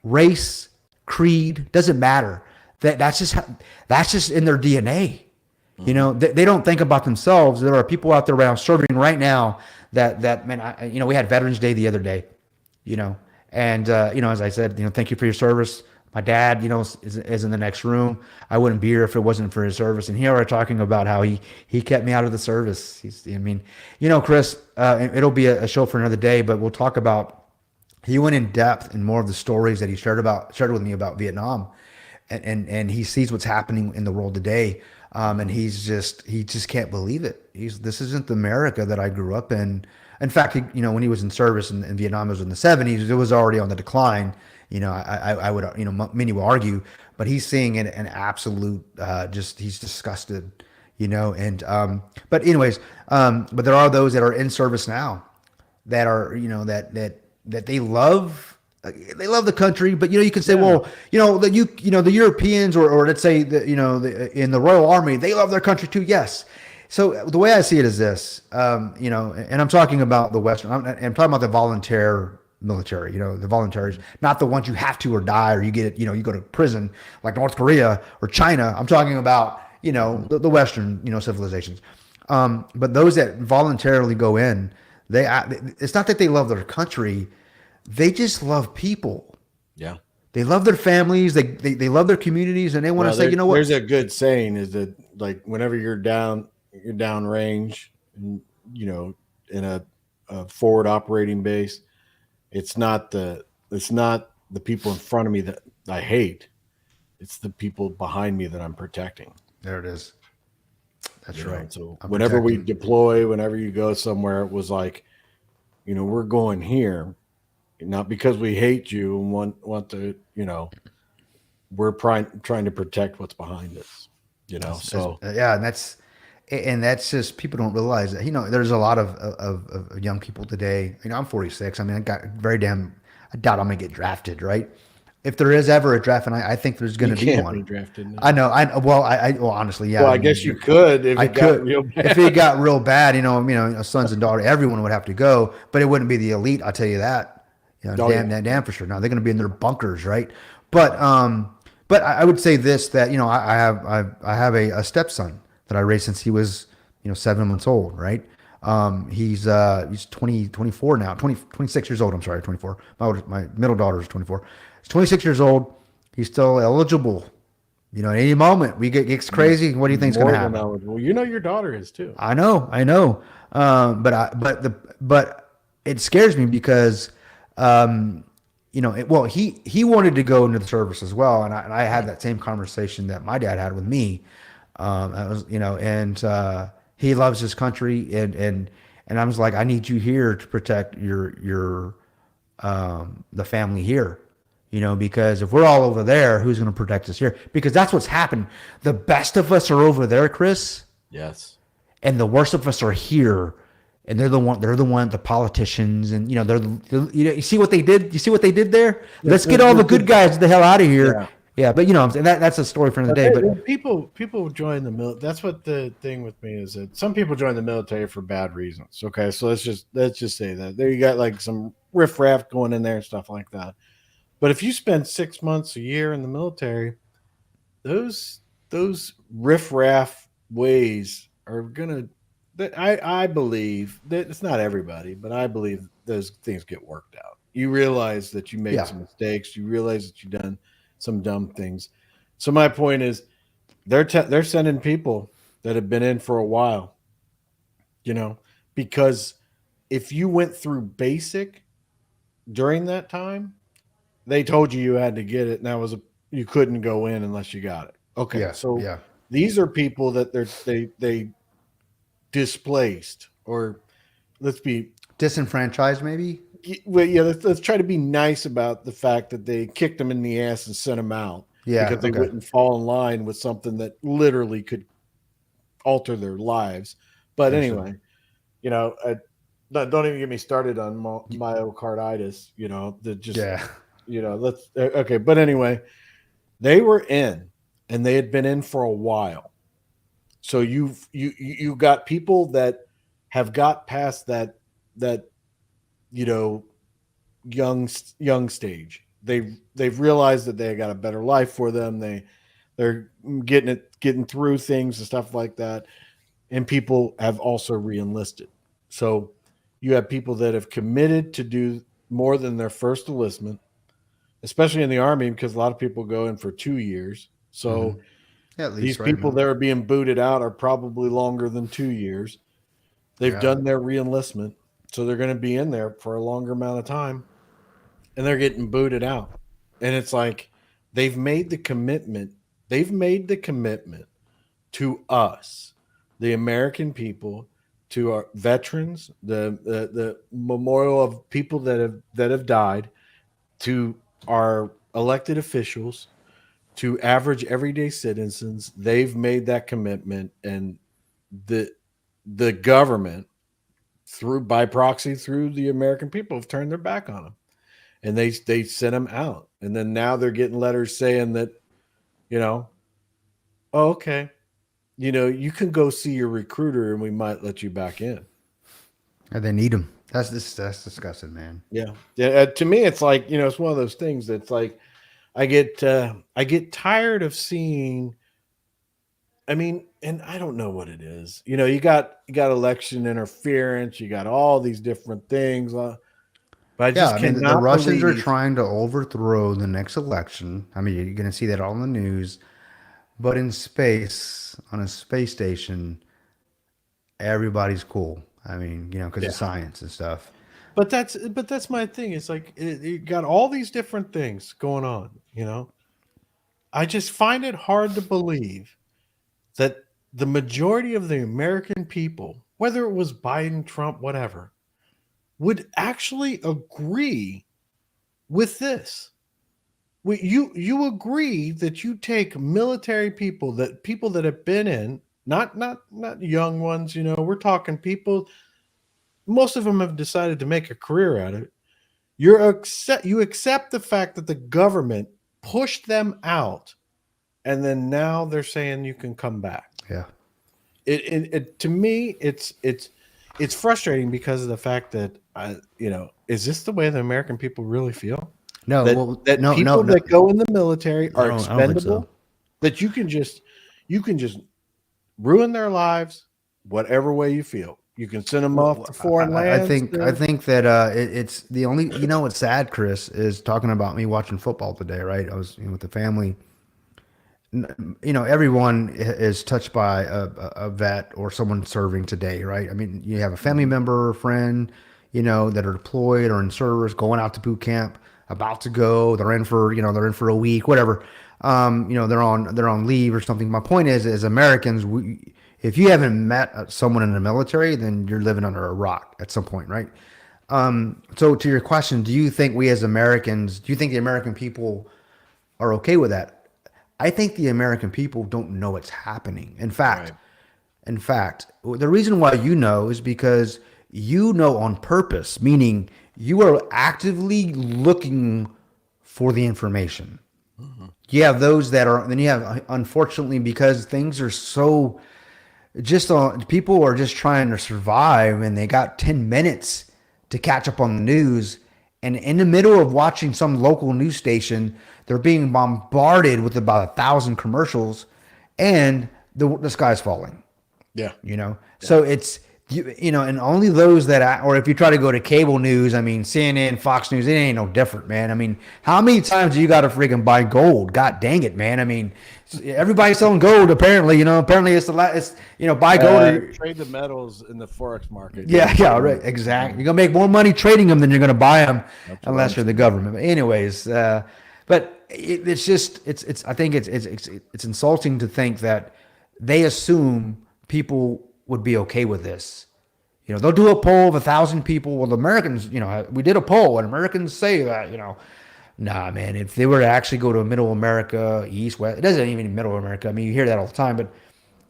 S1: race, creed, doesn't matter. That's just in their DNA. They don't think about themselves. There are people out there around serving right now that man, we had Veterans Day the other day, and as I said, thank you for your service. My dad, is in the next room. I wouldn't be here if it wasn't for his service. And here we're talking about how he kept me out of the service. Chris, it'll be a show for another day, but we'll talk about, he went in depth in more of the stories that he shared with me about Vietnam. And he sees what's happening in the world today. And he just can't believe it. This isn't the America that I grew up in. In fact, when he was in service in Vietnam, it was in the 70s, it was already on the decline. I would, many will argue, but he's seeing an absolute, he's disgusted, but anyways, but there are those that are in service now that are, that they love the country, but, you can say, well, the Europeans or let's say in the Royal Army, they love their country too. Yes. So the way I see it is this, and I'm talking about the Western, I'm talking about the volunteer military, the voluntaries, not the ones you have to or die or you get it, you go to prison like North Korea or China. I'm talking about, the Western, civilizations. But those that voluntarily go in, it's not that they love their country. They just love people.
S2: Yeah.
S1: They love their families. They love their communities, and they want to say, what?
S2: There's a good saying is that, like, whenever you're down range, and, in a forward operating base, it's not the people in front of me that I hate. It's the people behind me that I'm protecting.
S1: There it is. That's right.
S2: So whenever we deploy, whenever you go somewhere, it was like, we're going here, not because we hate you and want to, we're trying to protect what's behind us.
S1: Yeah, and that's just, people don't realize that, there's a lot of young people today. I'm 46. I doubt I'm going to get drafted, right? If there is ever a draft, and I think there's going to be one.
S2: Be drafted, no.
S1: I know. Well, honestly, yeah.
S2: Well, I guess you could if it got real bad.
S1: If it got real bad, sons and daughters, everyone would have to go, but it wouldn't be the elite. I'll tell you that. Damn for sure. Now they're going to be in their bunkers, right? But I would say this, that I have a stepson that I raised since he was 7 months old, right? He's 24 now, 26 years old. I'm sorry, 24. My middle daughter is 24. He's 26 years old. He's still eligible. At any moment we gets crazy. What do you think's going to happen?
S2: Eligible. Your daughter is too.
S1: I know. But it scares me because, he wanted to go into the service as well, and I had that same conversation that my dad had with me. He loves his country, and I was like, I need you here to protect your the family here, because if we're all over there, who's going to protect us here? Because that's what's happened. The best of us are over there, Chris.
S2: Yes.
S1: And the worst of us are here. And they're the politicians, and you see what they did? You see what they did there? Let's get all the good guys the hell out of here. Yeah, but that's a story for another day. But
S2: people join the military. That's what the thing with me is, that some people join the military for bad reasons. Okay, so let's just say that there you got like some riffraff going in there and stuff like that. But if you spend 6 months, a year in the military, those riffraff ways are gonna. I believe that it's not everybody, but I believe those things get worked out. You realize that you made some mistakes. You realize that you've done some dumb things. So my point is, they're sending people that have been in for a while, because if you went through basic during that time, they told you had to get it, and you couldn't go in unless you got it. Okay,
S1: Yeah,
S2: so
S1: yeah.
S2: these are people that they displaced, or let's be
S1: Disenfranchised, maybe.
S2: well, yeah. Let's try to be nice about the fact that they kicked them in the ass and sent them out.
S1: Yeah,
S2: because they
S1: okay.
S2: wouldn't fall in line with something that literally could alter their lives. But anyway, don't even get me started on myocarditis. Let's okay. But anyway, they were in, and they had been in for a while. So you got people that have got past that young stage. They've realized that they got a better life for them. They're getting through things and stuff like that. And people have also re-enlisted. So you have people that have committed to do more than their first enlistment, especially in the Army, because a lot of people go in for 2 years. So
S1: At least,
S2: these
S1: right,
S2: people
S1: man.
S2: that are being booted out are probably longer than 2 years. They've done their re-enlistment, so they're going to be in there for a longer amount of time, and they're getting booted out. And it's like they've made the commitment. They've made the commitment to us, the American people, to our veterans, the memorial of people that have died, to our elected officials, to average everyday citizens. They've made that commitment, and the government, by proxy through the American people, have turned their back on them, and they sent them out. And then now they're getting letters saying that, oh, okay, you can go see your recruiter and we might let you back in.
S1: And they need them. That's disgusting, man.
S2: Yeah. To me, it's like, it's one of those things that's like, I get tired of seeing. I mean, and I don't know what it is. You got election interference. You got all these different things. But I just
S1: the
S2: cannot
S1: Russians are
S2: believe-
S1: trying to overthrow the next election. I mean, you're going to see that all in the news. But in space, on a space station, everybody's cool. I mean, because of science and stuff.
S2: But that's my thing. It's like you got all these different things going on. I just find it hard to believe that the majority of the American people, whether it was Biden, Trump, whatever, would actually agree with this. You agree that you take military people that have been in, not young ones, we're talking people, most of them have decided to make a career out of it. You accept the fact that the government pushed them out, and then now they're saying you can come back.
S1: Yeah.
S2: It to me, it's frustrating because of the fact that is this the way the American people really feel?
S1: No,
S2: People that go in the military are
S1: I don't think
S2: expendable.
S1: so.
S2: That you can just ruin their lives whatever way you feel. You can send them off to foreign lands.
S1: I think that it's the only. What's sad, Chris, is talking about me watching football today. Right, I was with the family. Everyone is touched by a vet or someone serving today, right? I mean, you have a family member or friend, that are deployed or in service, going out to boot camp, about to go. They're in for a week, whatever. They're on leave or something. My point is, as Americans, if you haven't met someone in the military, then you're living under a rock at some point, right? So to your question, do you think the American people are okay with that? I think the American people don't know it's happening. In fact, the reason why is because on purpose, meaning you are actively looking for the information. Mm-hmm. You have those that are, then you have, unfortunately, because things are so people are just trying to survive, and they got 10 minutes to catch up on the news. And in the middle of watching some local news station, they're being bombarded with about 1,000 commercials, and the sky's falling.
S2: Yeah.
S1: So you know, and only those that, or if you try to go to cable news, I mean, CNN, Fox News, it ain't no different, man. I mean, how many times do you got to freaking buy gold? God dang it, man. I mean, everybody's selling gold apparently, you know, apparently it's, you know, buy gold.
S2: Trade the metals in the Forex market.
S1: Yeah, right. Exactly. You're going to make more money trading them than you're going to buy them unless you're the government. But anyways, but it's just, I think it's insulting to think that they assume people would be okay with this. You know, they'll do a poll of 1,000 people. Well, the Americans, you know, we did a poll and Americans say that, you know, nah, man, if they were to actually go to middle America, east, west, it doesn't even middle America. I mean, you hear that all the time, but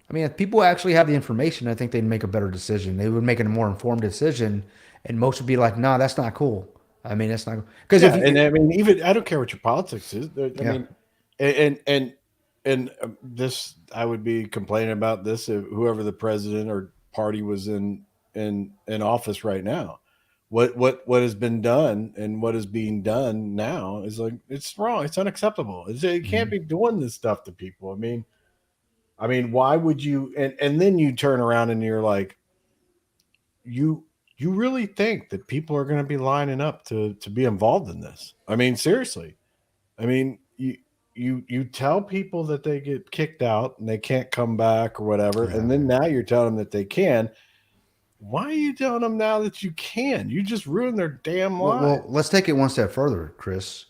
S1: I mean, if people actually have the information, I think they'd make a better decision. They would make a more informed decision, and most would be like, nah, that's not cool. I mean, that's not cool. Because
S2: and I mean, even I don't care what your politics is. I mean, and this, I would be complaining about this if whoever the president or party was in office right now. What has been done and what is being done now is like, it's wrong. It's unacceptable. You can't be doing this stuff to people. I mean, why would you? And then you turn around and you're like, you really think that people are going to be lining up to be involved in this? I mean, seriously. I mean, you tell people that they get kicked out and they can't come back or whatever, and then now you're telling them that they can. Why are you telling them now that you can? You just ruined their damn life.
S1: Well, let's take it one step further, Chris.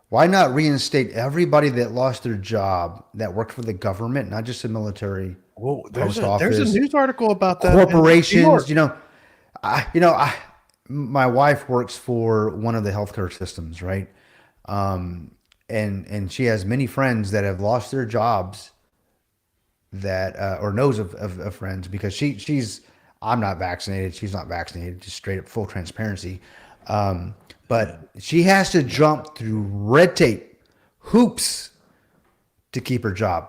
S1: Why not reinstate everybody that lost their job that worked for the government, not just the military?
S2: Well,
S1: post
S2: there's
S1: office,
S2: a news article about that.
S1: Corporations, my wife works for one of the healthcare systems, right? And she has many friends that have lost their jobs that or knows of friends because she's I'm not vaccinated, she's not vaccinated, just straight up full transparency. But she has to jump through red tape, hoops to keep her job.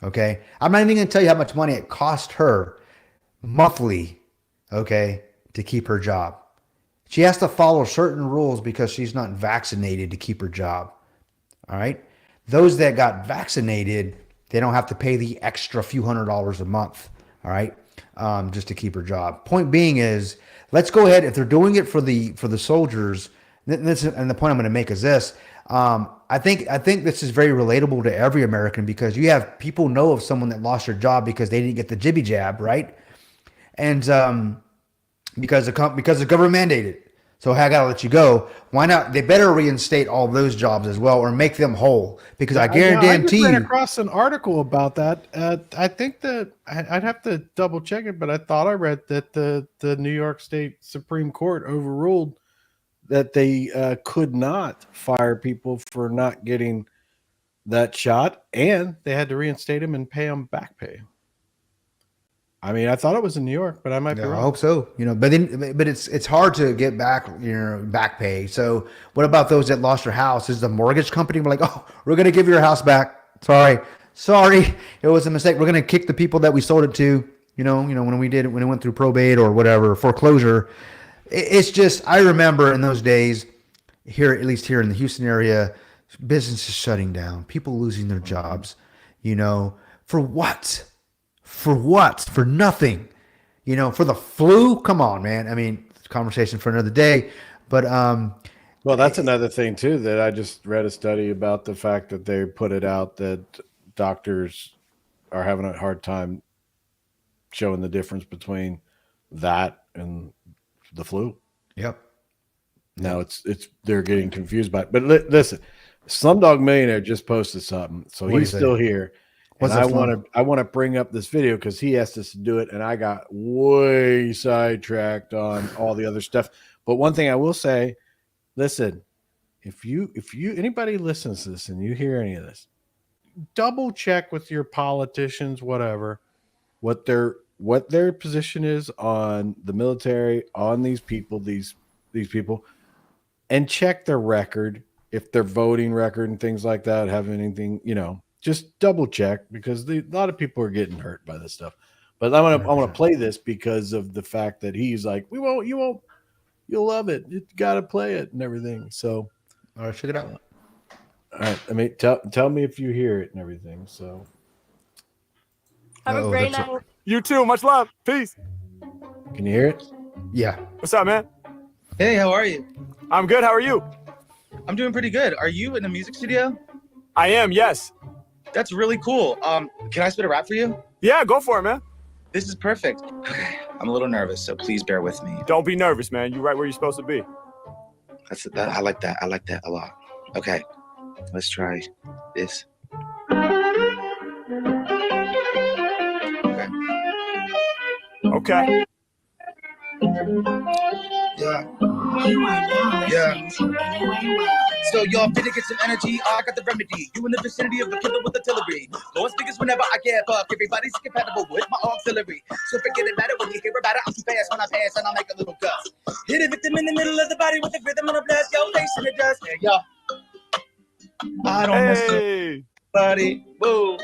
S1: Okay. I'm not even going to tell you how much money it cost her monthly, okay, to keep her job. She has to follow certain rules because she's not vaccinated to keep her job. All right. Those that got vaccinated, they don't have to pay the extra few $100s a month. All right. Just to keep her job. Point being is, let's go ahead. If they're doing it for the soldiers, and the point I'm going to make is this. I think this is very relatable to every American because you have people know of someone that lost their job because they didn't get the jibby jab, right? And because the government mandated. So hey, I gotta let you go. Why not? They better reinstate all those jobs as well, or make them whole. Because I guarantee you.
S2: I ran across an article about that. I think that I'd have to double check it, but I thought I read that the New York State Supreme Court overruled that they could not fire people for not getting that shot, and they had to reinstate them and pay them back pay. I mean, I thought it was in New York, but I might be wrong.
S1: I hope so. But it's hard to get back, back pay. So what about those that lost their house? Is the mortgage company like, oh, we're going to give your house back? Sorry, it was a mistake. We're going to kick the people that we sold it to. When it went through probate or whatever, foreclosure. It's just, I remember in those days here, at least here in the Houston area, businesses shutting down, people losing their jobs, for what? For what? For nothing, for the flu. Come on, man. I mean, it's a conversation for another day, but,
S2: well, that's another thing too, that I just read a study about the fact that they put it out that doctors are having a hard time showing the difference between that and the flu.
S1: Yep.
S2: Now they're getting confused by it. But listen, Slumdog Millionaire just posted something, so he's still here. And I want to bring up this video because he asked us to do it, and I got way sidetracked on all the other stuff. But one thing I will say, listen, if anybody listens to this and you hear any of this, double check with your politicians, whatever, what their position is on the military, on these people, these people, and check their record, if their voting record and things like that have anything, just double check, because a lot of people are getting hurt by this stuff. But I want to play this because of the fact that he's like, you'll love it. You got to play it and everything. So,
S1: all right, check it out.
S2: All right. I mean, tell me if you hear it and everything. So,
S10: have a great night.
S15: You too. Much love. Peace.
S2: Can you hear it?
S1: Yeah.
S10: What's up, man?
S15: Hey, how are you?
S10: I'm good. How are you?
S15: I'm doing pretty good. Are you in a music studio?
S10: I am, yes.
S15: That's really cool. Can I spit a rap for you?
S10: Yeah, go for it, man.
S15: This is perfect. Okay, I'm a little nervous, so please bear with me.
S10: Don't be nervous, man. You're right where you're supposed to be.
S15: I like that. I like that a lot. Okay, let's try this.
S10: Okay.
S15: Yeah. So y'all finna get some energy. I got the remedy. You in the vicinity of the killer with artillery. Lowest figures whenever I get buck. Everybody's compatible with my auxiliary. So forget it matter when you hear about it. I'm too fast when I pass and I make a little gust. Hit a victim in the middle of the body with the rhythm and a blast. Yo, facing the dust. Hey, y'all. I don't mess with buddy. Woo.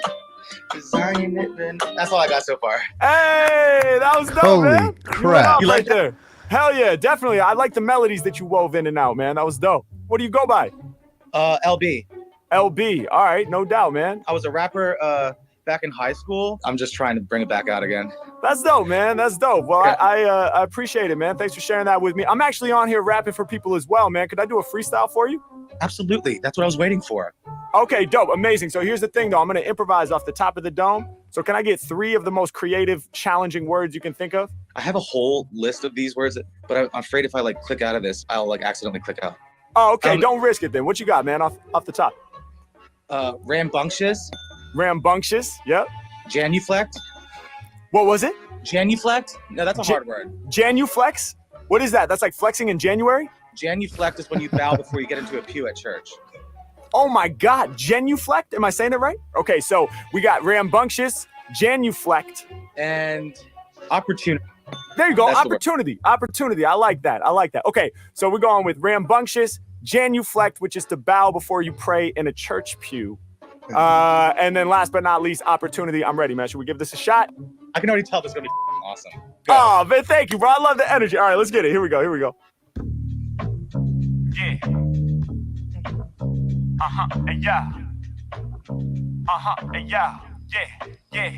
S15: That's all I got so far.
S10: Hey, that was dope,
S1: Holy
S10: man.
S1: crap.
S10: You like that? Hell yeah, definitely. I like the melodies that you wove in and out, man. That was dope. What do you go by?
S15: LB.
S10: LB. All right, no doubt, man.
S15: I was a rapper back in high school. I'm just trying to bring it back out again.
S10: That's dope, man. That's dope. Well,
S15: Okay.
S10: I appreciate it, man. Thanks for sharing that with me. I'm actually on here rapping for people as well, man. Could I do a freestyle for you?
S15: Absolutely. That's what I was waiting for.
S10: Okay, dope. Amazing. So here's the thing, though. I'm going to improvise off the top of the dome. So can I get 3 of the most creative, challenging words you can think of?
S15: I have a whole list of these words, but I'm afraid if I click out of this, I'll accidentally click out.
S10: Oh, okay. Don't risk it then. What you got, man, off the top?
S15: Rambunctious.
S10: Rambunctious. Yep.
S15: Genuflect.
S10: What was it?
S15: Genuflect. No, that's a hard word.
S10: Genuflex? What is that? That's like flexing in January?
S15: Genuflect is when you bow before you get into a pew at church.
S10: Oh my God, genuflect? Am I saying it right? Okay, so we got rambunctious, genuflect,
S15: and opportunity.
S10: There you go,
S15: That's the word.
S10: opportunity. Opportunity. I like that. Okay, so we're going with rambunctious, genuflect, which is to bow before you pray in a church pew. And then last but not least, opportunity. I'm ready, man. Should we give this a shot?
S15: I can already tell this is gonna be awesome.
S10: Oh, man, thank you, bro. I love the energy. All right, let's get it. Here we go. Yeah. Hey, yeah. Hey, yeah.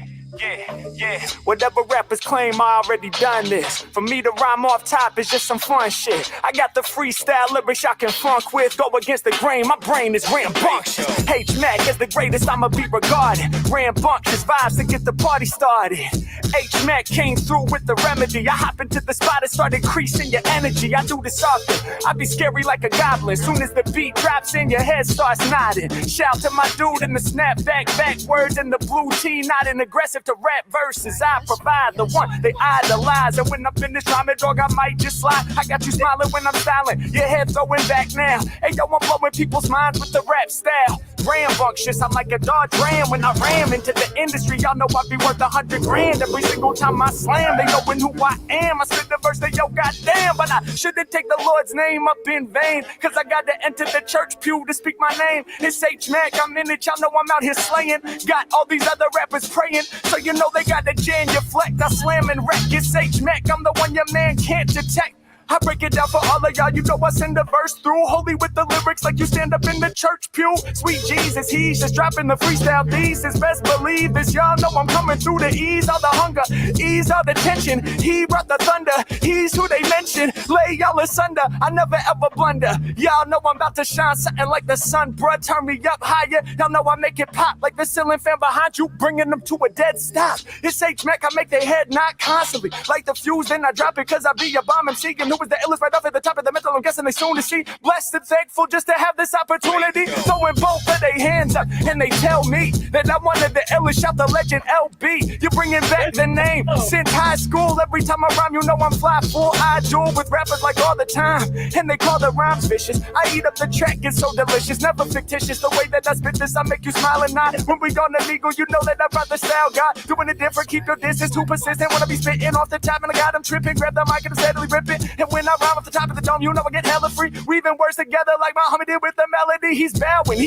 S10: Yeah. Whatever rappers claim, I already done this. For me to rhyme off top is just some fun shit. I got the freestyle lyrics I can funk with. Go against the grain, my brain is rambunctious. H-Mac is the greatest, I'ma be regarded. Rambunctious vibes to get the party started. H-Mac came through with the remedy. I hop into the spot and start increasing your energy. I do this often. I be scary like a goblin. Soon as the beat drops in, your head starts nodding. Shout to my dude in the snapback, backwards in the blue tee, nodding aggressive to rap verses. I provide the one they idolize. And when I'm finished rhyming, dog, I might just slide. I got you smiling when I'm styling. Your head throwing back now. Hey, yo, I'm blowing people's minds with the rap style. Rambunctious, I'm like a Dodge Ram. When I ram into the industry, y'all know I be worth 100 grand every single time I slam. They knowin' who I am. I spit the verse, they yo, goddamn. But I shouldn't take the Lord's name up in vain. Cause I got to enter the church pew to speak my name. It's H-Mac, I'm in it, y'all know I'm out here slaying. Got all these other rappers praying. So you know they got the genuflect. I slam and wreck. It's H-Mac, I'm the one your man can't detect. I break it down for all of y'all, you know I send a verse through. Holy with the lyrics like you stand up in the church pew. Sweet Jesus, he's just dropping the freestyle. These is best believe this, y'all know I'm coming through to ease all the hunger, ease all the tension. He brought the thunder, he's who they mention. Lay y'all asunder, I never ever blunder. Y'all know I'm about to shine something like the sun, bruh. Turn me up higher, y'all know I make it pop like the ceiling fan behind you, bringing them to a dead stop. It's H-Mac, I make their head knock constantly. Like the fuse, then I drop it cause I be a bomb MC. And who was the illest right off at the top of the mental? I'm guessing they soon to see. Blessed and thankful just to have this opportunity. Throwing both of their hands up and they tell me that I'm one of the illest. Shout the legend LB. You're bringing back the name since high school. Every time I rhyme, you know I'm fly full. I duel with rappers like all the time, and they call the rhymes vicious. I eat up the track, it's so delicious, never fictitious. The way that I spit this, I make you smile and nod. When we gone illegal, you know that I brought the style, God. Doing it different, keep your distance, too persistent. Wanna be spitting off the top, and I got them tripping. Grab the mic and I'm steadily ripping. And when I rhyme off the top of the dome, you know I get hella free. Weaving words together like Muhammad did with the melody. He's bowing,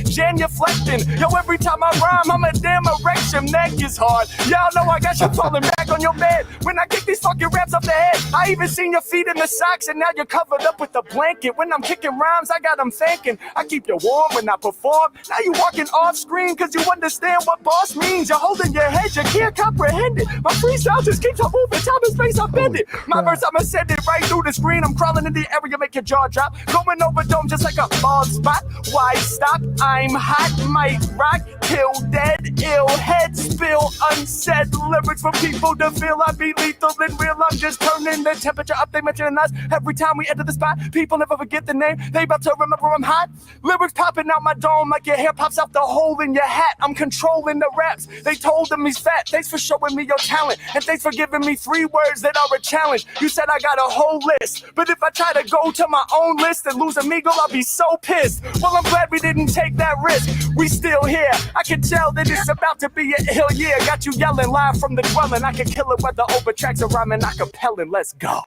S10: genuflecting. Yo, every time I rhyme, I'm a damn erection. Neck is hard. Y'all know I got you falling back. back on your bed when I kick these fucking raps off the head. I even seen your feet in the socks, and now you're covered up with a blanket. When I'm kicking rhymes, I got them thinking. I keep you warm when I perform. Now you walking off screen because you understand what boss means. You're holding your head, you can't comprehend it. My freestyle just keeps on moving, time and space, I bend it. My verse, I'ma send it right through the screen. I'm crawling in the area, make your jaw drop. Going over dome just like a bald spot. Why stop? I'm hot, might rock, till dead, ill head spill, unsaid lyrics for people to feel. I be lethal and real, I'm just turning the temperature up. They mention us every time we enter the spot. People never forget the name, they about to remember I'm hot. Lyrics popping out my dome like your hair pops out the hole in your hat. I'm controlling the raps, they told him he's fat. Thanks for showing me your talent, and thanks for giving me 3 words that are a challenge. You said I got a whole list, but if I try to go to my own list and lose Amigo, I'll be so pissed. Well, I'm glad we didn't take that risk. We still here, I can tell that it's about to be a ill year. Got you yelling live from the dwelling. I can kill it whether over tracks or rhyming acapella. Let's go.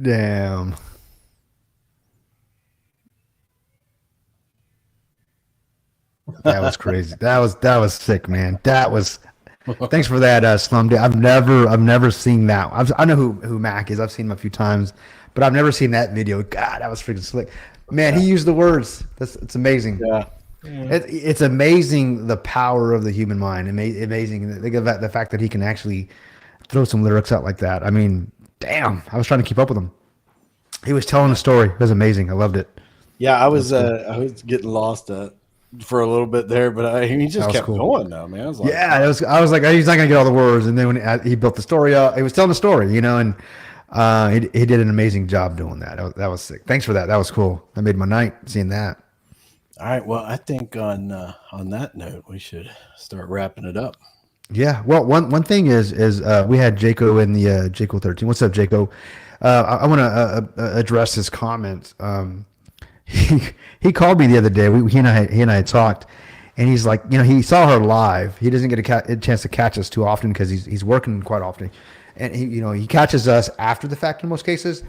S1: Damn. That was crazy. That was sick, man. That was. Thanks for that, Slum. I've never seen that. I know who Mac is. I've seen him a few times, but I've never seen that video. God, that was freaking slick. Man, he used the words. It's amazing.
S2: Yeah.
S1: It's amazing the power of the human mind. Amazing the fact that he can actually throw some lyrics out like that. I mean, damn. I was trying to keep up with him. He was telling a story. It was amazing. I loved it.
S2: Yeah, I was getting lost for a little bit there, but he just kept
S1: cool.
S2: going though, man. I was like,
S1: I was like, he's not gonna get all the words. And then when he built the story up, he was telling the story, and he did an amazing job doing that. That was sick. Thanks for that. That was cool. That made my night seeing that.
S2: All right. Well, I think on that note, we should start wrapping it up.
S1: Yeah. Well, one thing is we had Jaco in the Jaco 13. What's up, Jaco? I want to address his comment. He called me the other day. He and I had talked, and he's like, he saw her live. He doesn't get a chance to catch us too often because he's working quite often, and he catches us after the fact in most cases.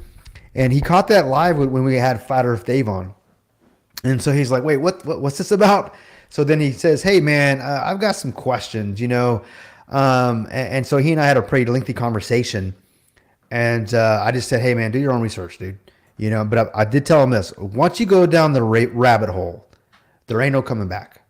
S1: And he caught that live when we had Flat Earth Dave on, and so he's like, "Wait, what's this about?" So then he says, "Hey man, I've got some questions, and so he and I had a pretty lengthy conversation, and I just said, "Hey man, do your own research, dude." But I did tell him this: once you go down the rabbit hole, there ain't no coming back.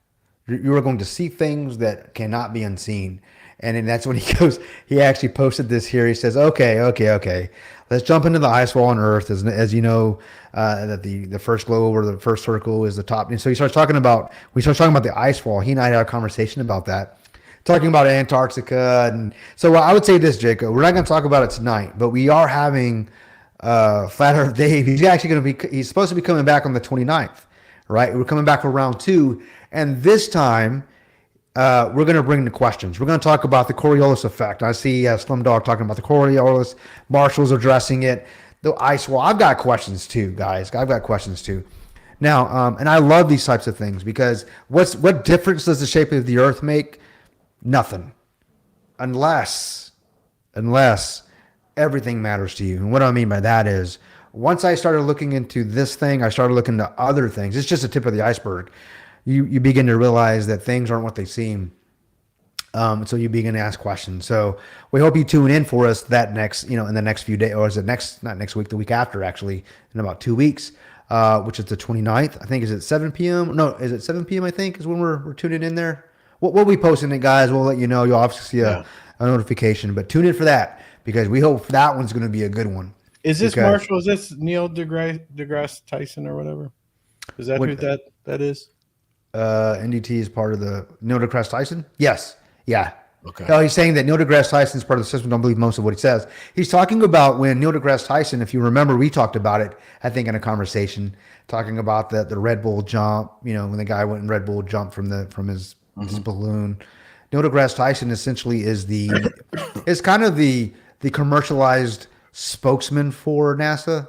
S1: You are going to see things that cannot be unseen. And then that's when he actually posted this here. He says, okay. Let's jump into the ice wall on Earth. As you know, that the first globe or the first circle is the top. And so we start talking about the ice wall. He and I had a conversation about that, talking about Antarctica. And so I would say this, Jacob, we're not going to talk about it tonight, but we are having Flat Earth Dave. He's actually he's supposed to be coming back on the 29th, right? We're coming back for round 2. And this time, we're going to bring the questions. We're going to talk about the Coriolis effect. I see Slim Dog talking about the Coriolis. Marshall's addressing it. The ice wall. I've got questions too, guys. I've got questions too. Now, and I love these types of things because what difference does the shape of the Earth make? Nothing. Unless everything matters to you. And what I mean by that is once I started looking into this thing, I started looking into other things. It's just the tip of the iceberg. You begin to realize that things aren't what they seem. So you begin to ask questions. So we hope you tune in for us that next, in the next few days, or is it not next week, the week after, actually, in about 2 weeks, which is the 29th. I think, is it 7 p.m.? No, is it 7 p.m., I think, is when we're tuning in there? We'll be posting it, guys. We'll let you know. You'll obviously see a notification, but tune in for that because we hope that one's going to be a good one.
S2: Is this Marshall? Is this Neil deGrasse Tyson or whatever? Is that who that is?
S1: NDT is part of the Neil deGrasse Tyson? Yes. Yeah.
S2: Okay.
S1: No, he's saying that Neil deGrasse Tyson is part of the system. Don't believe most of what he says. He's talking about when Neil deGrasse Tyson, if you remember, we talked about it, I think, in a conversation, talking about the Red Bull jump, when the guy went and Red Bull jumped from his balloon. Neil deGrasse Tyson essentially is kind of the commercialized spokesman for NASA,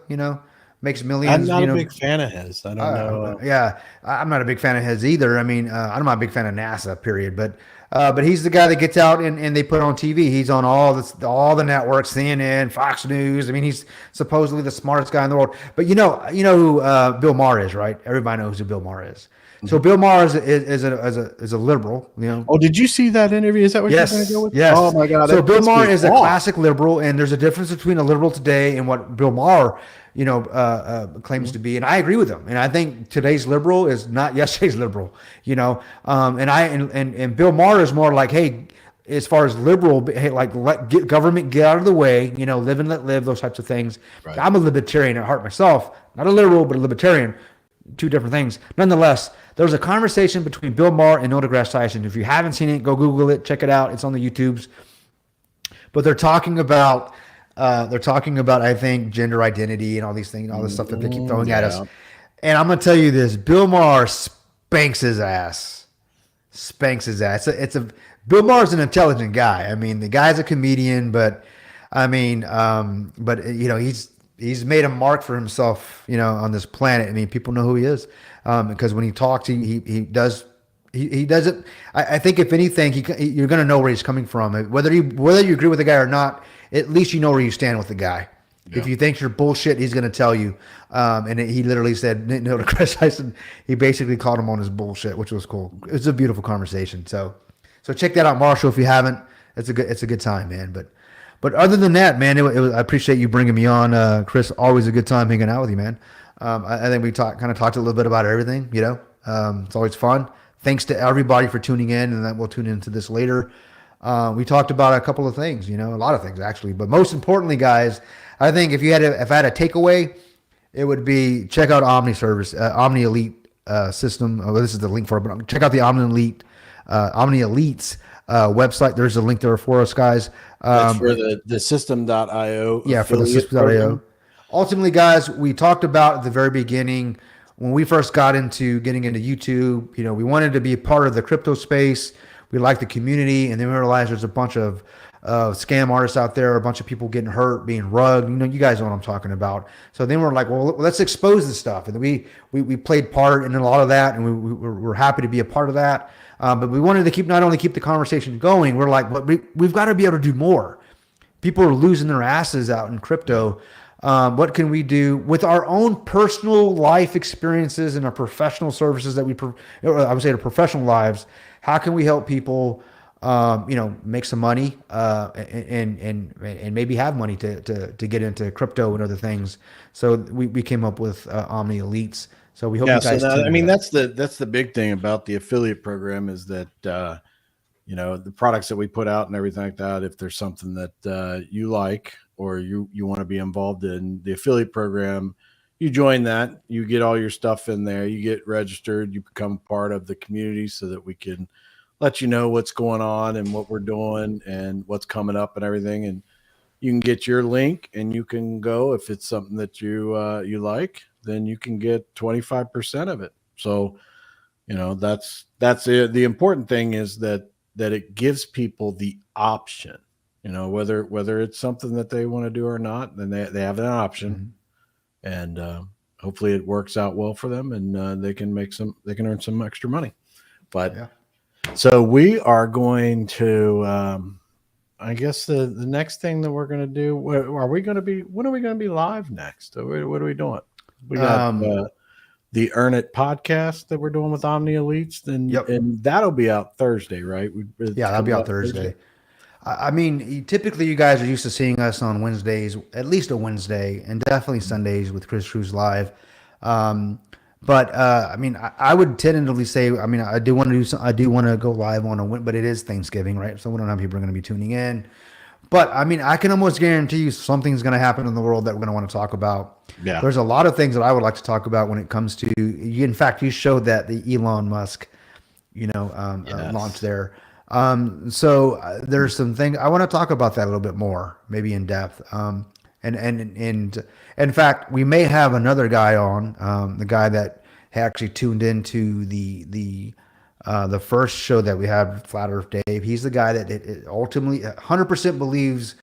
S1: makes millions.
S2: I'm not a big fan of his. I don't know.
S1: Yeah, I'm not a big fan of his either. I mean, I'm not a big fan of NASA, period. But But he's the guy that gets out and they put on TV. He's on all the networks, CNN, Fox News. I mean, he's supposedly the smartest guy in the world. But you know who Bill Maher is, right? Everybody knows who Bill Maher is. So Bill Maher is a liberal, you know.
S2: Oh, did you see that interview? Is that what you're going to go with?
S1: Yes.
S2: Oh my God.
S1: So
S2: that
S1: Bill
S2: pissed
S1: Maher
S2: me
S1: is a
S2: off.
S1: classic liberal, and there's a difference between a liberal today and what Bill Maher, you know, claims to be. And I agree with him. And I think today's liberal is not yesterday's liberal, you know. And Bill Maher is more like, hey, as far as liberal, hey, like get government get out of the way, you know, live and let live, those types of things.
S2: Right.
S1: I'm a libertarian at heart myself, not a liberal, but a libertarian. Two different things. Nonetheless, there was a conversation between Bill Maher and Neil deGrasse Tyson. If you haven't seen it, go Google it, check it out. It's on the YouTubes. But they're talking about, I think, gender identity and all these things, all this stuff that they keep throwing at us. And I'm gonna tell you this: Bill Maher spanks his ass. Bill Maher's an intelligent guy. I mean, the guy's a comedian, but I mean, you know, he's made a mark for himself, you know, on this planet. I mean, people know who he is because when he talks, he does it. I think if anything, you're going to know where he's coming from. Whether you agree with the guy or not, at least you know where you stand with the guy. Yeah. If you think you're bullshit, he's going to tell you. And he literally said, Neil deGrasse Tyson, he basically called him on his bullshit, which was cool. It's a beautiful conversation. So check that out, Marshall, if you haven't. It's a good time, man. But other than that, man, I appreciate you bringing me on, Chris. Always a good time hanging out with you, man. I think we talked a little bit about everything, you know. It's always fun. Thanks to everybody for tuning in, and then we'll tune into this later. We talked about a couple of things, you know, a lot of things actually. But most importantly, guys, I think if I had a takeaway, it would be check out Omni Service, Omni Elite system. Oh, this is the link for it, but check out the Omni Elite's website. There's a link there for us, guys.
S2: That's for the system.io.
S1: Yeah, for the system.io. Ultimately, guys, we talked about at the very beginning when we first got into getting into YouTube. You know, we wanted to be a part of the crypto space. We liked the community, and then we realized there's a bunch of scam artists out there, a bunch of people getting hurt, being rugged. You know, you guys know what I'm talking about. So then we're like, well, let's expose this stuff, and we played part in a lot of that, and we're happy to be a part of that. But we wanted to not only keep the conversation going, we're like, but we've got to be able to do more. People are losing their asses out in crypto. What can we do with our own personal life experiences and our professional services that I would say the professional lives? How can we help people, you know, make some money and maybe have money to get into crypto and other things? So we came up with Omni Elites. So we hope you guys.
S2: So I mean, that's the big thing about the affiliate program is that you know, the products that we put out and everything like that. If there's something that you like or you want to be involved in the affiliate program, you join that. You get all your stuff in there. You get registered. You become part of the community so that we can let you know what's going on and what we're doing and what's coming up and everything. And you can get your link and you can go if it's something that you like. Then you can get 25% of it. So, you know, that's it. The important thing is that it gives people the option, you know, whether it's something that they want to do or not, then they have an option. Mm-hmm. And hopefully it works out well for them and they can earn some extra money. But so we are going to, I guess the next thing that we're going to do, when are we going to be live next? What are we doing? We got the Earn It podcast that we're doing with Omni Elites, and that'll be out Thursday, right?
S1: That'll be out Thursday. I mean, typically you guys are used to seeing us on Wednesdays, at least a Wednesday, and definitely Sundays with Chris Cruz Live. But I mean, I would tentatively say, I mean, I do want to go live on a Wednesday, but it is Thanksgiving, right? So we don't know how people are going to be tuning in. But I mean, I can almost guarantee you something's going to happen in the world that we're going to want to talk about. Yeah. There's a lot of things that I would like to talk about when it comes to, in fact, you showed that the Elon Musk, you know, launch there. So there's some things I want to talk about that a little bit more, maybe in depth. And in fact, we may have another guy on, the guy that actually tuned into the first show that we had, Flat Earth Dave. He's the guy that ultimately 100% believes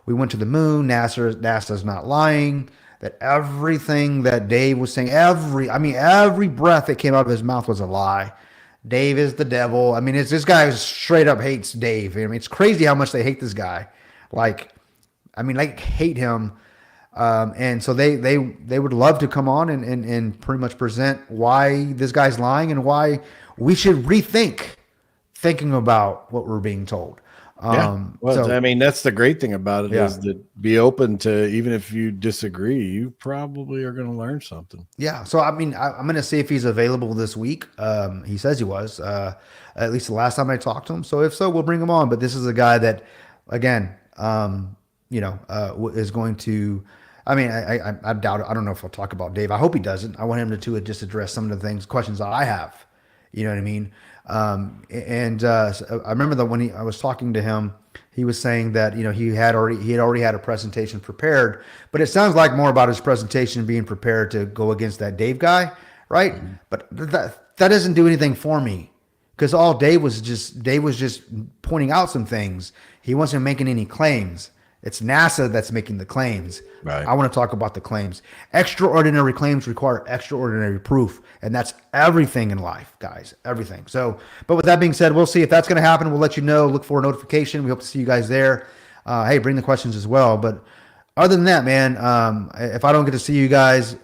S1: we went to the moon. NASA's not lying. That everything that Dave was saying, every breath that came out of his mouth was a lie. Dave is the devil. I mean, it's this guy who straight up hates Dave. I mean, it's crazy how much they hate this guy. Like hate him. And so they would love to come on and pretty much present why this guy's lying and why we should rethink thinking about what we're being told.
S2: Well, I mean, that's the great thing about it is that be open to, even if you disagree, you probably are going to learn something.
S1: Yeah. So, I mean, I'm going to see if he's available this week. He says he was, at least the last time I talked to him. So if so, we'll bring him on. But this is a guy that, again, is going to, I mean, I doubt it. I don't know if I'll talk about Dave. I hope he doesn't. I want him to just address some of the questions that I have. You know what I mean? So I remember that when I was talking to him, he was saying that, he had already had a presentation prepared, but it sounds like more about his presentation being prepared to go against that Dave guy. Right. Mm-hmm. But that doesn't do anything for me, because all Dave was just pointing out some things. He wasn't making any claims. It's NASA that's making the claims.
S2: Right.
S1: I want to talk about the claims. Extraordinary claims require extraordinary proof. And that's everything in life, guys. Everything. So, but with that being said, we'll see if that's going to happen. We'll let you know. Look for a notification. We hope to see you guys there. Hey, bring the questions as well. But other than that, man, if I don't get to see you guys,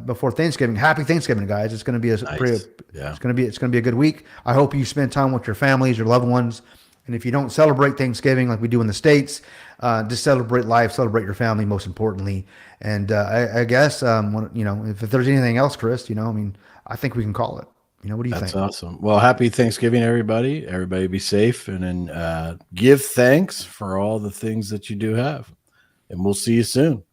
S1: before Thanksgiving, happy Thanksgiving, guys. It's going to be it's going to be a good week. I hope you spend time with your families, your loved ones. And if you don't celebrate Thanksgiving like we do in the States, just celebrate life, celebrate your family, most importantly. And I guess, if there's anything else, Chris, I think we can call it. What do you think?
S2: That's awesome. Well, happy Thanksgiving, everybody. Everybody be safe, and then give thanks for all the things that you do have. And we'll see you soon.